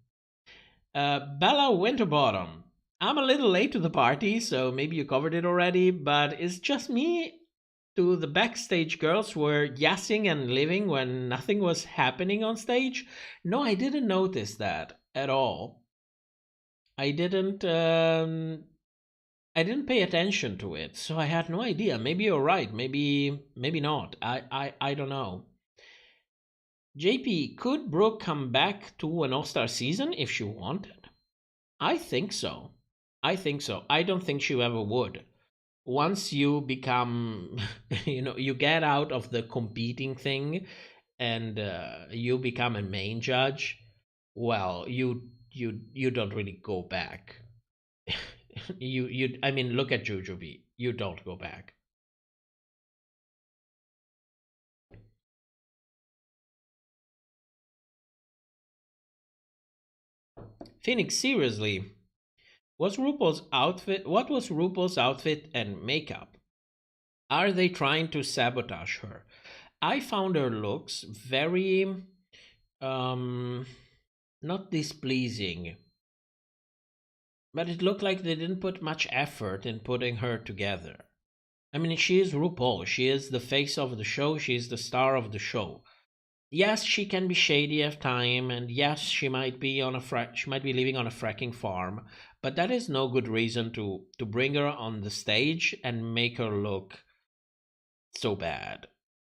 Bella Winterbottom. I'm a little late to the party, so maybe you covered it already, but it's just me. To the backstage girls were yassing and living when nothing was happening on stage. No, I didn't notice that at all. I didn't pay attention to it, so I had no idea. Maybe you're right. Maybe not. I don't know. JP, could Brooke come back to an All-Star season if she wanted? I think so. I don't think she ever would. Once you become, you get out of the competing thing and you become a main judge, well, you don't really go back. I mean, look at Jujubee. You don't go back. Phoenix, seriously, what was RuPaul's outfit and makeup? Are they trying to sabotage her? I found her looks very not displeasing, but it looked like they didn't put much effort in putting her together. I mean, she is RuPaul. She is the face of the show. She is the star of the show. Yes, she can be shady at time, and yes, she might be living on a fracking farm, but that is no good reason to bring her on the stage and make her look so bad.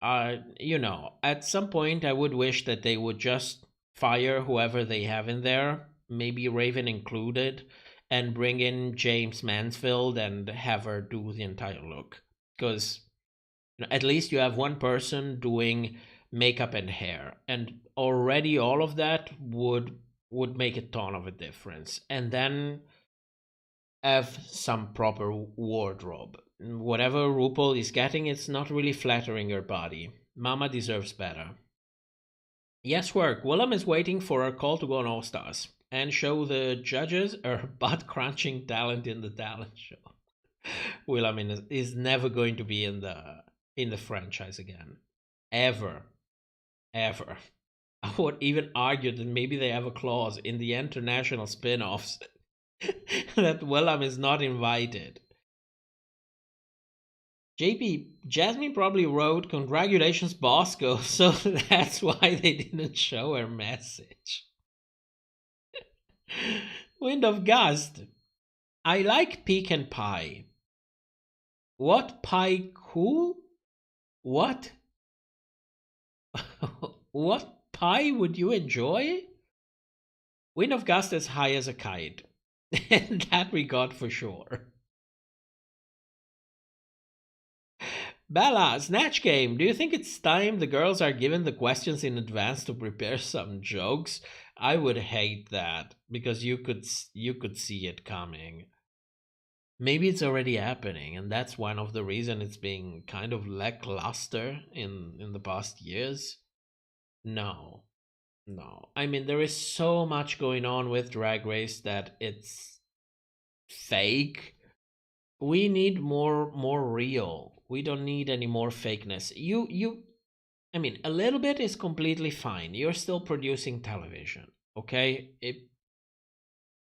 At some point I would wish that they would just fire whoever they have in there, maybe Raven included, and bring in James Mansfield and have her do the entire look. Because at least you have one person doing makeup and hair, and already all of that would make a ton of a difference. And then have some proper wardrobe. Whatever RuPaul is getting, it's not really flattering her body. Mama deserves better. Yes, work. Willem is waiting for her call to go on All Stars and show the judges her butt crunching talent in the talent show. Willem is never going to be in the franchise again, ever. I would even argue that maybe they have a clause in the international spin-offs that Willem is not invited. JP, Jasmine probably wrote, "Congratulations, Bosco," so that's why they didn't show her message. Wind of Gust. I like pecan pie. What pie cool? What? What pie would you enjoy? Wind of Gust as high as a kite. That we got for sure. Bella, Snatch Game. Do you think it's time the girls are given the questions in advance to prepare some jokes? I would hate that because you could see it coming. Maybe it's already happening, and that's one of the reasons it's being kind of lackluster in the past years. No. I mean, there is so much going on with Drag Race that it's fake. We need more real. We don't need any more fakeness. I mean, a little bit is completely fine. You're still producing television, okay?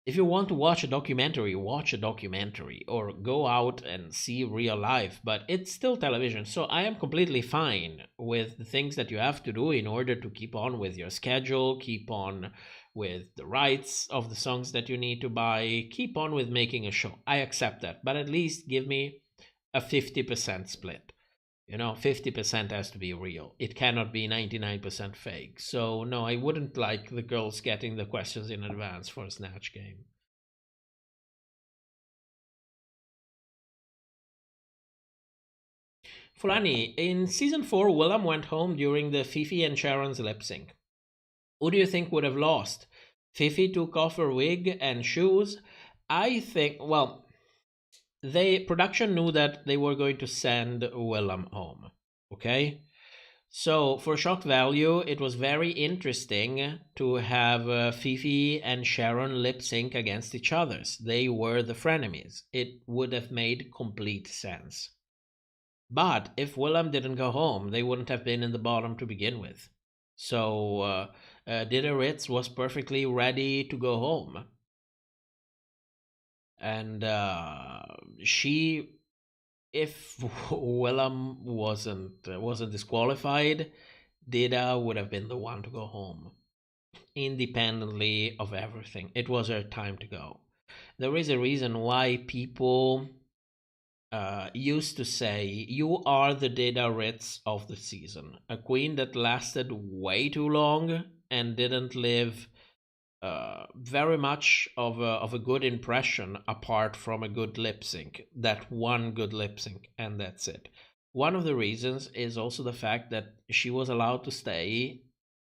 If you want to watch a documentary, watch a documentary or go out and see real life, but it's still television. So I am completely fine with the things that you have to do in order to keep on with your schedule, keep on with the rights of the songs that you need to buy, keep on with making a show. I accept that, but at least give me a 50% split. 50% has to be real. It cannot be 99% fake. So no, I wouldn't like the girls getting the questions in advance for a Snatch Game. Fulani, in season 4, Willem went home during the Fifi and Sharon's lip sync. Who do you think would have lost? Fifi took off her wig and shoes. I think, well, production knew that they were going to send Willem home, okay? So for shock value, it was very interesting to have Fifi and Sharon lip sync against each other. They were the frenemies. It would have made complete sense. But if Willem didn't go home, they wouldn't have been in the bottom to begin with. So Dida Ritz was perfectly ready to go home. And she, if Willem wasn't disqualified, Dida would have been the one to go home, independently of everything. It was her time to go. There is a reason why people used to say, you are the Dida Ritz of the season, a queen that lasted way too long and didn't live very much of a good impression apart from a good lip sync. That one good lip sync, and that's it. One of the reasons is also the fact that she was allowed to stay,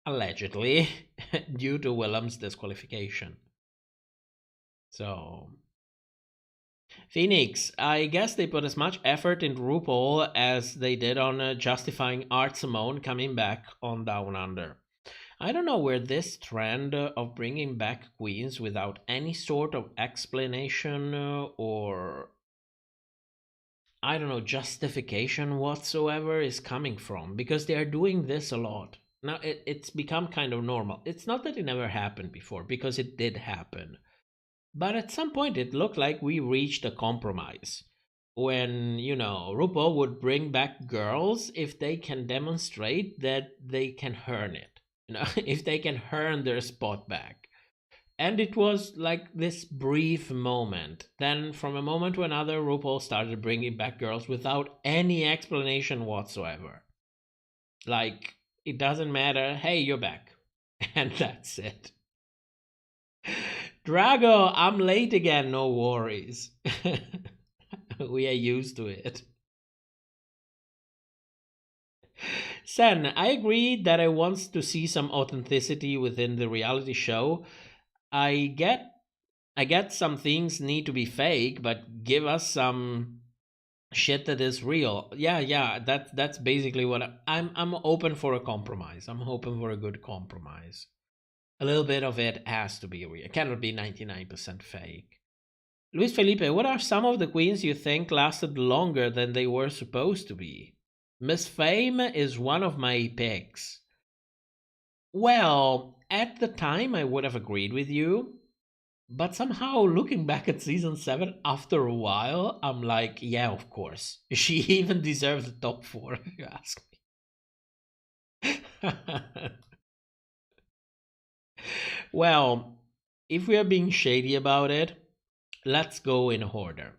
allegedly, due to Willem's disqualification. So, Phoenix, I guess they put as much effort into RuPaul as they did on justifying Art Simone coming back on Down Under. I don't know where this trend of bringing back queens without any sort of explanation or, I don't know, justification whatsoever is coming from, because they are doing this a lot. Now, it's become kind of normal. It's not that it never happened before, because it did happen. But at some point, it looked like we reached a compromise. When, RuPaul would bring back girls if they can demonstrate that they can earn it. If they can earn their spot back. And it was like this brief moment. Then, from a moment to another, RuPaul started bringing back girls without any explanation whatsoever. Like, it doesn't matter, hey, you're back. And that's it. Drago, I'm late again, no worries. We are used to it. Sen, I agree that I want to see some authenticity within the reality show. I get some things need to be fake, but give us some shit that is real. Yeah, that's basically what I'm open for a compromise. I'm hoping for a good compromise. A little bit of it has to be real. It cannot be 99% fake. Luis Felipe, what are some of the queens you think lasted longer than they were supposed to be? Miss Fame is one of my picks. Well, at the time I would have agreed with you, but somehow looking back at season 7 after a while, I'm like, yeah, of course. She even deserves the top 4, if you ask me. Well, if we are being shady about it, let's go in order.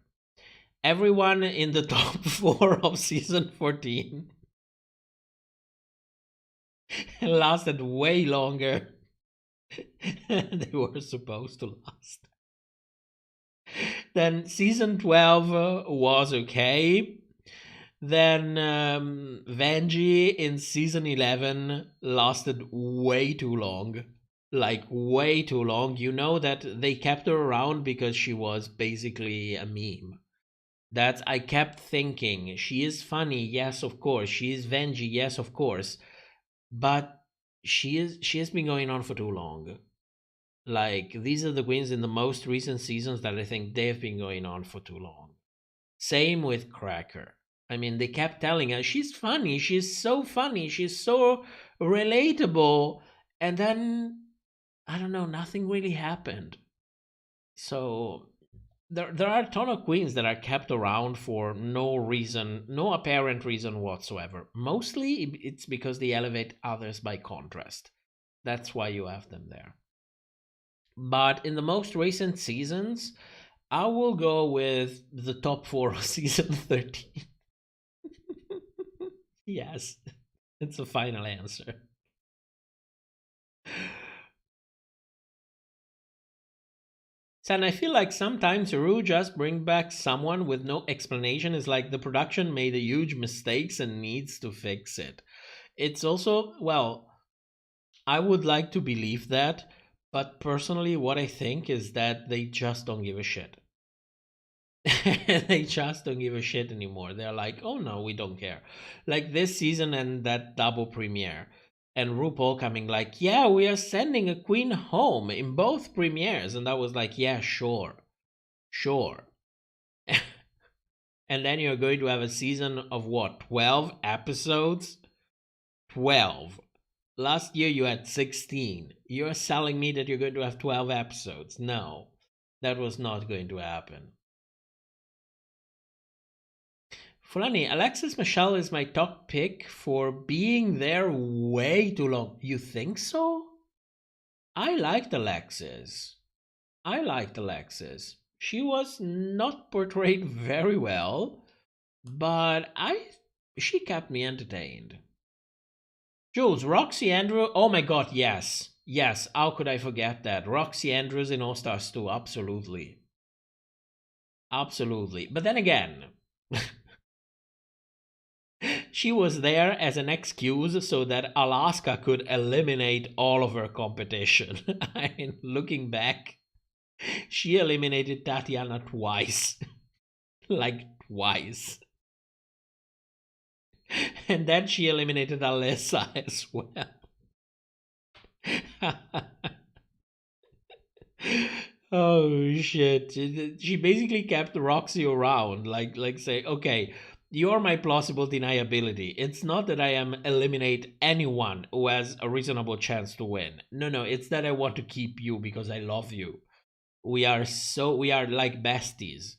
Everyone in the top 4 of season 14 lasted way longer than they were supposed to last. Then season 12 was okay. Then Vanjie in season 11 lasted way too long. Like, way too long. You know that they kept her around because she was basically a meme. I kept thinking, she is funny, yes, of course. She is Vanjie, yes, of course. But she has been going on for too long. Like, these are the queens in the most recent seasons that I think they've been going on for too long. Same with Cracker. I mean, they kept telling her, she's funny, she's so funny, she's so relatable. And then, I don't know, nothing really happened. So, there are a ton of queens that are kept around for no reason, no apparent reason whatsoever. Mostly, it's because they elevate others by contrast. That's why you have them there. But in the most recent seasons, I will go with the top 4 of season 13. Yes, it's a final answer. And I feel like sometimes Ru just bring back someone with no explanation. Is like the production made a huge mistakes and needs to fix it. It's also, well, I would like to believe that, but personally what I think is that they just don't give a shit. They just don't give a shit anymore. They're like, oh no, we don't care. Like this season and that double premiere. And RuPaul coming like, yeah, we are sending a queen home in both premieres. And I was like, yeah, sure. And then you're going to have a season of what, 12 episodes? 12. Last year you had 16. You're selling me that you're going to have 12 episodes. No, that was not going to happen. Fulani, Alexis Michelle is my top pick for being there way too long. You think so? I liked Alexis. She was not portrayed very well, but she kept me entertained. Jules, Roxy Andrews. Oh my god, yes. Yes, how could I forget that? Roxy Andrews in All Stars 2, absolutely. Absolutely. But then again, she was there as an excuse so that Alaska could eliminate all of her competition. I mean, looking back, she eliminated Tatiana twice. Like, twice. And then she eliminated Alyssa as well. Oh shit. She basically kept Roxy around, like say, okay, you're my plausible deniability. It's not that I am eliminate anyone who has a reasonable chance to win. No, it's that I want to keep you because I love you. We are like besties.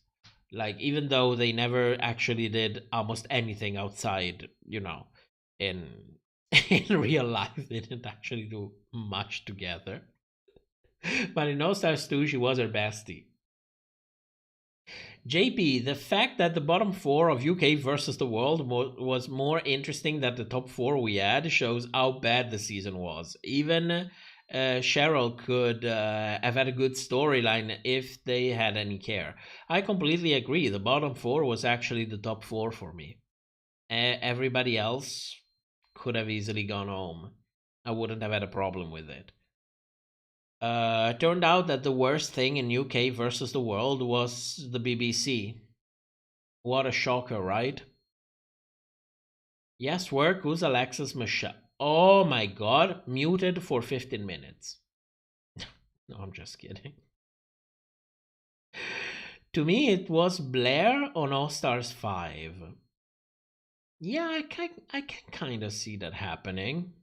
Like, even though they never actually did almost anything outside, in in real life, they didn't actually do much together. But in All Stars 2, she was her bestie. JP, the fact that the bottom 4 of UK versus the world was more interesting than the top 4 we had shows how bad the season was. Even Cheryl could have had a good storyline if they had any care. I completely agree. The bottom 4 was actually the top 4 for me. Everybody else could have easily gone home. I wouldn't have had a problem with it. Turned out that the worst thing in UK versus the world was the BBC. What a shocker, right? Yes, work. Who's Alexis Michelle? Oh my god, muted for 15 minutes. No, I'm just kidding. To me, it was Blair on All Stars 5. Yeah, I can kind of see that happening.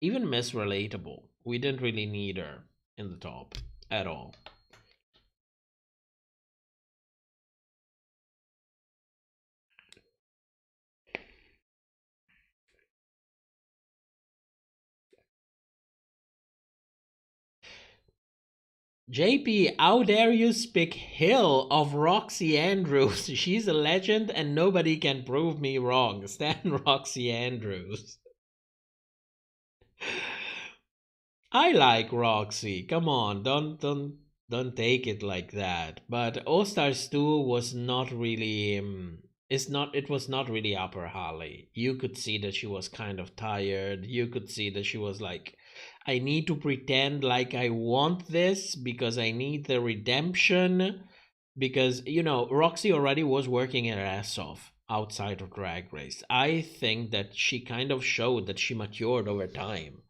Even Miss Relatable. We didn't really need her in the top at all. JP, how dare you speak ill of Roxy Andrews? She's a legend and nobody can prove me wrong. Stan Roxy Andrews. I like Roxy. Come on, don't take it like that. But All Stars 2 was not really it was not really up her alley. You could see that she was kind of tired. You could see that she was like, I need to pretend like I want this because I need the redemption. Because, Roxy already was working her ass off outside of Drag Race. I think that she kind of showed that she matured over time.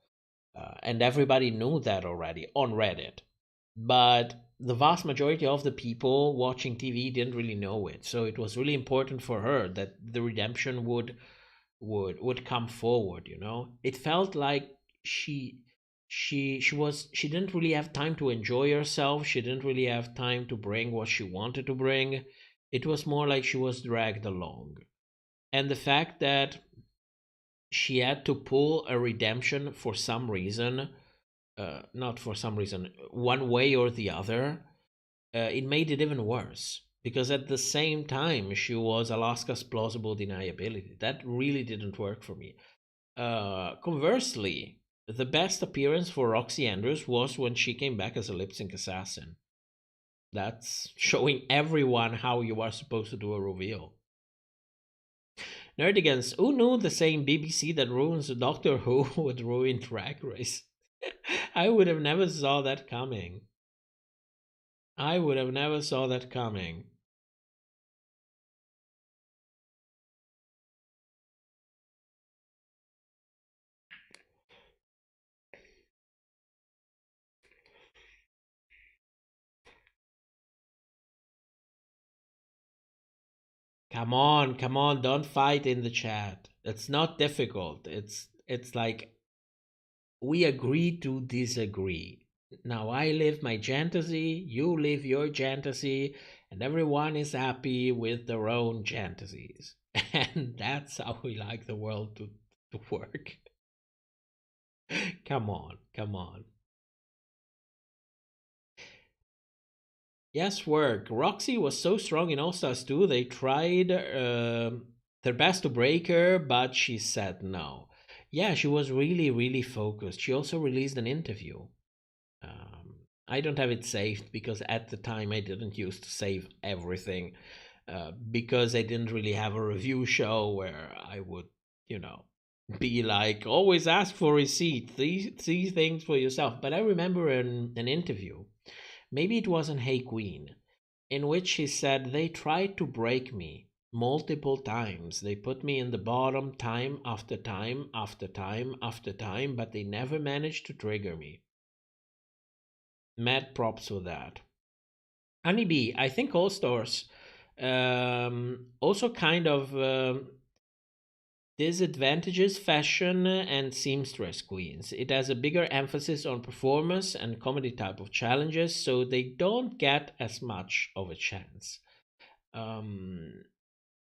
And everybody knew that already on Reddit. But the vast majority of the people watching TV didn't really know it. So it was really important for her that the redemption would come forward, It felt like she didn't really have time to enjoy herself. She didn't really have time to bring what she wanted to bring. It was more like she was dragged along. And the fact that she had to pull a redemption for some reason, not for some reason, one way or the other, it made it even worse. Because at the same time, she was Alaska's plausible deniability. That really didn't work for me. Conversely, the best appearance for Roxy Andrews was when she came back as a lip sync assassin. That's showing everyone how you are supposed to do a reveal. Nerdigans, who knew the same BBC that ruins Doctor Who would ruin Drag Race? I would have never saw that coming. I would have never saw that coming. Come on, don't fight in the chat. It's not difficult. It's like we agree to disagree. Now I live my fantasy, you live your fantasy, and everyone is happy with their own fantasies. And that's how we like the world to work. Come on, come on. Yes, work. Roxy was so strong in All Stars 2, they tried their best to break her, but she said no. Yeah, she was really, really focused. She also released an interview. I don't have it saved because at the time I didn't used to save everything because I didn't really have a review show where I would, you know, be like, always ask for receipt, see things for yourself. But I remember an interview, maybe it was in Hey Queen, in which she said they tried to break me multiple times. They put me in the bottom time after time after time after time, but they never managed to trigger me. Mad props for that. Honeybee, I think All Stars also kind of disadvantages fashion and seamstress queens. It has a bigger emphasis on performance and comedy type of challenges, so they don't get as much of a chance.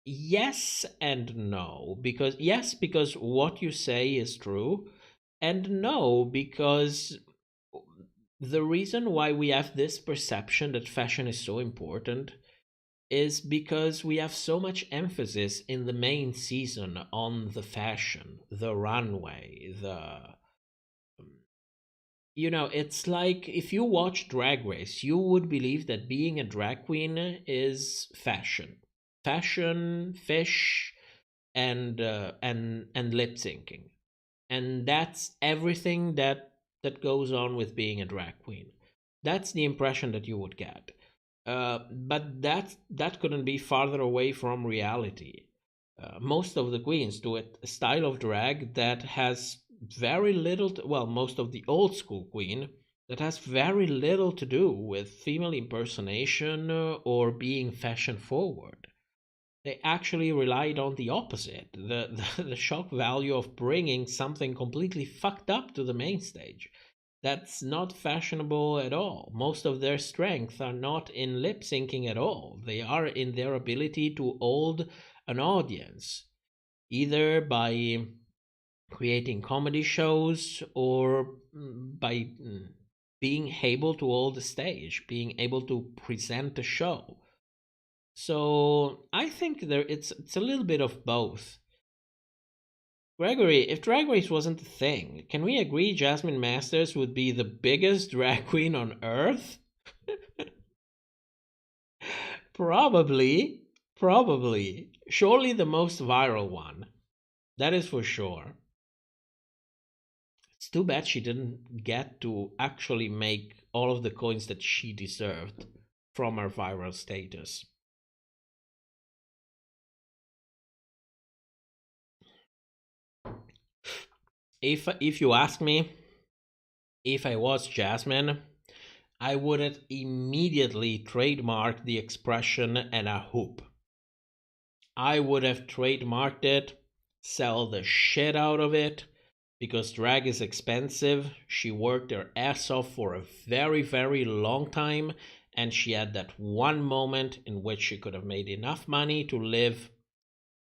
Yes and no, because yes, because what you say is true, and no, because the reason why we have this perception that fashion is so important is because we have so much emphasis in the main season on the fashion, the runway, it's like if you watch Drag Race, you would believe that being a drag queen is fashion, fish, and lip syncing, and that's everything that goes on with being a drag queen. That's the impression that you would get. But that couldn't be farther away from reality. Most of the queens do a style of drag that has very little most of the old school queen that has very little to do with female impersonation or being fashion forward. They actually relied on the opposite, the shock value of bringing something completely fucked up to the main stage. That's not fashionable at all. Most of their strengths are not in lip syncing at all. They are in their ability to hold an audience, either by creating comedy shows or by being able to hold the stage, being able to present a show. So I think it's a little bit of both. Gregory, if Drag Race wasn't a thing, can we agree Jasmine Masters would be the biggest drag queen on earth? Probably. Surely the most viral one. That is for sure. It's too bad she didn't get to actually make all of the coins that she deserved from her viral status. If you ask me, if I was Jasmine, I would have immediately trademarked the expression and a hoop. I would have trademarked it, sell the shit out of it, because drag is expensive. She worked her ass off for a very, very long time, and she had that one moment in which she could have made enough money to live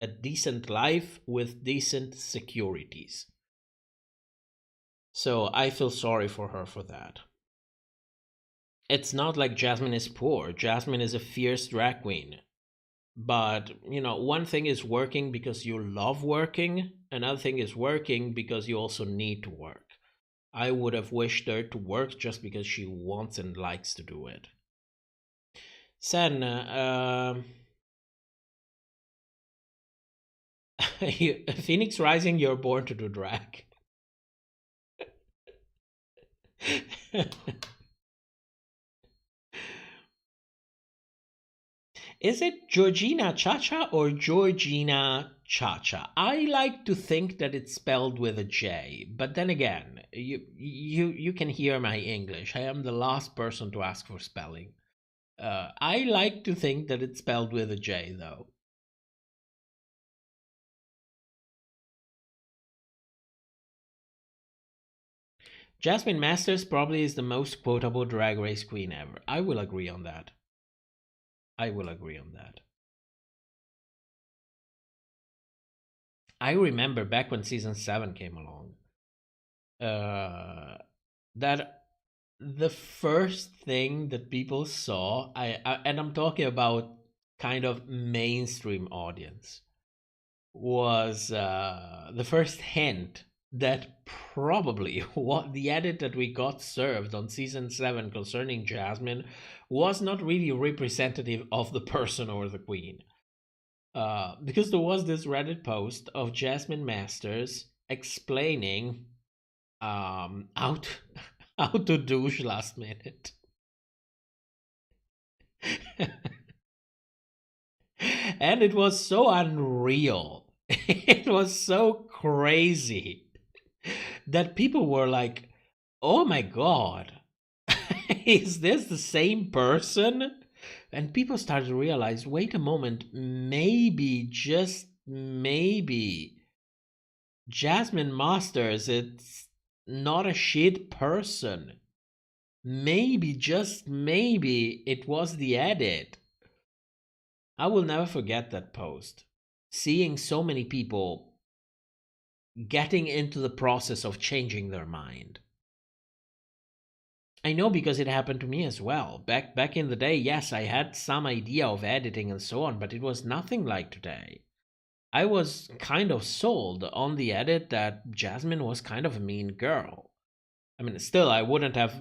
a decent life with decent securities. So I feel sorry for her for that. It's not like Jasmine is poor. Jasmine is a fierce drag queen. But, one thing is working because you love working. Another thing is working because you also need to work. I would have wished her to work just because she wants and likes to do it. Sen, Phoenix Rising, you're born to do drag. Is it Georgina Chacha or Georgina Chacha? I like to think that it's spelled with a J, but then again, you can hear my English. I am the last person to ask for spelling. I like to think that it's spelled with a J, though. Jasmine Masters probably is the most quotable Drag Race queen ever. I will agree on that. I will agree on that. I remember back when season 7 came along, that the first thing that people saw, and I'm talking about kind of mainstream audience, was the first hint that probably what the edit that we got served on season 7 concerning Jasmine was not really representative of the person or the queen. Because there was this Reddit post of Jasmine Masters explaining how to douche last minute. And it was so unreal. It was so crazy that people were like, oh my god, is this the same person? And people started to realize, wait a moment, maybe, just maybe, Jasmine Masters, it's not a shit person. Maybe, just maybe, it was the edit. I will never forget that post. Seeing so many people getting into the process of changing their mind. I know because it happened to me as well. Back in the day, yes, I had some idea of editing and so on, but it was nothing like today. I was kind of sold on the edit that Jasmine was kind of a mean girl. I mean, still, I wouldn't have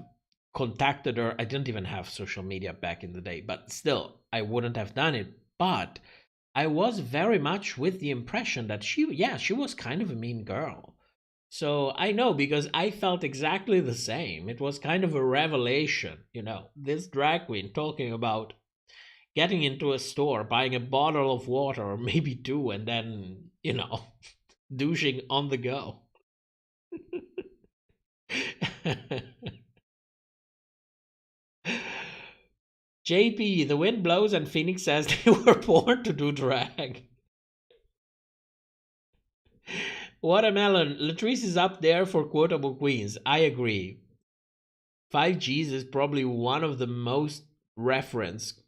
contacted her. I didn't even have social media back in the day, but still, I wouldn't have done it. But I was very much with the impression that she was kind of a mean girl. So I know, because I felt exactly the same. It was kind of a revelation, this drag queen talking about getting into a store, buying a bottle of water or maybe 2, and then, douching on the go. JP, the wind blows and Phoenix says they were born to do drag. Watermelon, Latrice is up there for quotable queens. I agree. 5Gs is probably one of the most referenced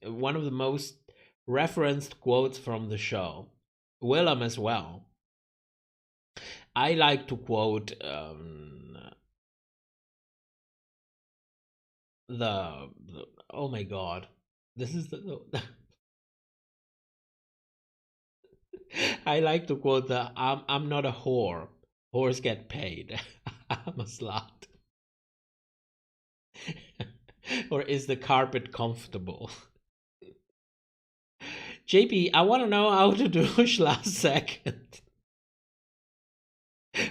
quotes from the show. Willem as well. I like to quote the oh my god, this is the I like to quote the I'm not a whore. Whores get paid. I'm a slut. Or is the carpet comfortable? JP, I want to know how to douche last second.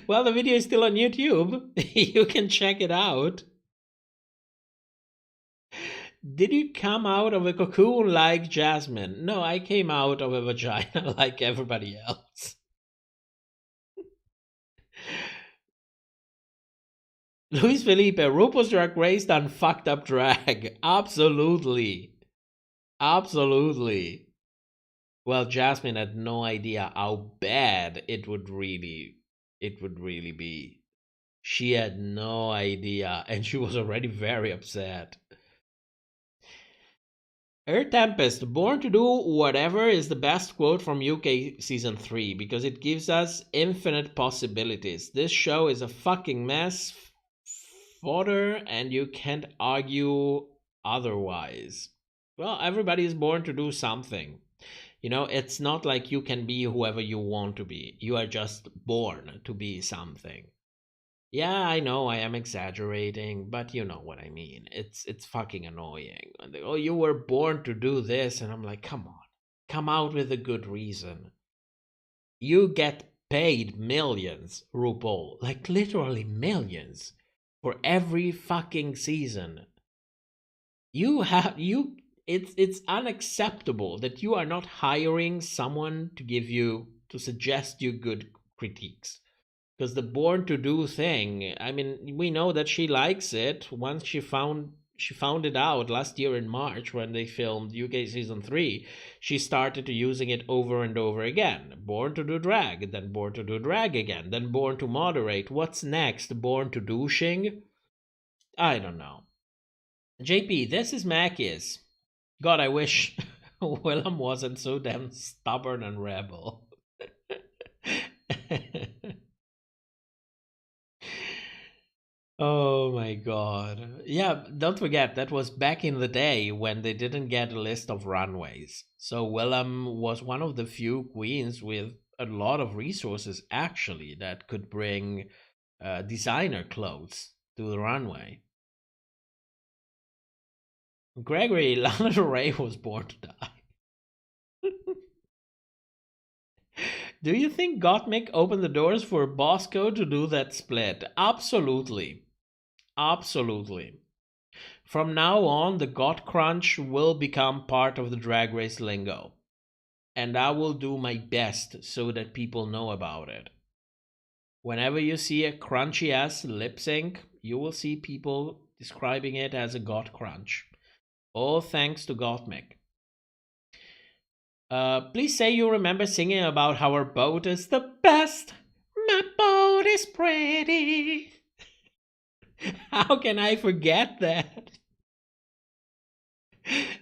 Well, the video is still on YouTube. You can check it out. Did you come out of a cocoon like Jasmine? No, I came out of a vagina like everybody else. Luis Felipe, RuPaul's Drag Race done fucked up drag. Absolutely. Absolutely. Well, Jasmine had no idea how bad it would really be. She had no idea, and she was already very upset. Air Tempest, born to do whatever is the best quote from UK season 3 because it gives us infinite possibilities. This show is a fucking mess, fodder, and you can't argue otherwise. Well, everybody is born to do something. It's not like you can be whoever you want to be. You are just born to be something. Yeah, I know I am exaggerating, but you know what I mean. It's fucking annoying. And they, oh, you were born to do this, and I'm like, come on, come out with a good reason. You get paid millions, RuPaul, like literally millions, for every fucking season. It's unacceptable that you are not hiring someone to suggest you good critiques. Because the born to do thing, I mean, we know that she likes it. Once she found it out last year in March when they filmed UK season 3, she started using it over and over again. Born to do drag, then born to do drag again, then born to moderate. What's next? Born to douching? I don't know. JP, this is Mackies. God, I wish Willem wasn't so damn stubborn and rebel. Oh my god. Yeah, don't forget, that was back in the day when they didn't get a list of runways. So Willem was one of the few queens with a lot of resources, actually, that could bring designer clothes to the runway. Gregory, Lana Del Rey was born to die. Do you think Gottmik opened the doors for Bosco to do that split? Absolutely. Absolutely. From now on, the Got Crunch will become part of the Drag Race lingo. And I will do my best so that people know about it. Whenever you see a crunchy ass lip sync, you will see people describing it as a Got Crunch. All thanks to Gottmik. Please say you remember singing about how our boat is the best. My boat is pretty. How can I forget that?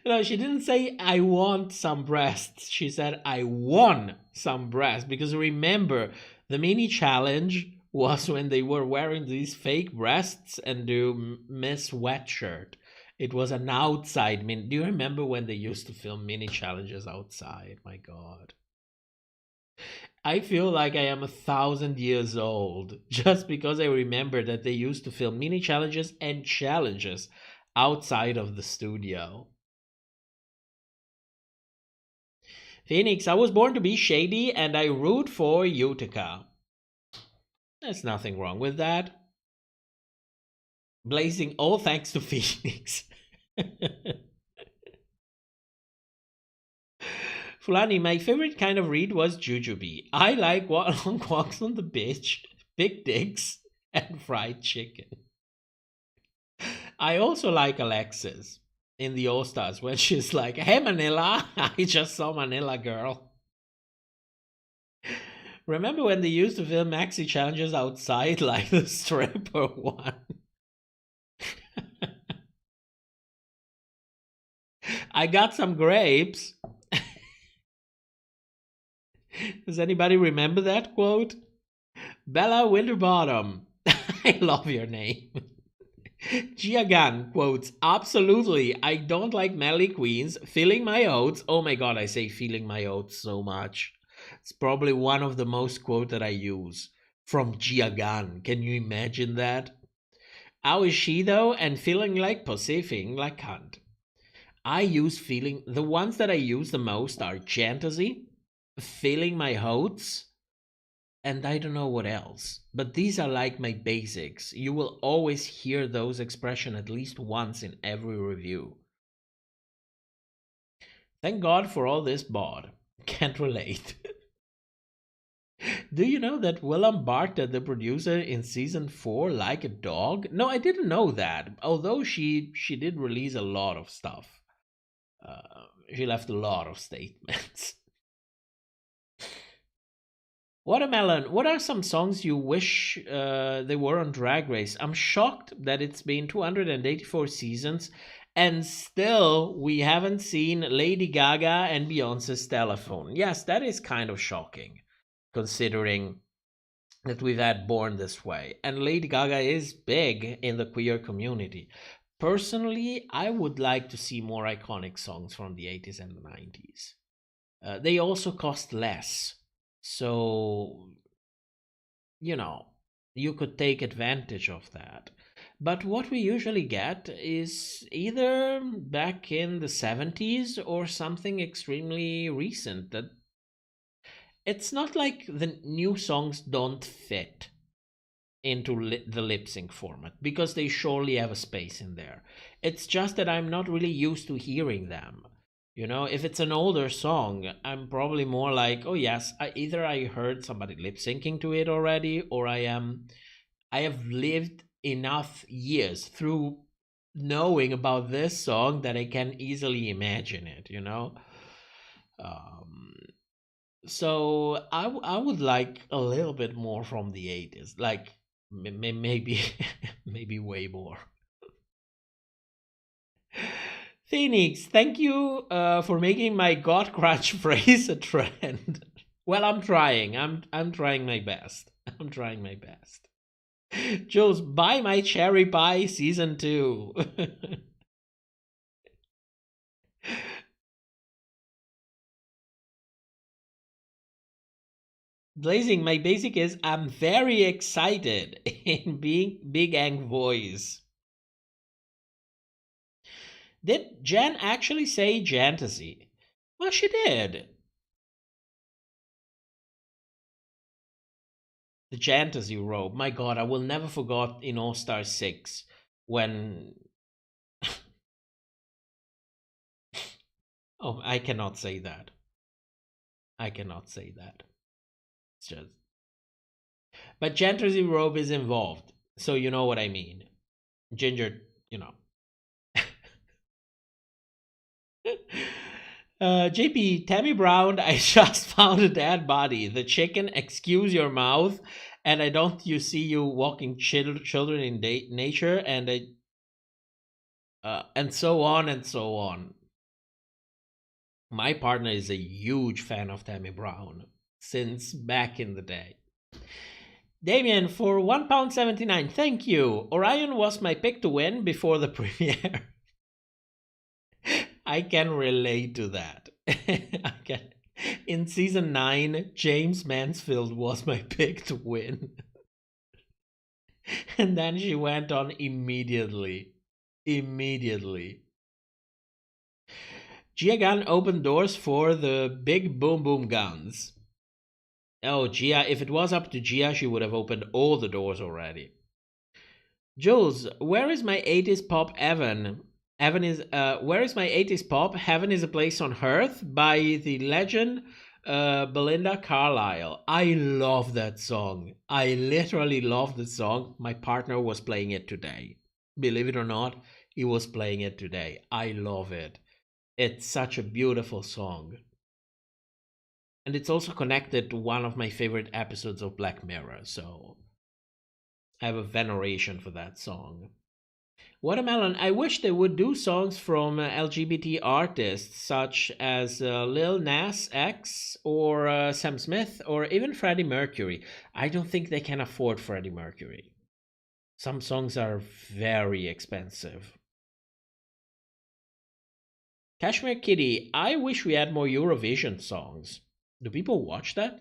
No, she didn't say, I want some breasts. She said, I won some breasts. Because remember, the mini challenge was when they were wearing these fake breasts and do Miss Sweatshirt. It was an outside mini. Do you remember when they used to film mini challenges outside? My God. I feel like I am 1,000 years old just because I remember that they used to film mini challenges and challenges outside of the studio. Phoenix, I was born to be shady and I root for Utica. There's nothing wrong with that. Blazing all thanks to Phoenix. Fulani, my favorite kind of read was jujube. I like long walks on the beach, big dicks, and fried chicken. I also like Alexis in the All Stars when she's like, hey Manila, I just saw Manila girl. Remember when they used to film maxi challenges outside like the stripper one? I got some grapes. Does anybody remember that quote? Bella Winterbottom. I love your name. Giagan quotes, absolutely, I don't like Melly Queens. Feeling my oats. Oh my god, I say feeling my oats so much. It's probably one of the most quote that I use. From Giagan. Can you imagine that? How is she though? And feeling like pussy, feeling like cunt. I use feeling, the ones that I use the most are Chantasy, feeling my oats, and I don't know what else. But these are like my basics. You will always hear those expressions at least once in every review. Thank God for all this bod. Can't relate. Do you know that Willem barked at the producer in season 4 like a dog? No, I didn't know that. Although she did release a lot of stuff. She left a lot of statements. Watermelon, what are some songs you wish they were on Drag Race? I'm shocked that it's been 284 seasons and still we haven't seen Lady Gaga and Beyonce's Telephone. Yes, that is kind of shocking, considering that we've had Born This Way. And Lady Gaga is big in the queer community. Personally, I would like to see more iconic songs from the 80s and the 90s. They also cost less. So, you know, you could take advantage of that. But what we usually get is either back in the 70s or something extremely recent. That it's not like the new songs don't fit into the lip sync format, because they surely have a space in there. It's just that I'm not really used to hearing them. You know, if it's an older song, I'm probably more like, oh yes, either I heard somebody lip syncing to it already, or I have lived enough years through knowing about this song that I can easily imagine it, you know? So I would like a little bit more from the 80s, like maybe maybe way more. Phoenix, thank you for making my God Crunch phrase a trend. Well, I'm trying. I'm trying my best. I'm trying my best. Jules, buy my cherry pie season 2. Blazing, my basic is I'm very excited in being Big Ang voice. Did Jen actually say Jantasy? Well, she did. The Jantasy robe. My God, I will never forget in All Star 6 when. Oh, I cannot say that. I cannot say that. It's just. But Jantasy robe is involved, so you know what I mean. Ginger, you know. JP, Tammy Brown, I just found a dead body. The chicken, excuse your mouth, and I don't you see you walking children in nature, and so on and so on. My partner is a huge fan of Tammy Brown since back in the day. Damien, for £1.79, thank you. Orion was my pick to win before the premiere. I can relate to that. In season 9, James Mansfield was my pick to win. And then she went on immediately. Gia Gunn opened doors for the big boom boom guns. Oh, Gia, if it was up to Gia, she would have opened all the doors already. Jules, where is my 80s pop Evan? Heaven is where is my 80s pop? Heaven is a Place on Earth by the legend Belinda Carlisle. I love that song. I literally love the song. My partner was playing it today. Believe it or not, he was playing it today. I love it. It's such a beautiful song. And it's also connected to one of my favorite episodes of Black Mirror, so I have a veneration for that song. Watermelon, I wish they would do songs from LGBT artists such as Lil Nas X or Sam Smith or even Freddie Mercury. I don't think they can afford Freddie Mercury. Some songs are very expensive. Kashmir Kitty, I wish we had more Eurovision songs. Do people watch that?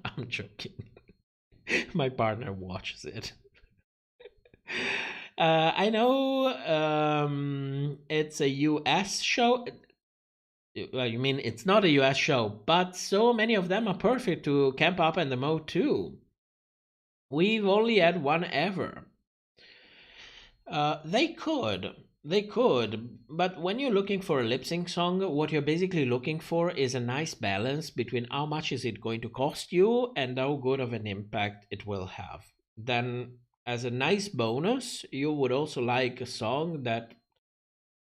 I'm joking. My partner watches it. I know it's a U.S. show. Well, you mean it's not a U.S. show, but so many of them are perfect to camp up in the mode too. We've only had one ever. They could, but when you're looking for a lip sync song, what you're basically looking for is a nice balance between how much is it going to cost you and how good of an impact it will have. Then, as a nice bonus, you would also like a song that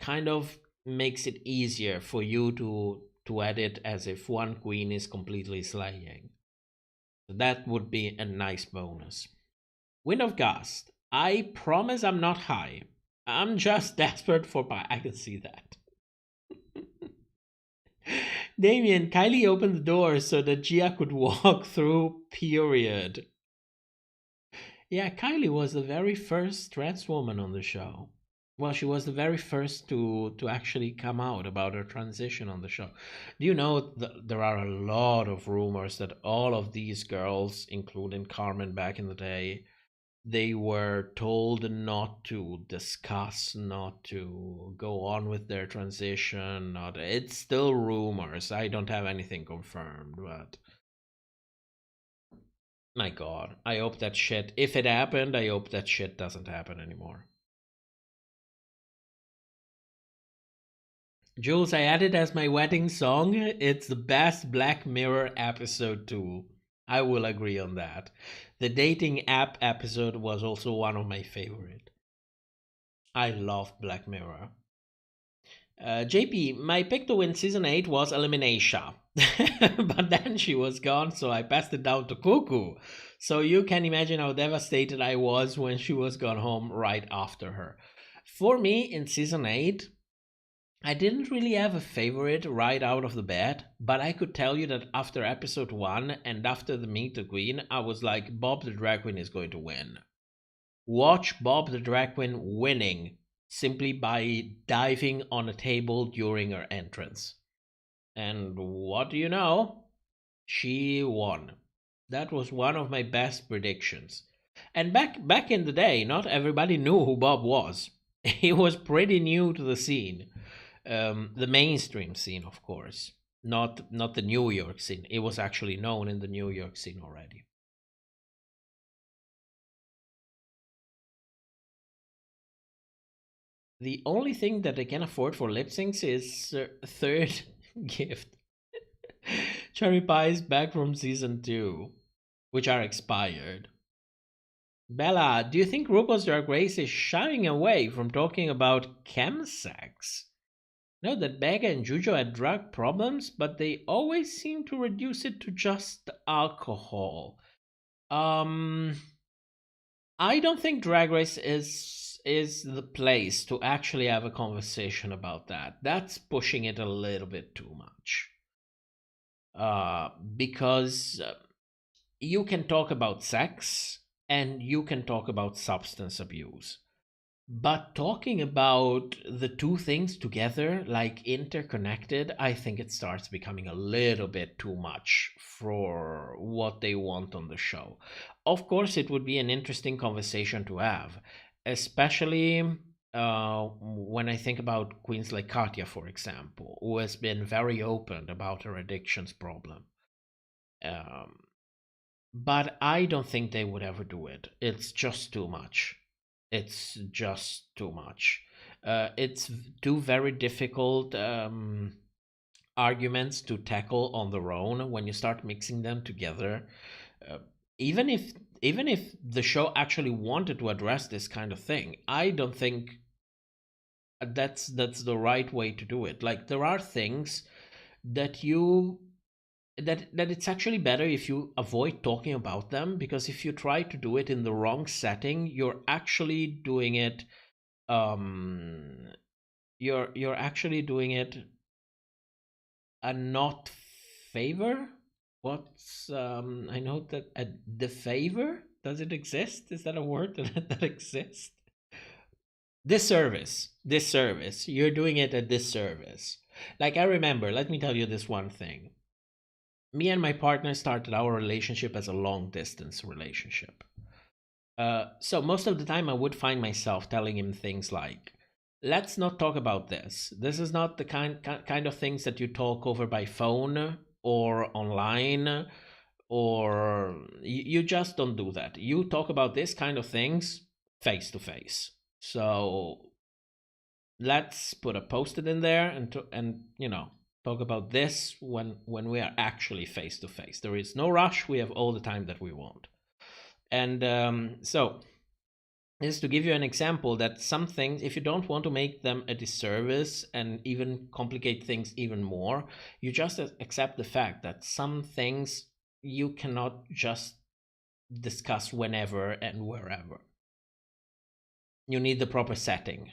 kind of makes it easier for you to edit as if one queen is completely slaying. That would be a nice bonus. Wind of Gust. I promise I'm not high. I'm just desperate for pie. I can see that. Damien, Kylie opened the door so that Gia could walk through, period. Yeah, Kylie was the very first trans woman on the show. Well, she was the very first to actually come out about her transition on the show. Do you know that there are a lot of rumors that all of these girls, including Carmen back in the day, they were told not to discuss, not to go on with their transition. It's still rumors. I don't have anything confirmed, but my God, I hope that shit, if it happened, I hope that shit doesn't happen anymore. Jules, I added as my wedding song. It's the best Black Mirror episode too. I will agree on that. The dating app episode was also one of my favorite. I love Black Mirror. JP, my pick to win season 8 was Elimination. But then she was gone, so I passed it down to Cuckoo. So you can imagine how devastated I was when she was gone home right after her. For me, in season 8, I didn't really have a favorite right out of the bat, but I could tell you that after episode 1 and after the Meet the Queen, I was like, Bob the Drag Queen is going to win. Watch Bob the Drag Queen winning simply by diving on a table during her entrance. And what do you know? She won. That was one of my best predictions. And back in the day, not everybody knew who Bob was. He was pretty new to the scene, the mainstream scene, of course, not the New York scene. It was actually known in the New York scene already. The only thing that they can afford for lip syncs is third gift. Cherry pies back from season 2, which are expired. Bella, do you think RuPaul's Drag Race is shying away from talking about chemsex? Know that Becca and Juju had drug problems, but they always seem to reduce it to just alcohol. I don't think Drag Race is the place to actually have a conversation about that. That's pushing it a little bit too much. Because you can talk about sex and you can talk about substance abuse. But talking about the two things together, like interconnected, I think it starts becoming a little bit too much for what they want on the show. Of course, it would be an interesting conversation to have, especially when I think about queens like Katya, for example, who has been very open about her addictions problem. But I don't think they would ever do it. It's just too much. It's just too much. It's two very difficult arguments to tackle on their own when you start mixing them together. Even if the show actually wanted to address this kind of thing, I don't think that's the right way to do it. Like, there are things that it's actually better if you avoid talking about them, because if you try to do it in the wrong setting, you're actually doing it you're actually doing it a not favor. What's I know that the favor, does it exist? Is that a word that exists? Disservice. You're doing it a disservice. Like, I remember, let me tell you this one thing. Me and my partner started our relationship as a long distance relationship. So most of the time I would find myself telling him things like, let's not talk about this. This is not the kind of things that you talk over by phone or online, or you just don't do that. You talk about this kind of things face to face. So let's put a post-it in there and talk about this when we are actually face to face. There is no rush. We have all the time that we want. And so this is to give you an example that some things, if you don't want to make them a disservice and even complicate things even more, you just accept the fact that some things you cannot just discuss whenever and wherever. You need the proper setting.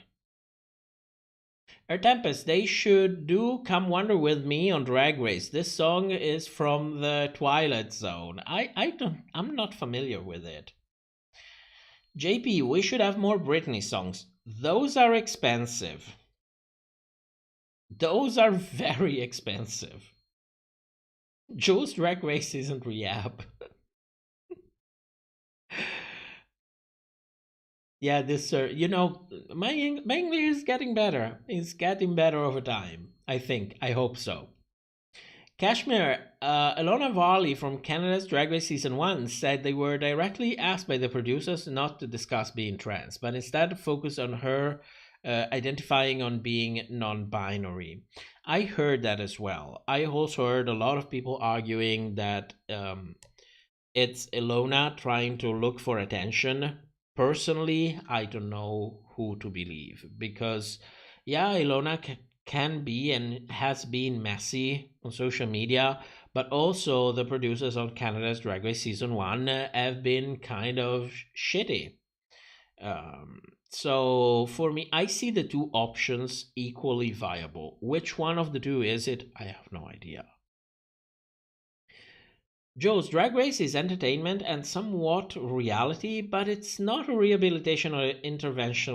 Tempest, they should do Come Wonder With Me on Drag Race. This song is from the Twilight Zone. I'm not familiar with it. JP, we should have more Britney songs. Those are expensive. Those are very expensive. Joe's Drag Race isn't rehab. Yeah, this my English is getting better. It's getting better over time. I think. I hope so. Kashmir, Ilona Varley from Canada's Drag Race Season 1 said they were directly asked by the producers not to discuss being trans, but instead focus on her identifying on being non-binary. I heard that as well. I also heard a lot of people arguing that it's Ilona trying to look for attention. Personally, I don't know who to believe, because yeah, Ilona can be and has been messy on social media, but also the producers on Canada's Drag Race Season 1 have been kind of shitty. So for me, I see the two options equally viable. Which one of the two is it? I have no idea. Joe's Drag Race is entertainment and somewhat reality, but it's not a rehabilitation or intervention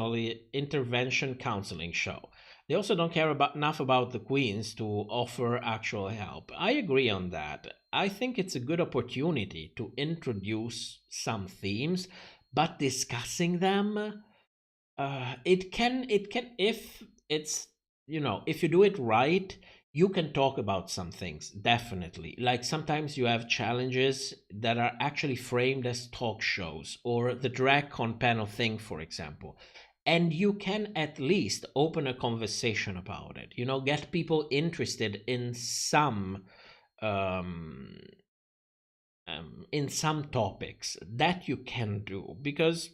counseling show. They also don't care enough about the queens to offer actual help. I agree on that. I think it's a good opportunity to introduce some themes, but discussing them, it can if it's, if you do it right, you can talk about some things, definitely. Like sometimes you have challenges that are actually framed as talk shows, or the DragCon panel thing, for example, and you can at least open a conversation about it, get people interested um, in some topics. That you can do, because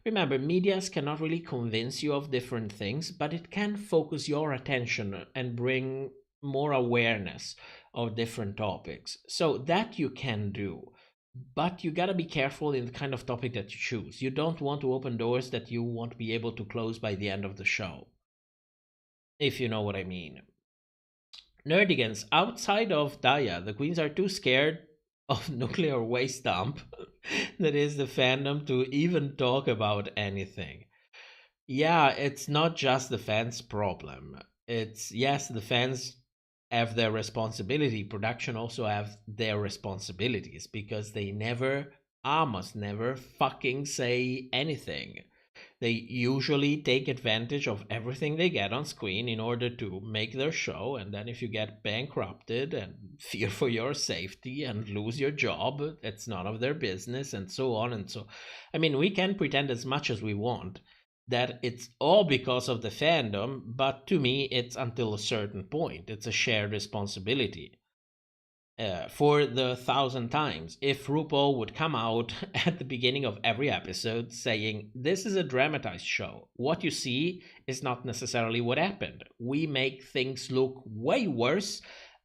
remember, medias cannot really convince you of different things, but it can focus your attention and bring more awareness of different topics. So that you can do. But you gotta be careful in the kind of topic that you choose. You don't want to open doors that you won't be able to close by the end of the show, if you know what I mean. Nerdigans, outside of Daya, the queens are too scared of nuclear waste dump, that is the fandom, to even talk about anything. Yeah, it's not just the fans' problem. It's, yes, the fans have their responsibility. Production also have their responsibilities, because they never, almost never, fucking say anything. They usually take advantage of everything they get on screen in order to make their show, and then if you get bankrupted and fear for your safety and lose your job, it's none of their business, and so on and so. I mean, we can pretend as much as we want that it's all because of the fandom, but to me, it's until a certain point. It's a shared responsibility. For the 1,000th times, if RuPaul would come out at the beginning of every episode saying, this is a dramatized show, what you see is not necessarily what happened. We make things look way worse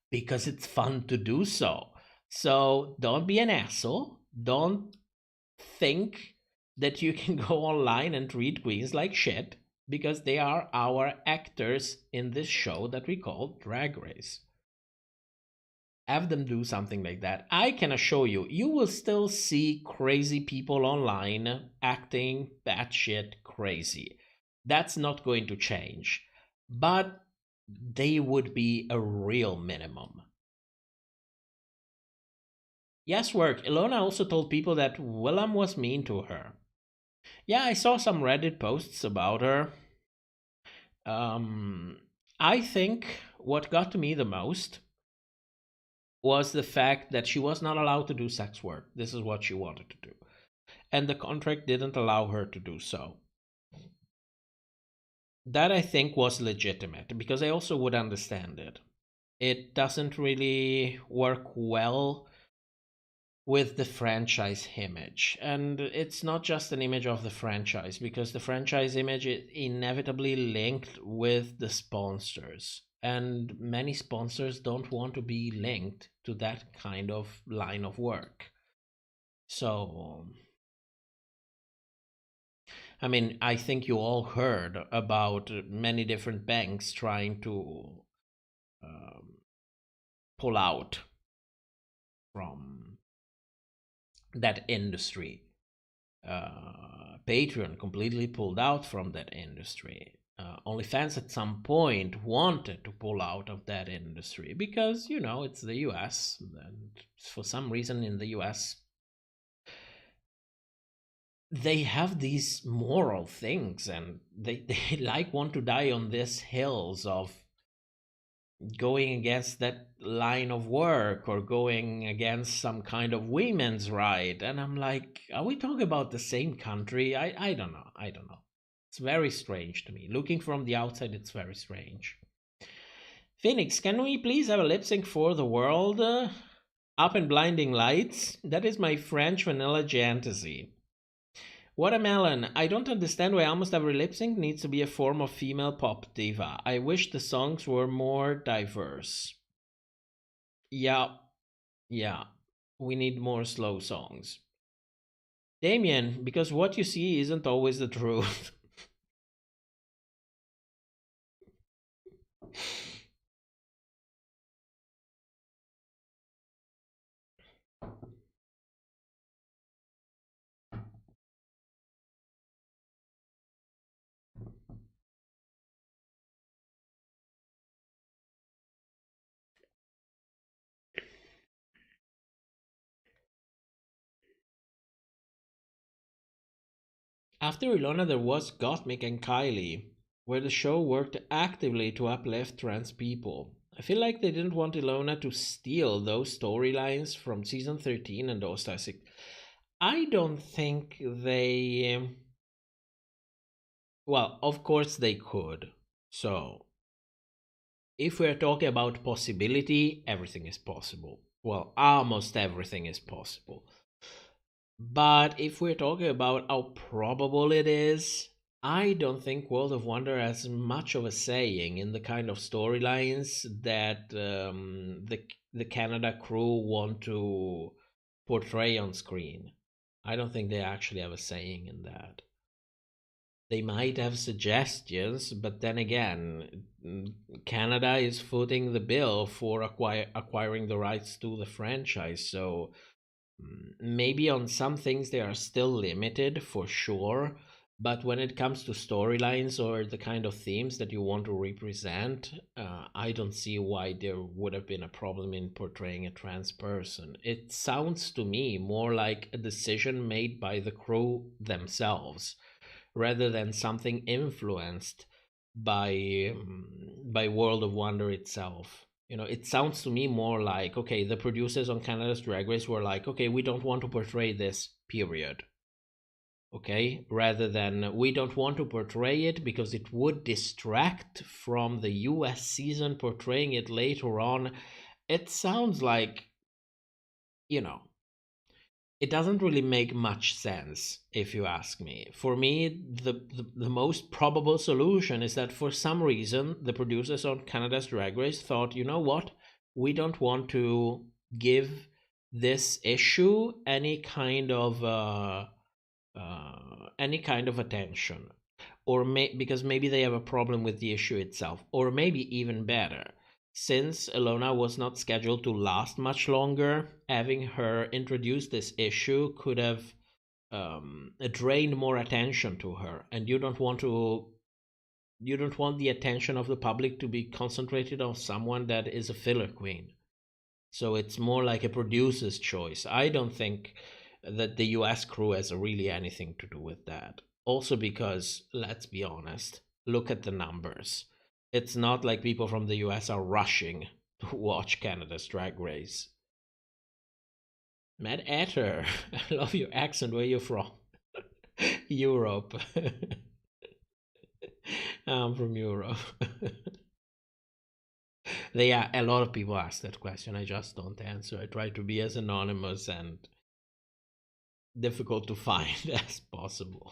because it's fun to do so. So don't be an asshole. Don't think that you can go online and treat queens like shit, because they are our actors in this show that we call Drag Race. Have them do something like that. I can assure you, you will still see crazy people online acting batshit crazy. That's not going to change. But they would be a real minimum. Yes, work. Ilona also told people that Willem was mean to her. Yeah, I saw some Reddit posts about her. I think what got to me the most was the fact that she was not allowed to do sex work. This is what she wanted to do, and the contract didn't allow her to do so. That, I think, was legitimate, because I also would understand it. It doesn't really work well with the franchise image, and it's not just an image of the franchise, because the franchise image is inevitably linked with the sponsors, and many sponsors don't want to be linked to that kind of line of work. So, I mean, I think you all heard about many different banks trying to pull out from that industry. Patreon completely pulled out from that industry. OnlyFans at some point wanted to pull out of that industry because, it's the U.S. And for some reason in the U.S., they have these moral things, and they want to die on these hills of going against that line of work or going against some kind of women's right. And I'm like, are we talking about the same country? I don't know. It's very strange to me. Looking from the outside, it's very strange. Phoenix, can we please have a lip sync for the world? Up in Blinding Lights? That is my French vanilla fantasy. Watermelon, I don't understand why almost every lip sync needs to be a form of female pop diva. I wish the songs were more diverse. Yeah. We need more slow songs. Damien, because what you see isn't always the truth. After Ilona, there was Gottmik and Kylie, where the show worked actively to uplift trans people. I feel like they didn't want Ilona to steal those storylines from season 13 and All Star 6. I don't think they. Well, of course they could. So, if we're talking about possibility, everything is possible. Well, almost everything is possible. But if we're talking about how probable it is, I don't think World of Wonder has much of a saying in the kind of storylines that the Canada crew want to portray on screen. I don't think they actually have a saying in that. They might have suggestions, but then again, Canada is footing the bill for acquiring the rights to the franchise, so maybe on some things they are still limited for sure, but when it comes to storylines or the kind of themes that you want to represent, I don't see why there would have been a problem in portraying a trans person. It sounds to me more like a decision made by the crew themselves rather than something influenced by World of Wonder itself. It sounds to me more like, okay, the producers on Canada's Drag Race were like, okay, we don't want to portray this, period. Okay, rather than we don't want to portray it because it would distract from the U.S. season portraying it later on. It sounds like, it doesn't really make much sense, if you ask me. For me, the most probable solution is that for some reason, the producers on Canada's Drag Race thought, you know what? We don't want to give this issue any kind of attention. Or because maybe they have a problem with the issue itself. Or maybe even better, since Ilona was not scheduled to last much longer, having her introduce this issue could have drained more attention to her, and you don't want the attention of the public to be concentrated on someone that is a filler queen. So it's more like a producer's choice. I don't think that the US crew has really anything to do with that. Also because, let's be honest, look at the numbers. It's not like people from the US are rushing to watch Canada's Drag Race. Matt Etter, I love your accent. Where are you from? Europe. I'm from Europe. A lot of people ask that question. I just don't answer. I try to be as anonymous and difficult to find as possible.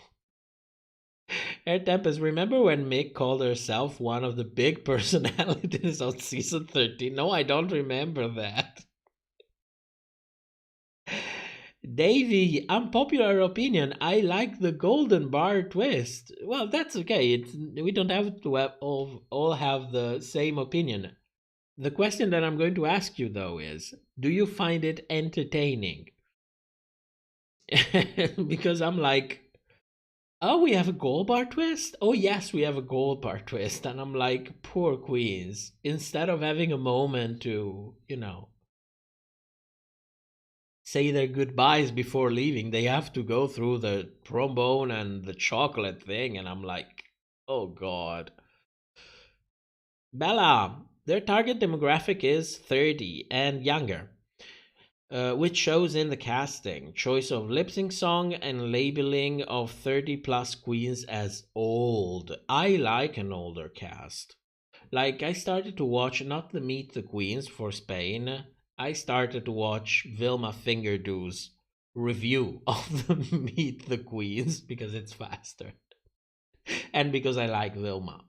Air Tempest, remember when Mick called herself one of the big personalities on season 13? No, I don't remember that. Davey, unpopular opinion, I like the golden bar twist. Well, that's okay. We don't have to all have the same opinion. The question that I'm going to ask you, though, is, do you find it entertaining? Because I'm like, oh, we have a gold bar twist? Oh, yes, we have a gold bar twist. And I'm like, poor queens. Instead of having a moment to, say their goodbyes before leaving, they have to go through the trombone and the chocolate thing. And I'm like, oh, God. Bella, their target demographic is 30 and younger. Which shows in the casting. Choice of lip sync song and labeling of 30 plus queens as old. I like an older cast. Like, I started to watch not the Meet the Queens for Spain. I started to watch Vilma Fingerdo's review of the Meet the Queens because it's faster. And because I like Vilma.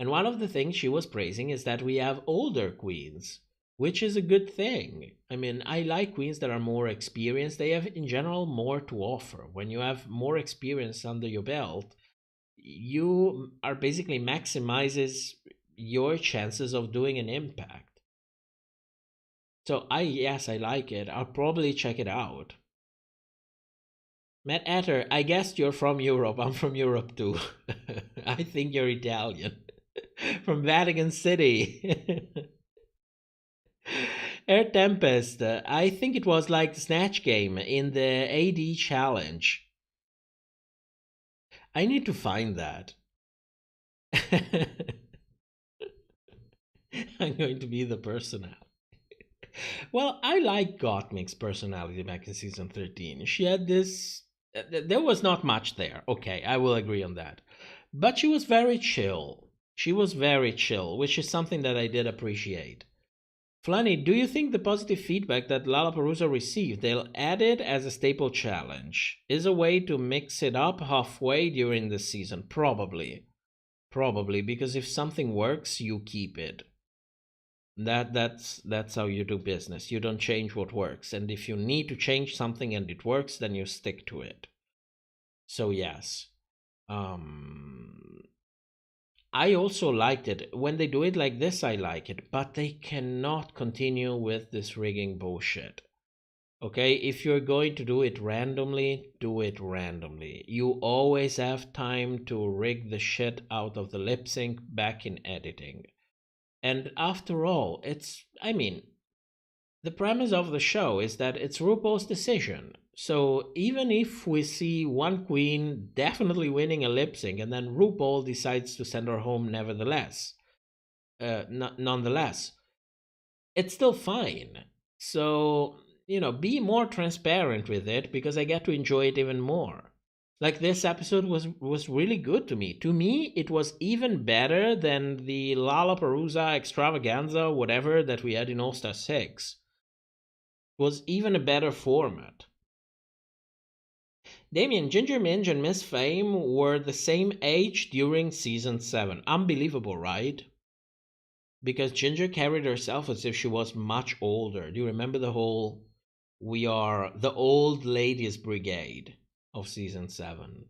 And one of the things she was praising is that we have older queens, which is a good thing. I mean, I like queens that are more experienced. They have, in general, more to offer. When you have more experience under your belt, you are basically maximizes your chances of doing an impact. So yes, I like it. I'll probably check it out. Matt Atter, I guess you're from Europe. I'm from Europe too. I think you're Italian. From Vatican City. Air Tempest, I think it was like the Snatch Game in the AD challenge. I need to find that. I'm going to be the personality. Well, I like Gottmik's personality back in season 13. She had this. There was not much there. Okay, I will agree on that. But she was very chill. She was very chill, which is something that I did appreciate. Flanny, do you think the positive feedback that Lollapalooza received, they'll add it as a staple challenge? Is a way to mix it up halfway during the season? Probably. Probably, because if something works, you keep it. That's how you do business. You don't change what works. And if you need to change something and it works, then you stick to it. So yes. I also liked it. When they do it like this, I like it. But they cannot continue with this rigging bullshit. Okay? If you're going to do it randomly, do it randomly. You always have time to rig the shit out of the lip sync back in editing. And after all, the premise of the show is that it's RuPaul's decision. So even if we see one queen definitely winning a lip sync and then RuPaul decides to send her home nonetheless, it's still fine. So, be more transparent with it because I get to enjoy it even more. Like this episode was really good to me. To me, it was even better than the Lollapalooza extravaganza, whatever that we had in All Star 6. It was even a better format. Damien, Ginger Minge and Miss Fame were the same age during season 7. Unbelievable, right? Because Ginger carried herself as if she was much older. Do you remember the whole "we are the old ladies brigade" of season 7?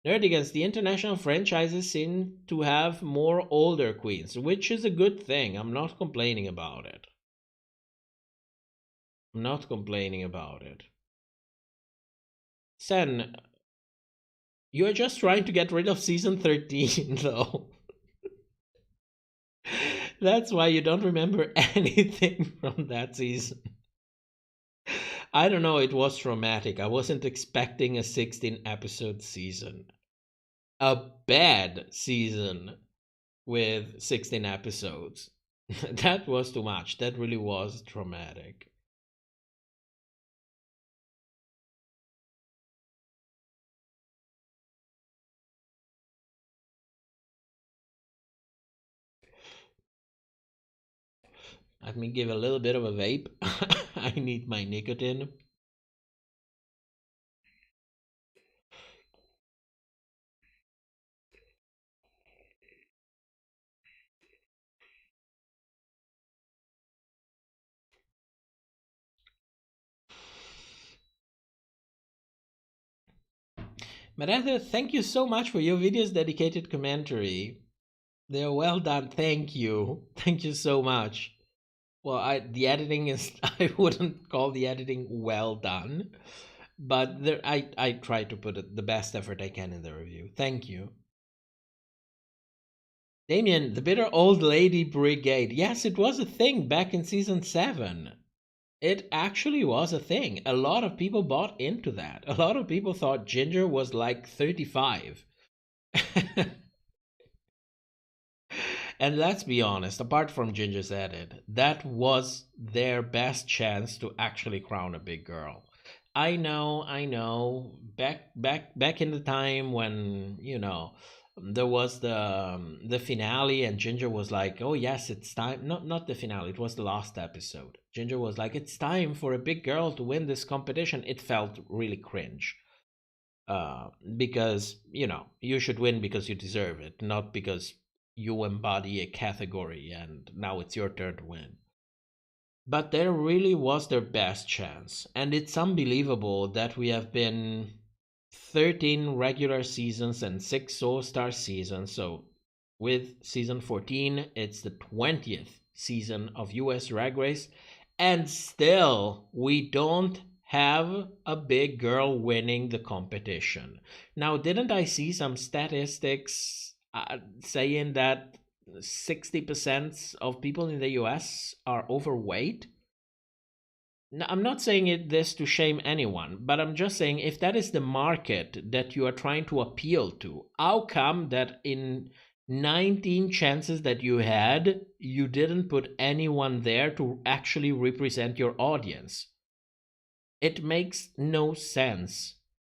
Nerdigans, the international franchises seem to have more older queens, which is a good thing. I'm not complaining about it. Sen, you're just trying to get rid of season 13, though. That's why you don't remember anything from that season. I don't know, it was traumatic. I wasn't expecting a 16-episode season. A bad season with 16 episodes. That was too much. That really was traumatic. Let me give a little bit of a vape. I need my nicotine. Maratha, thank you so much for your videos dedicated commentary. They're well done. Thank you. Thank you so much. Well, the editing is, I wouldn't call the editing well done, but I try to put the best effort I can in the review. Thank you. Damien, the bitter old lady brigade. Yes, it was a thing back in season 7. It actually was a thing. A lot of people bought into that. A lot of people thought Ginger was like 35. And let's be honest, apart from Ginger's edit, that was their best chance to actually crown a big girl. I know. Back in the time when, there was the finale and Ginger was like, "Oh yes, it's time." Not the finale, it was the last episode. Ginger was like, "It's time for a big girl to win this competition." It felt really cringe. Because, you should win because you deserve it, not because you embody a category and now it's your turn to win. But there really was their best chance. And it's unbelievable that we have been 13 regular seasons and 6 All-Star seasons. So with season 14. It's the 20th season of US Drag Race, and still we don't have a big girl winning the competition. Now, didn't I see some statistics saying that 60% of people in the US are overweight? Now, I'm not saying this to shame anyone, but I'm just saying if that is the market that you are trying to appeal to, how come that in 19 chances that you had, you didn't put anyone there to actually represent your audience? It makes no sense.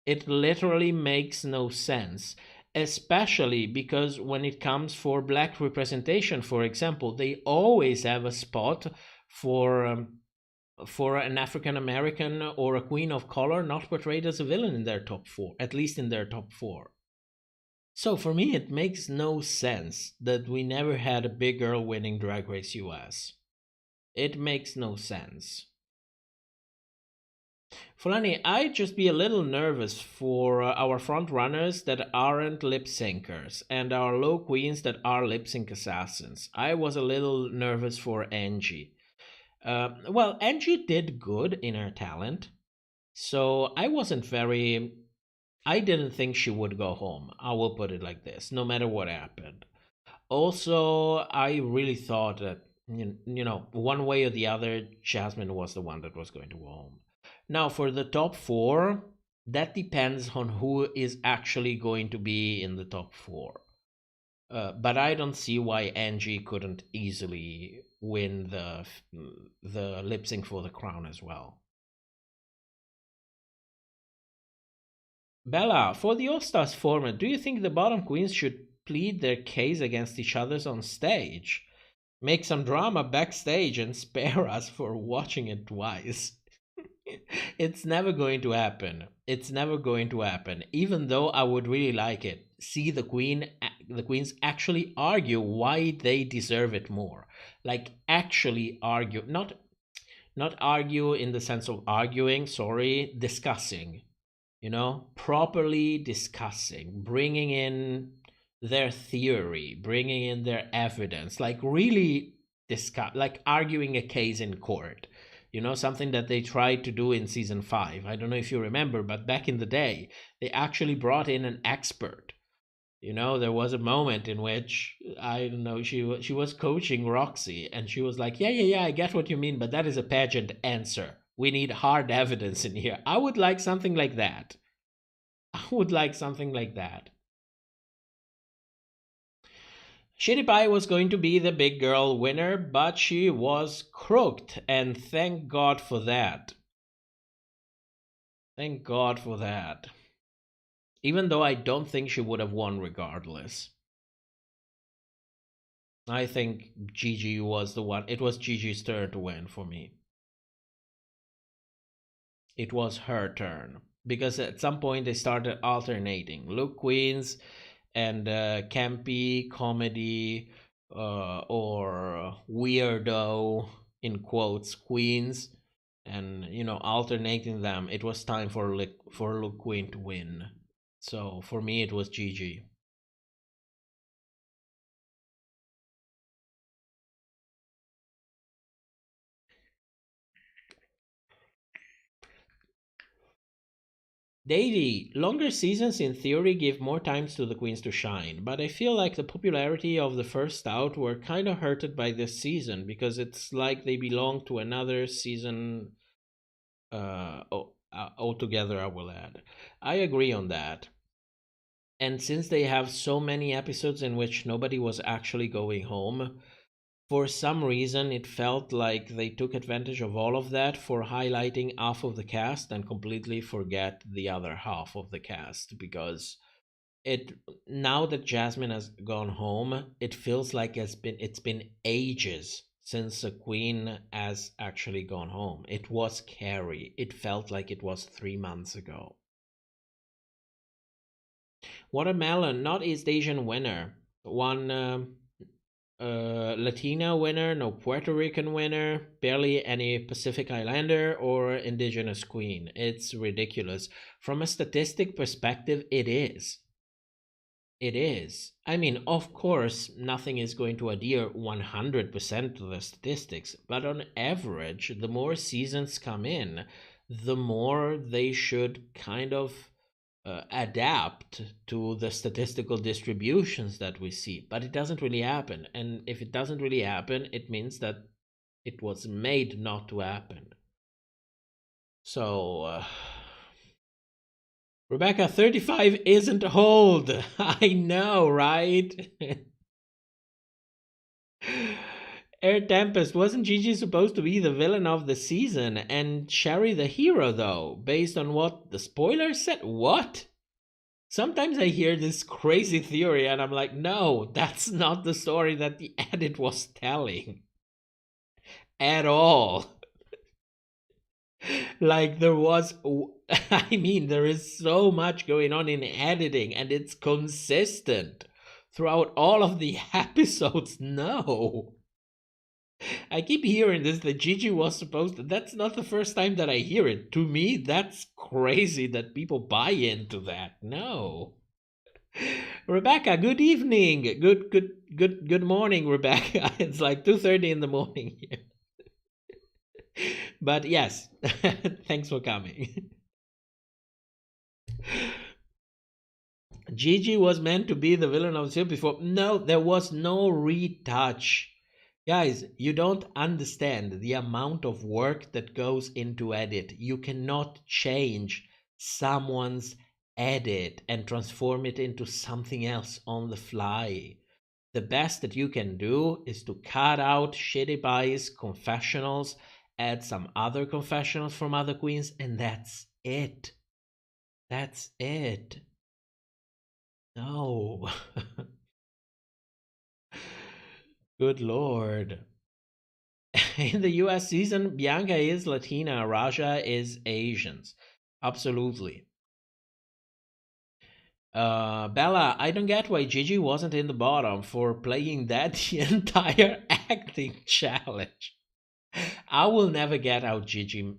It literally makes no sense, especially because when it comes for black representation, for example, they always have a spot for an African American or a queen of color not portrayed as a villain in their top 4, at least in their top 4. So for me, it makes no sense that we never had a big girl winning Drag Race US. It makes no sense. Fulani, I'd just be a little nervous for our front runners that aren't lip syncers and our low queens that are lip sync assassins. I was a little nervous for Angie. Well, Angie did good in her talent, so I didn't think she would go home. I will put it like this, no matter what happened. Also, I really thought that, you know, one way or the other, Jasmine was the one that was going to go home. Now, for the top 4, that depends on who is actually going to be in the top 4. But I don't see why Angie couldn't easily win the lip sync for the crown as well. Bella, for the All Stars format, do you think the bottom queens should plead their case against each other on stage? Make some drama backstage and spare us for watching it twice. It's never going to happen. It's never going to happen. Even though I would really like it. See the queens actually argue why they deserve it more. Like actually argue, not argue in the sense of arguing, sorry, discussing. You know, properly discussing, bringing in their theory, bringing in their evidence, like really discuss, like arguing a case in court. You know, something that they tried to do in season 5. I don't know if you remember, but back in the day, they actually brought in an expert. You know, there was a moment in which, I don't know, she was coaching Roxy, and she was like, yeah, I get what you mean, but that is a pageant answer. We need hard evidence in here. I would like something like that. I would like something like that. Shitty Pie was going to be the big girl winner, but she was crooked, and thank God for that. Thank God for that. Even though I don't think she would have won regardless. I think Gigi was the one. It was Gigi's turn to win for me. It was her turn. Because at some point they started alternating look queens and campy comedy or weirdo in quotes queens, and you know, alternating them. It was time for look queen to win. So for me it was Gigi. Davey, longer seasons in theory give more times to the queens to shine, but I feel like the popularity of the first out were kind of hurted by this season because it's like they belong to another season altogether, I will add. I agree on that. And since they have so many episodes in which nobody was actually going home, for some reason, it felt like they took advantage of all of that for highlighting half of the cast and completely forget the other half of the cast, because now that Jasmine has gone home, it feels like it's been ages since a queen has actually gone home. It was Carrie. It felt like it was 3 months ago. Watermelon, not East Asian winner. One Latina winner, no Puerto Rican winner, barely any Pacific Islander or indigenous queen. It's ridiculous. From a statistic perspective, it is. It is. I mean, of course, nothing is going to adhere 100% to the statistics, but on average, the more seasons come in, the more they should kind of adapt to the statistical distributions that we see. But it doesn't really happen. And if it doesn't really happen, it means that it was made not to happen. So, Rebecca, 35 isn't old. I know, right? Air Tempest, wasn't Gigi supposed to be the villain of the season and Sherry the hero, though, based on what the spoilers said? What? Sometimes I hear this crazy theory and I'm like, no, that's not the story that the edit was telling. At all. Like, there was, I mean, there is so much going on in editing and it's consistent throughout all of the episodes. No. I keep hearing this, that Gigi was supposed to, that's not the first time that I hear it. To me, that's crazy that people buy into that. No. Rebecca, good evening. Good morning, Rebecca. It's like 2:30 in the morning here. But yes, thanks for coming. Gigi was meant to be the villain of the series before. No, there was no retouch. Guys, you don't understand the amount of work that goes into edit. You cannot change someone's edit and transform it into something else on the fly. The best that you can do is to cut out Shitty Pie's confessionals, add some other confessionals from other queens, and that's it. That's it. No. Good Lord. In the U.S. season, Bianca is Latina, Raja is Asians. Absolutely. Bella, I don't get why Gigi wasn't in the bottom for playing that the entire acting challenge. I will never get how Gigi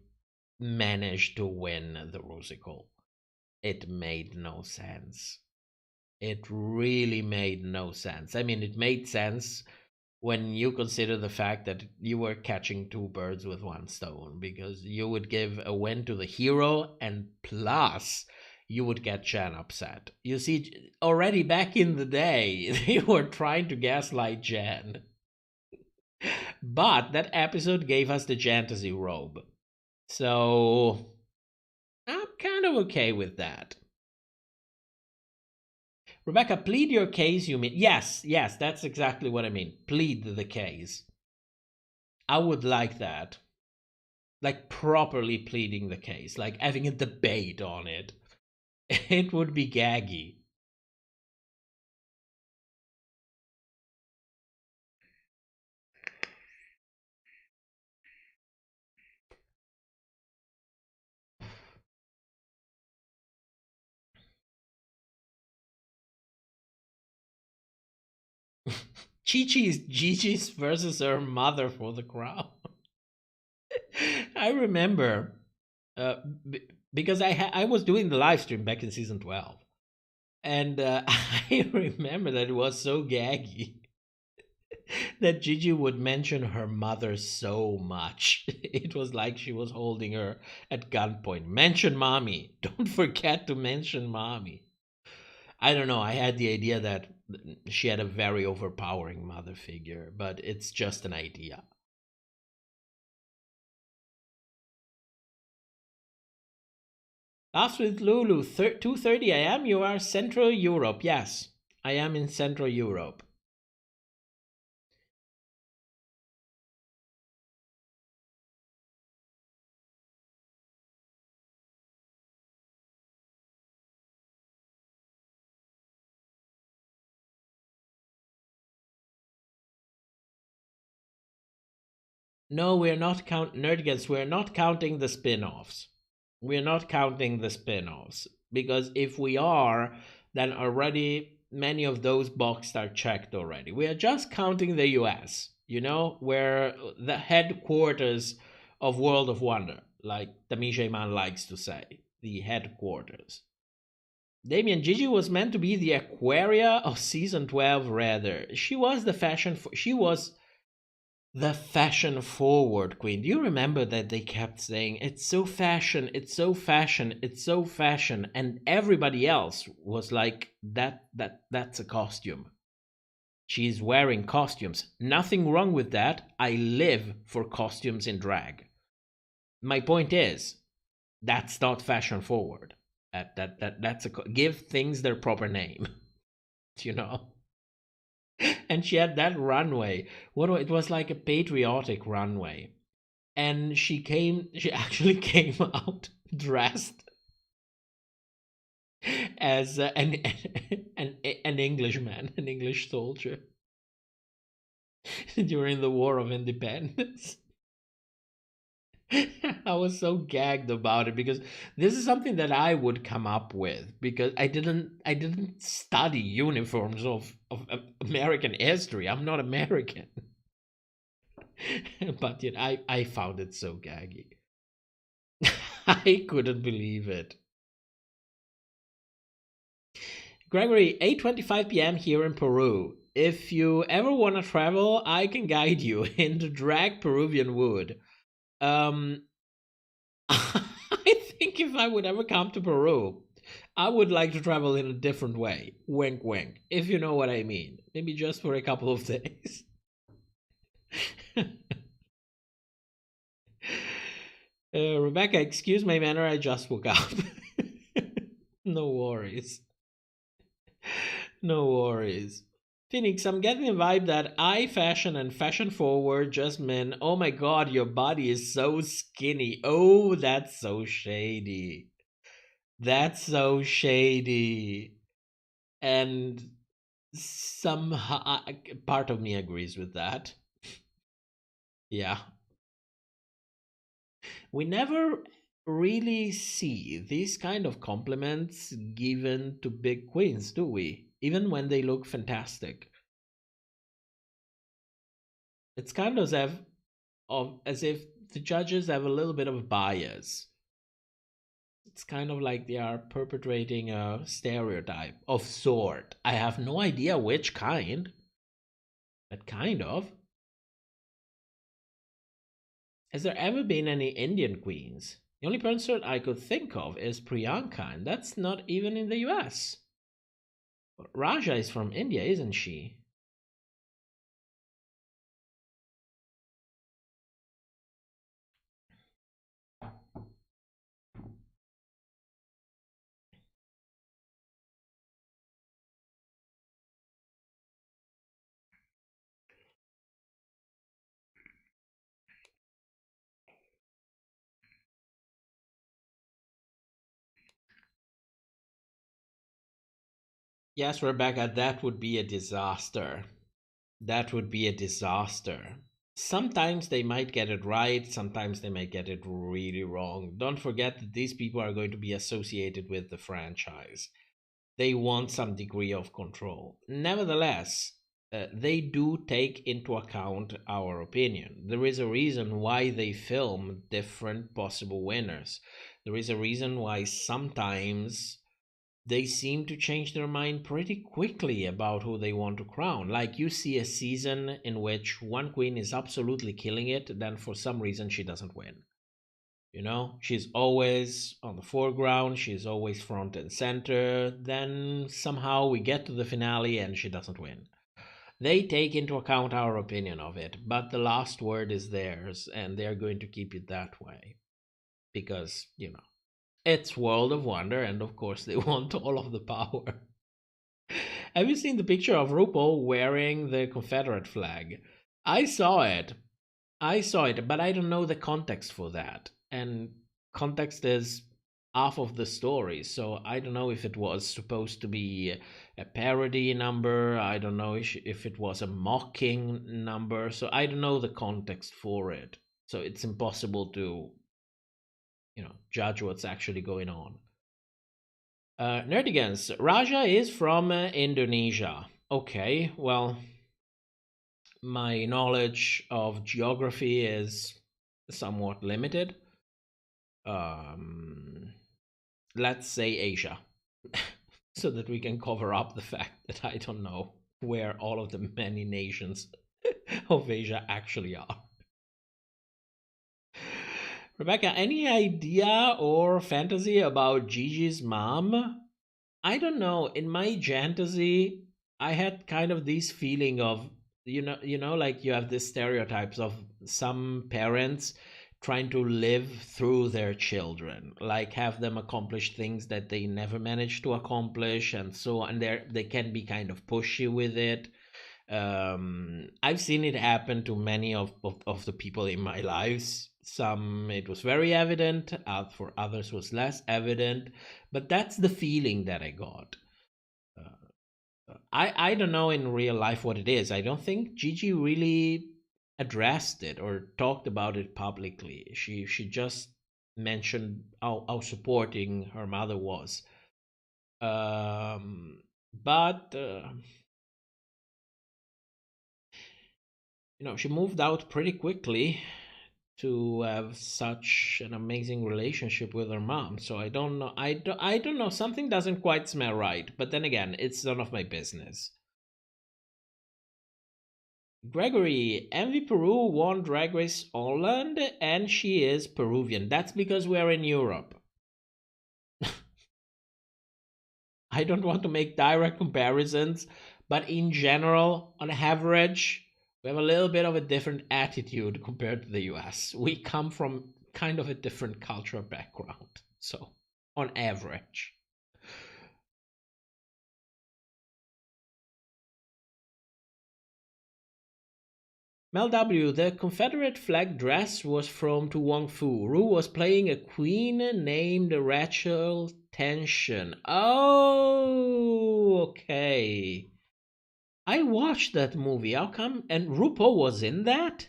managed to win the Rusical. It made no sense. It really made no sense. I mean, it made sense when you consider the fact that you were catching two birds with one stone, because you would give a win to the hero and plus you would get Jen upset. You see, already back in the day, they were trying to gaslight Jen. But that episode gave us the Fantasy robe. So I'm kind of okay with that. Rebecca, plead your case, you mean? Yes, that's exactly what I mean. Plead the case. I would like that. Like, properly pleading the case. Like, having a debate on it. It would be gaggy. Chi-Chi is Gigi's versus her mother for the crown. I remember, because I was doing the live stream back in season 12. And I remember that it was so gaggy that Gigi would mention her mother so much. It was like she was holding her at gunpoint. Mention mommy. Don't forget to mention mommy. I don't know. I had the idea that she had a very overpowering mother figure, but it's just an idea. After Lulu, 2:30 a.m. You are Central Europe. Yes, I am in Central Europe. No, we're not Nerdgals. We're not counting the spin-offs. We're not counting the spin-offs, because if we are, then already many of those boxes are checked already. We are just counting the U.S., you know, where the headquarters of World of Wonder, like Tamisha Iman likes to say, the headquarters. Damien, Gigi was meant to be the Aquaria of season 12, rather. She was the fashion forward queen. Do you remember that they kept saying, it's so fashion, it's so fashion, it's so fashion, and everybody else was like, that's a costume. She's wearing costumes. Nothing wrong with that. I live for costumes in drag. My point is, that's not fashion forward. That's give things their proper name, you know. And she had that runway. It was like a patriotic runway, and she actually came out dressed as an Englishman, an English soldier during the War of Independence. I was so gagged about it because this is something that I would come up with because I didn't study uniforms of American history. I'm not American. But yet I found it so gaggy. I couldn't believe it. Gregory, 8:25 p.m. here in Peru. If you ever want to travel, I can guide you into drag Peruvian wood. I think if I would ever come to Peru, I would like to travel in a different way. Wink, wink. If you know what I mean. Maybe just for a couple of days. Rebecca, excuse my manner, I just woke up. No worries. No worries. Phoenix, I'm getting the vibe that I fashion and fashion forward just mean, oh my god, your body is so skinny. Oh, that's so shady. That's so shady. And somehow, part of me agrees with that. Yeah. We never really see these kind of compliments given to big queens, do we? Even when they look fantastic. It's kind of as if the judges have a little bit of bias. It's kind of like they are perpetrating a stereotype of sort. I have no idea which kind, but kind of. Has there ever been any Indian queens? The only person I could think of is Priyanka, and that's not even in the US. Raja is from India, isn't she? Yes, Rebecca, that would be a disaster. That would be a disaster. Sometimes they might get it right, sometimes they might get it really wrong. Don't forget that these people are going to be associated with the franchise. They want some degree of control. Nevertheless, they do take into account our opinion. There is a reason why they film different possible winners. There is a reason why sometimes they seem to change their mind pretty quickly about who they want to crown. Like you see a season in which one queen is absolutely killing it, then for some reason she doesn't win. You know, she's always on the foreground, she's always front and center, then somehow we get to the finale and she doesn't win. They take into account our opinion of it, but the last word is theirs, and they're going to keep it that way. Because, you know, it's World of Wonder, and of course they want all of the power. Have you seen the picture of RuPaul wearing the Confederate flag? I saw it. But I don't know the context for that. And context is half of the story, so I don't know if it was supposed to be a parody number. I don't know if it was a mocking number, so I don't know the context for it. So it's impossible to, you know, judge what's actually going on. Nerdigans, Raja is from Indonesia. Okay, well, my knowledge of geography is somewhat limited. Let's say Asia. so that we can cover up the fact that I don't know where all of the many nations of Asia actually are. Rebecca, any idea or fantasy about Gigi's mom? I don't know. In my fantasy, I had kind of this feeling of like you have these stereotypes of some parents trying to live through their children, like have them accomplish things that they never managed to accomplish, and so on. They can be kind of pushy with it. I've seen it happen to many of the people in my lives. Some it was very evident, for others was less evident, but that's the feeling that I got. I don't know in real life what it is. I don't think Gigi really addressed it or talked about it publicly. She just mentioned how supporting her mother was. But she moved out pretty quickly to have such an amazing relationship with her mom. So I don't know. I don't know. Something doesn't quite smell right. But then again, it's none of my business. Gregory, Envy Peru won Drag Race Holland, and she is Peruvian. That's because we're in Europe. I don't want to make direct comparisons, but in general, on average, we have a little bit of a different attitude compared to the US. We come from kind of a different cultural background. So, on average. Mel W., the Confederate flag dress was from To Wong Fu. Ru was playing a queen named Rachel Tension. Oh, okay. I watched that movie. How come? And RuPaul was in that?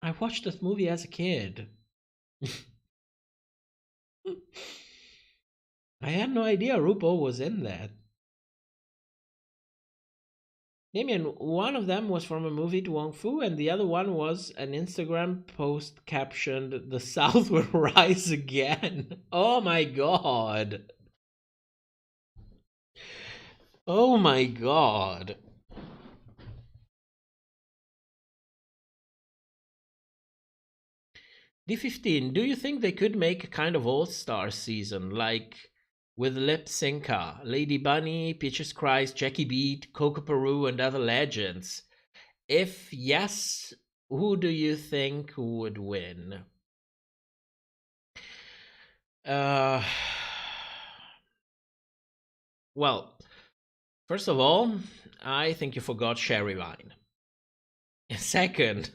I watched that movie as a kid. I had no idea RuPaul was in that. Damien, one of them was from a movie to Wong Fu, and the other one was an Instagram post captioned, "The South will rise again." Oh my god. Oh my god. D15, do you think they could make a kind of all-star season, like with Lip Synca, Lady Bunny, Peaches Christ, Jackie Beat, Coco Peru, and other legends? If yes, who do you think would win? Well, first of all, I think you forgot Sherry Vine. Second,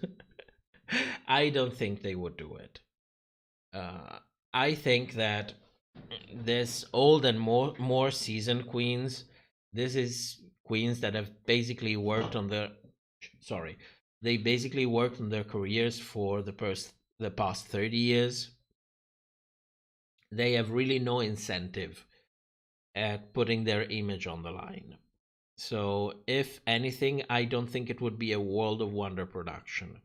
I don't think they would do it. I think that this old and more seasoned queens, this is queens that have basically worked on their they basically worked on their careers for the past 30 years. They have really no incentive at putting their image on the line. So if anything, I don't think it would be a World of Wonder production.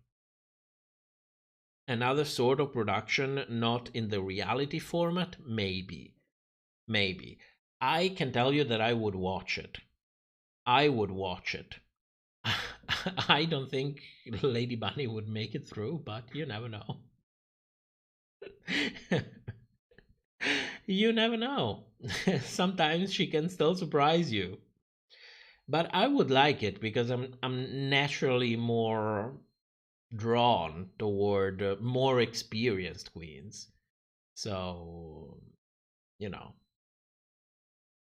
Another sort of production, not in the reality format, maybe. I can tell you that I would watch it. I don't think Lady Bunny would make it through, but you never know. You never know. Sometimes she can still surprise you. But I would like it because I'm naturally more drawn toward more experienced queens. So,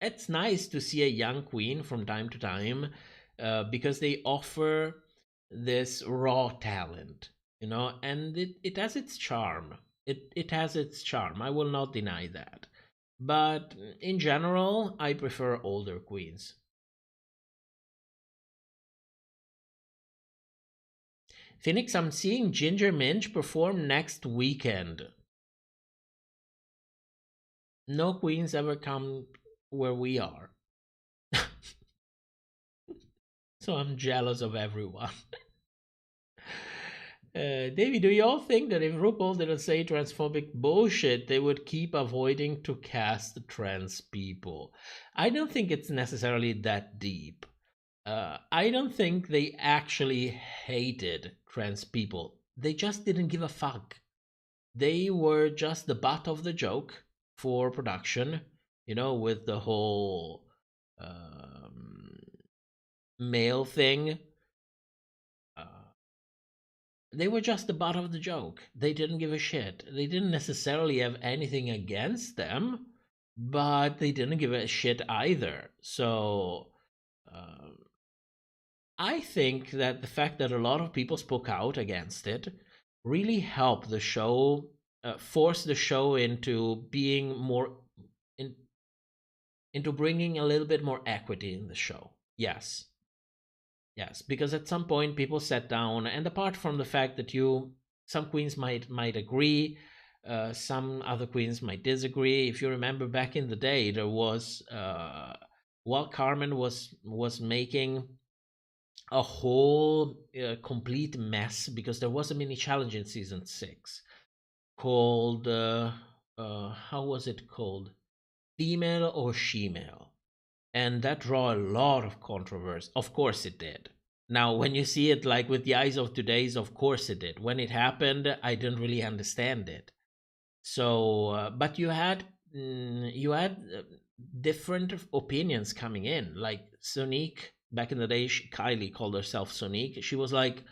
it's nice to see a young queen from time to time because they offer this raw talent, and it has its charm. It has its charm. I will not deny that. But in general, I prefer older queens. Phoenix, I'm seeing Ginger Minch perform next weekend. No queens ever come where we are. So I'm jealous of everyone. Davey, do you all think that if RuPaul didn't say transphobic bullshit, they would keep avoiding to cast trans people? I don't think it's necessarily that deep. I don't think they actually hated trans people. They just didn't give a fuck. They were just the butt of the joke for production, with the whole male thing. They were just the butt of the joke. They didn't give a shit. They didn't necessarily have anything against them, but they didn't give a shit either. So I think that the fact that a lot of people spoke out against it really helped the show, force the show into being more, into bringing a little bit more equity in the show. Yes, because at some point people sat down, and apart from the fact that some queens might agree, some other queens might disagree. If you remember back in the day, there was while Carmen was making a whole complete mess, because there was a mini challenge in season 6 called how was it called? Female or Shemale. And that draw a lot of controversy. Of course it did. Now, when you see it like with the eyes of today's, of course it did. When it happened, I didn't really understand it. So, but you had different opinions coming in. Like Sonique, back in the day, Kylie called herself Sonique. She was like,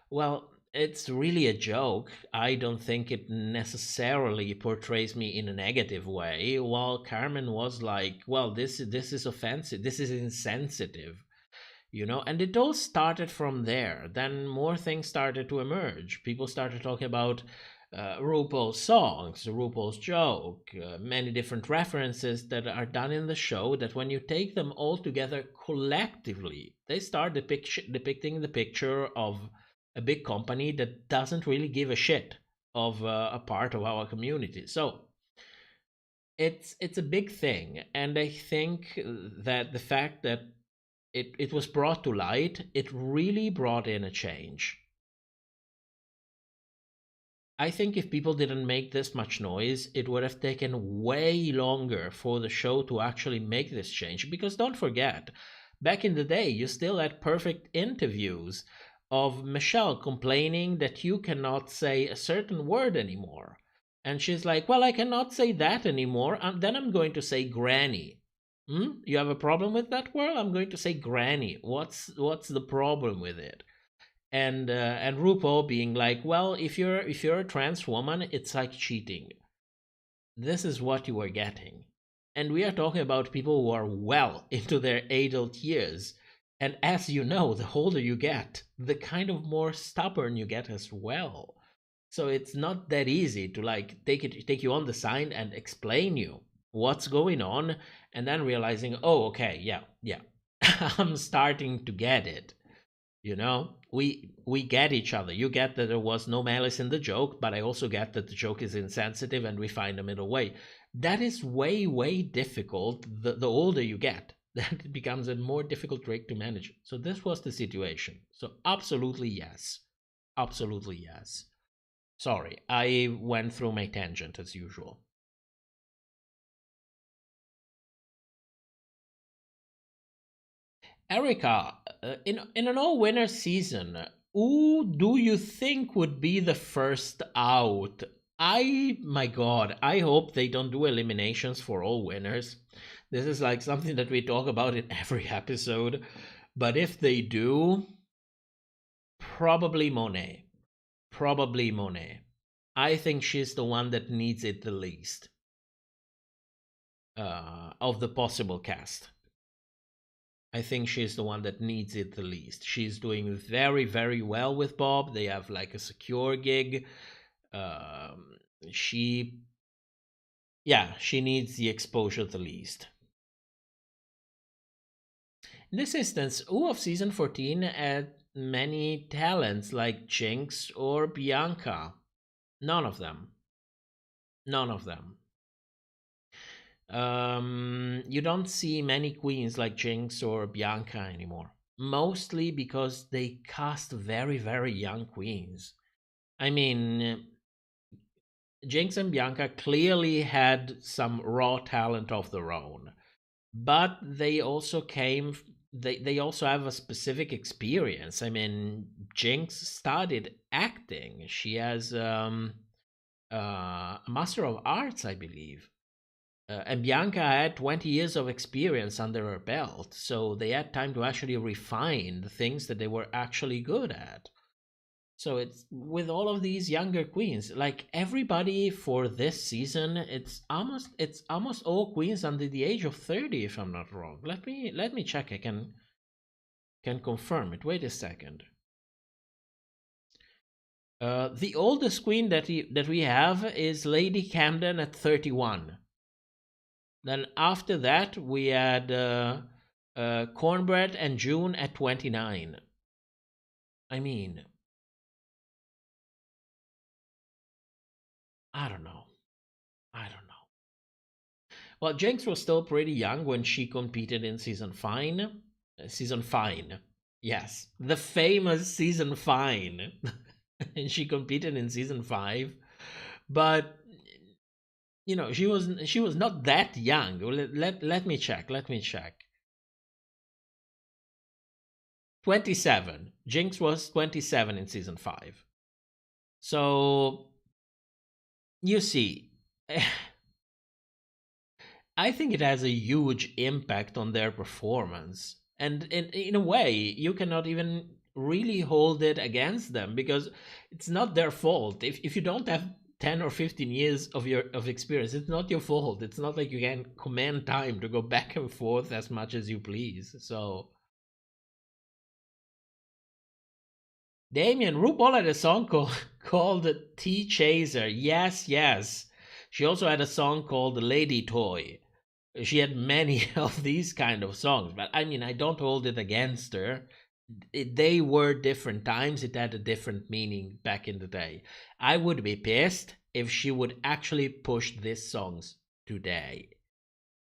well, it's really a joke. I don't think it necessarily portrays me in a negative way. While Carmen was like, well, this is offensive. This is insensitive, and it all started from there. Then more things started to emerge. People started talking about RuPaul's songs, RuPaul's joke, many different references that are done in the show, that when you take them all together collectively, they start depicting the picture of a big company that doesn't really give a shit of a part of our community. So it's a big thing, and I think that the fact that it was brought to light, it really brought in a change. I think if people didn't make this much noise, it would have taken way longer for the show to actually make this change. Because don't forget, back in the day, you still had perfect interviews of Michelle complaining that you cannot say a certain word anymore. And she's like, well, I cannot say that anymore. Then I'm going to say granny. You have a problem with that word? I'm going to say granny. What's the problem with it? And RuPaul being like, well, if you're a trans woman, it's like cheating. This is what you are getting. And we are talking about people who are well into their adult years. And as you know, the older you get, the kind of more stubborn you get as well. So it's not that easy to like take you on the side and explain you what's going on, and then realizing, oh, okay, yeah, I'm starting to get it. We get each other. You get that there was no malice in the joke, but I also get that the joke is insensitive, and we find a middle way. That is way, way difficult the older you get. That it becomes a more difficult trait to manage. So this was the situation. So absolutely yes. Absolutely yes. Sorry, I went through my tangent as usual. Erica, in an all-winner season, who do you think would be the first out? My God, I hope they don't do eliminations for all winners. This is like something that we talk about in every episode. But if they do, probably Monet. Probably Monet. I think she's the one that needs it the least of the possible cast. I think she's the one that needs it the least. She's doing very, very well with Bob. They have like a secure gig. She needs the exposure the least. In this instance, who of season 14 had many talents like Jinx or Bianca? None of them. None of them. You don't see many queens like Jinx or Bianca anymore. Mostly because they cast very, very young queens. I mean, Jinx and Bianca clearly had some raw talent of their own, but they also they also have a specific experience. I mean, Jinx studied acting. She has a Master of Arts, I believe. And Bianca had 20 years of experience under her belt, so they had time to actually refine the things that they were actually good at. So it's with all of these younger queens, like everybody for this season, it's almost all queens under the age of 30, if I'm not wrong. Let me check. I can confirm it. Wait a second. The oldest queen that we have is Lady Camden at 31. Then after that, we had Cornbread and June at 29. I mean, I don't know. Well, Jinx was still pretty young when she competed in season Fine. Season Fine. Yes, the famous season Fine. And she competed in season 5. But she was not that young. Let me check. 27. Jinx was 27 in season 5. So you see, I think it has a huge impact on their performance. And in a way, you cannot even really hold it against them because it's not their fault. If you don't have 10 or 15 years of experience, it's not your fault. It's not like you can command time to go back and forth as much as you please. So Damien, RuPaul had a song called Tea Chaser. Yes. She also had a song called Lady Toy. She had many of these kind of songs, but I mean, I don't hold it against her. They were different times. It had a different meaning back in the day. I would be pissed if she would actually push these songs today.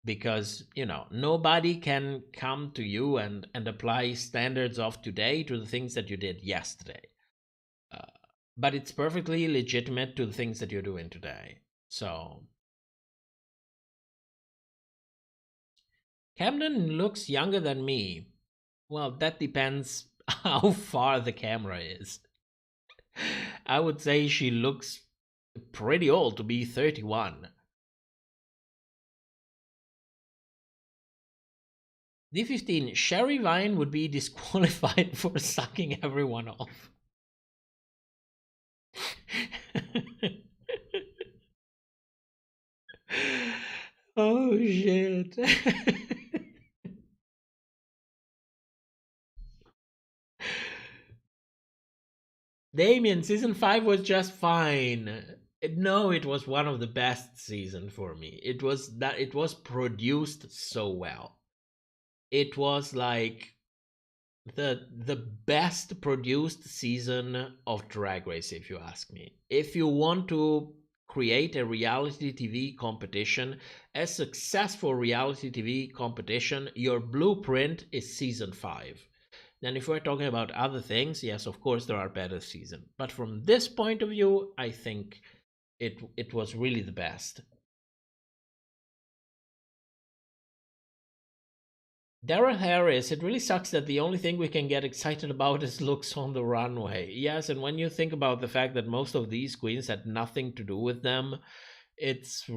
Because, nobody can come to you and apply standards of today to the things that you did yesterday. But it's perfectly legitimate to the things that you're doing today. So Camden looks younger than me. Well, that depends how far the camera is. I would say she looks pretty old to be 31. D15, Sherry Vine would be disqualified for sucking everyone off. Oh shit. Damien, season 5 was just fine. No, it was one of the best seasons for me. It was produced so well. It was like the best produced season of Drag Race, if you ask me. If you want to create a reality TV competition, a successful reality TV competition, your blueprint is season 5. Then if we're talking about other things, yes, of course there are better seasons. But from this point of view, I think it was really the best. Daryl Harris, it really sucks that the only thing we can get excited about is looks on the runway. Yes, and when you think about the fact that most of these queens had nothing to do with them, it's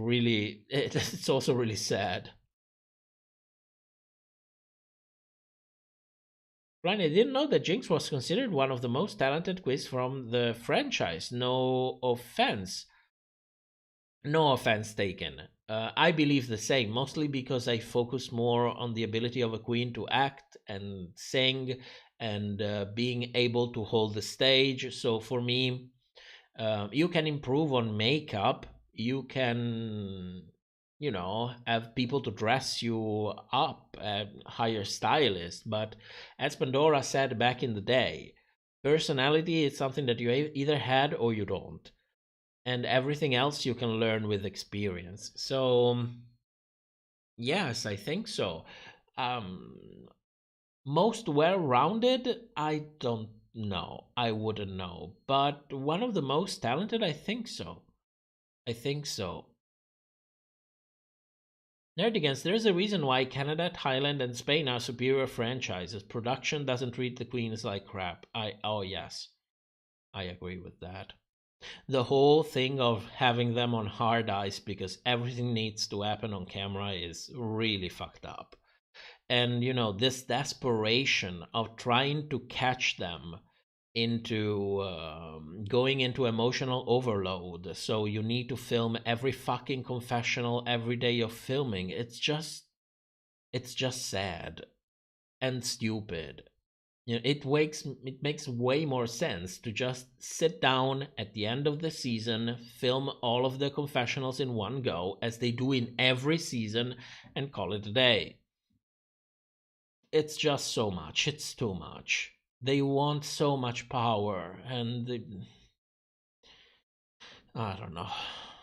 also really sad. Ryan, I didn't know that Jinx was considered one of the most talented queens from the franchise. No offense. No offense taken. I believe the same, mostly because I focus more on the ability of a queen to act and sing and being able to hold the stage. So for me, you can improve on makeup. You can, have people to dress you up and hire stylists. But as Pandora said back in the day, personality is something that you either had or you don't. And everything else you can learn with experience. So yes, I think so. Most well-rounded, I don't no, I wouldn't know. But one of the most talented, I think so. I think so. Nerdigans, there's a reason why Canada, Thailand, and Spain are superior franchises. Production doesn't treat the queens like crap. Oh yes, I agree with that. The whole thing of having them on hard ice because everything needs to happen on camera is really fucked up. And you know, this desperation of trying to catch them into going into emotional overload, so you need to film every fucking confessional every day of filming. It's just sad and stupid. You know, it makes way more sense to just sit down at the end of the season, film all of the confessionals in one go, as they do in every season, and call it a day. It's just so much. It's too much. They want so much power, and I don't know.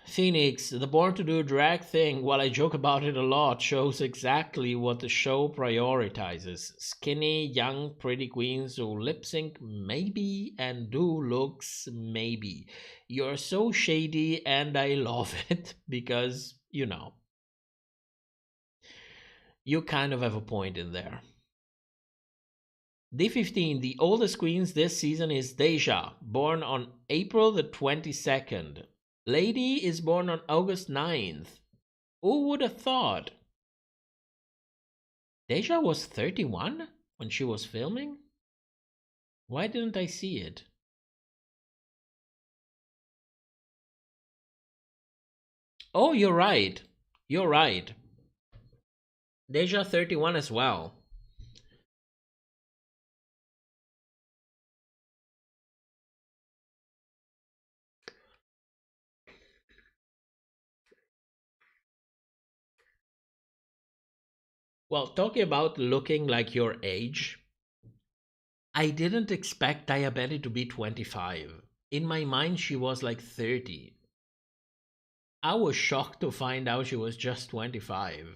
Phoenix, the Born to Do drag thing, while I joke about it a lot, shows exactly what the show prioritizes. Skinny, young, pretty queens who lip sync, maybe, and do looks, maybe. You're so shady, and I love it, because, you know, you kind of have a point in there. D15, the oldest queens this season is Deja, born on April the 22nd. Lady is born on August 9th. Who would have thought? Deja was 31 when she was filming? Why didn't I see it? Oh, you're right. You're right. Deja 31 as well. Well, talking about looking like your age, I didn't expect Diabetes to be 25. In my mind, she was like 30. I was shocked to find out she was just 25.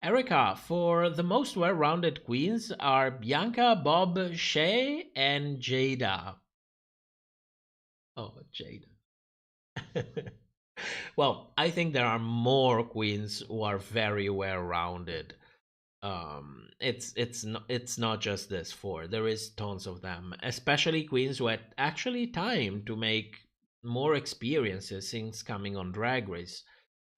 Erica, for the most well-rounded queens are Bianca, Bob, Shay, and Jada. Oh, Jada. Well, I think there are more queens who are very well-rounded. It's not just this four. There is tons of them, especially queens who had actually time to make more experiences since coming on Drag Race.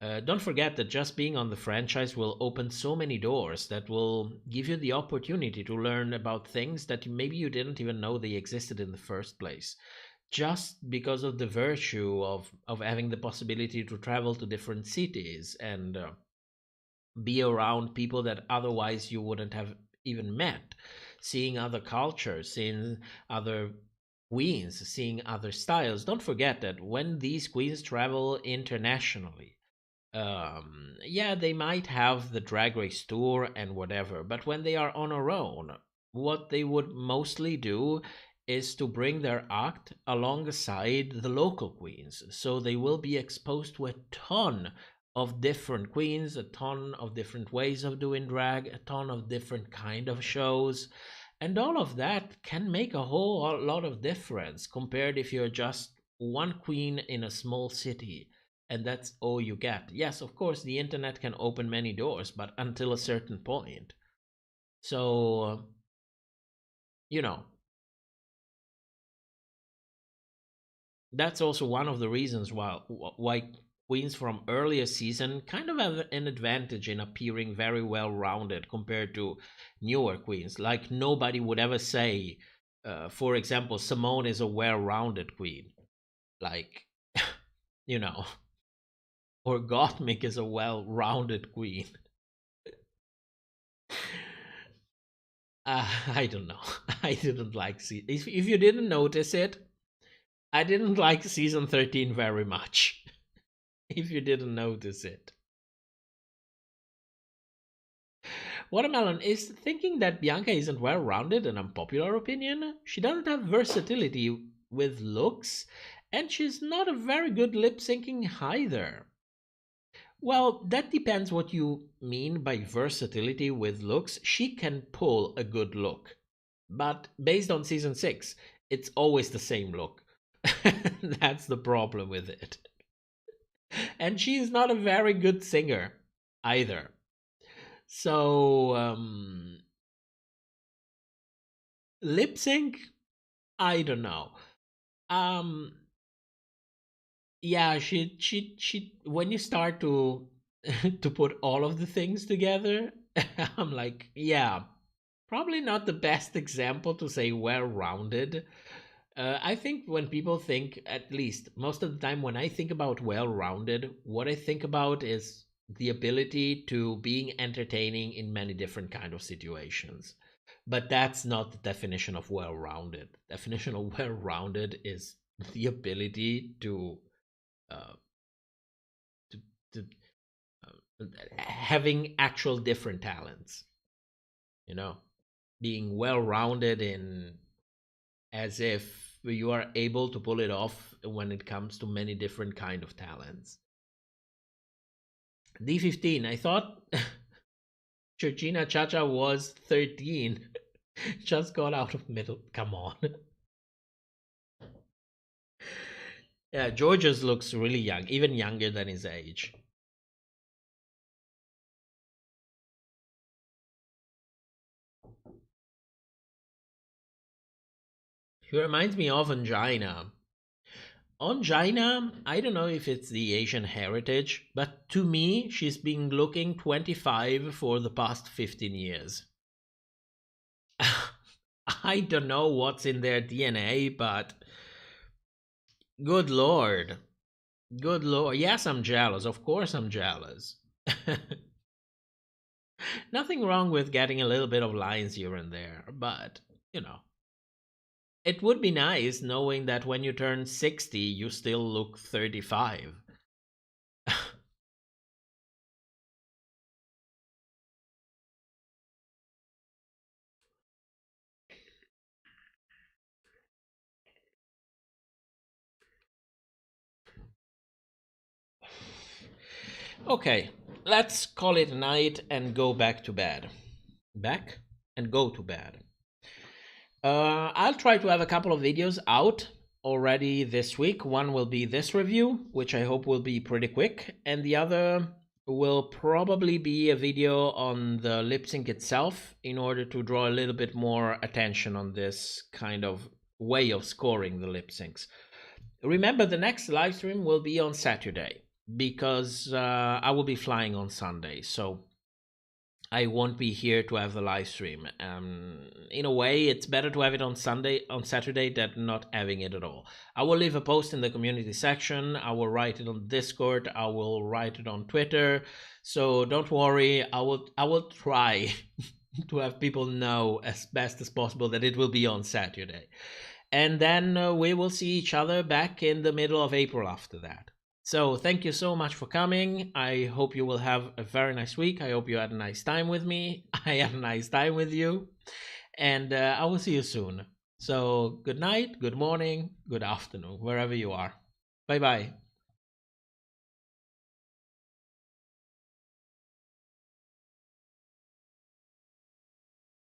Don't forget that just being on the franchise will open so many doors that will give you the opportunity to learn about things that maybe you didn't even know they existed in the first place. Just because of the virtue of having the possibility to travel to different cities and be around people that otherwise you wouldn't have even met, seeing other cultures, seeing other queens, seeing other styles. Don't forget that when these queens travel internationally, yeah, they might have the Drag Race tour and whatever, but when they are on their own, what they would mostly do is to bring their act alongside the local queens. So they will be exposed to a ton of different queens, a ton of different ways of doing drag, a ton of different kind of shows. And all of that can make a whole lot of difference compared if you're just one queen in a small city and that's all you get. Yes, of course, the internet can open many doors, but until a certain point. So, you know, that's also one of the reasons why queens from earlier season kind of have an advantage in appearing very well rounded compared to newer queens. Like nobody would ever say, for example, Simone is a well rounded queen. Like, you know, or Gottmik is a well rounded queen. I don't know. I didn't like if you didn't notice it, I didn't like season 13 very much. If you didn't notice it. Watermelon is thinking that Bianca isn't well-rounded an unpopular opinion. She doesn't have versatility with looks, and she's not a very good lip-syncing either. Well, that depends what you mean by versatility with looks. She can pull a good look, but based on season 6, it's always the same look. That's the problem with it. And she is not a very good singer either. So, lip sync, I don't know. Yeah, she when you start to to put all of the things together, I'm like, yeah, probably not the best example to say well-rounded. I think when people think, at least most of the time when I think about well-rounded, what I think about is the ability to being entertaining in many different kind of situations. But that's not the definition of well-rounded. Definition of well-rounded is the ability uh, to, to having actual different talents. You know, being well-rounded in as if you are able to pull it off when it comes to many different kind of talents. D15. I thought Georgina Chacha was 13. Just got out of middle. Come on. Yeah, George's looks really young, even younger than his age. He reminds me of Angina. Angina, I don't know if it's the Asian heritage, but to me, she's been looking 25 for the past 15 years. I don't know what's in their DNA, but good lord. Good lord. Yes, I'm jealous. Of course, I'm jealous. Nothing wrong with getting a little bit of lines here and there, but, you know. It would be nice knowing that when you turn 60, you still look 35. Okay, let's call it a night and go back to bed. Back and go to bed. I'll try to have a couple of videos out already this week. One will be this review, which I hope will be pretty quick, and the other will probably be a video on the lip sync itself in order to draw a little bit more attention on this kind of way of scoring the lip syncs. Remember, the next live stream will be on Saturday because I will be flying on Sunday, so I won't be here to have the live stream. In a way, it's better to have it on Saturday than not having it at all. I will leave a post in the community section. I will write it on Discord. I will write it on Twitter. So don't worry. I will try to have people know as best as possible that it will be on Saturday. And then we will see each other back in the middle of April after that. So thank you so much for coming. I hope you will have a very nice week. I hope you had a nice time with me. I had a nice time with you. And I will see you soon. So good night, good morning, good afternoon, wherever you are. Bye-bye.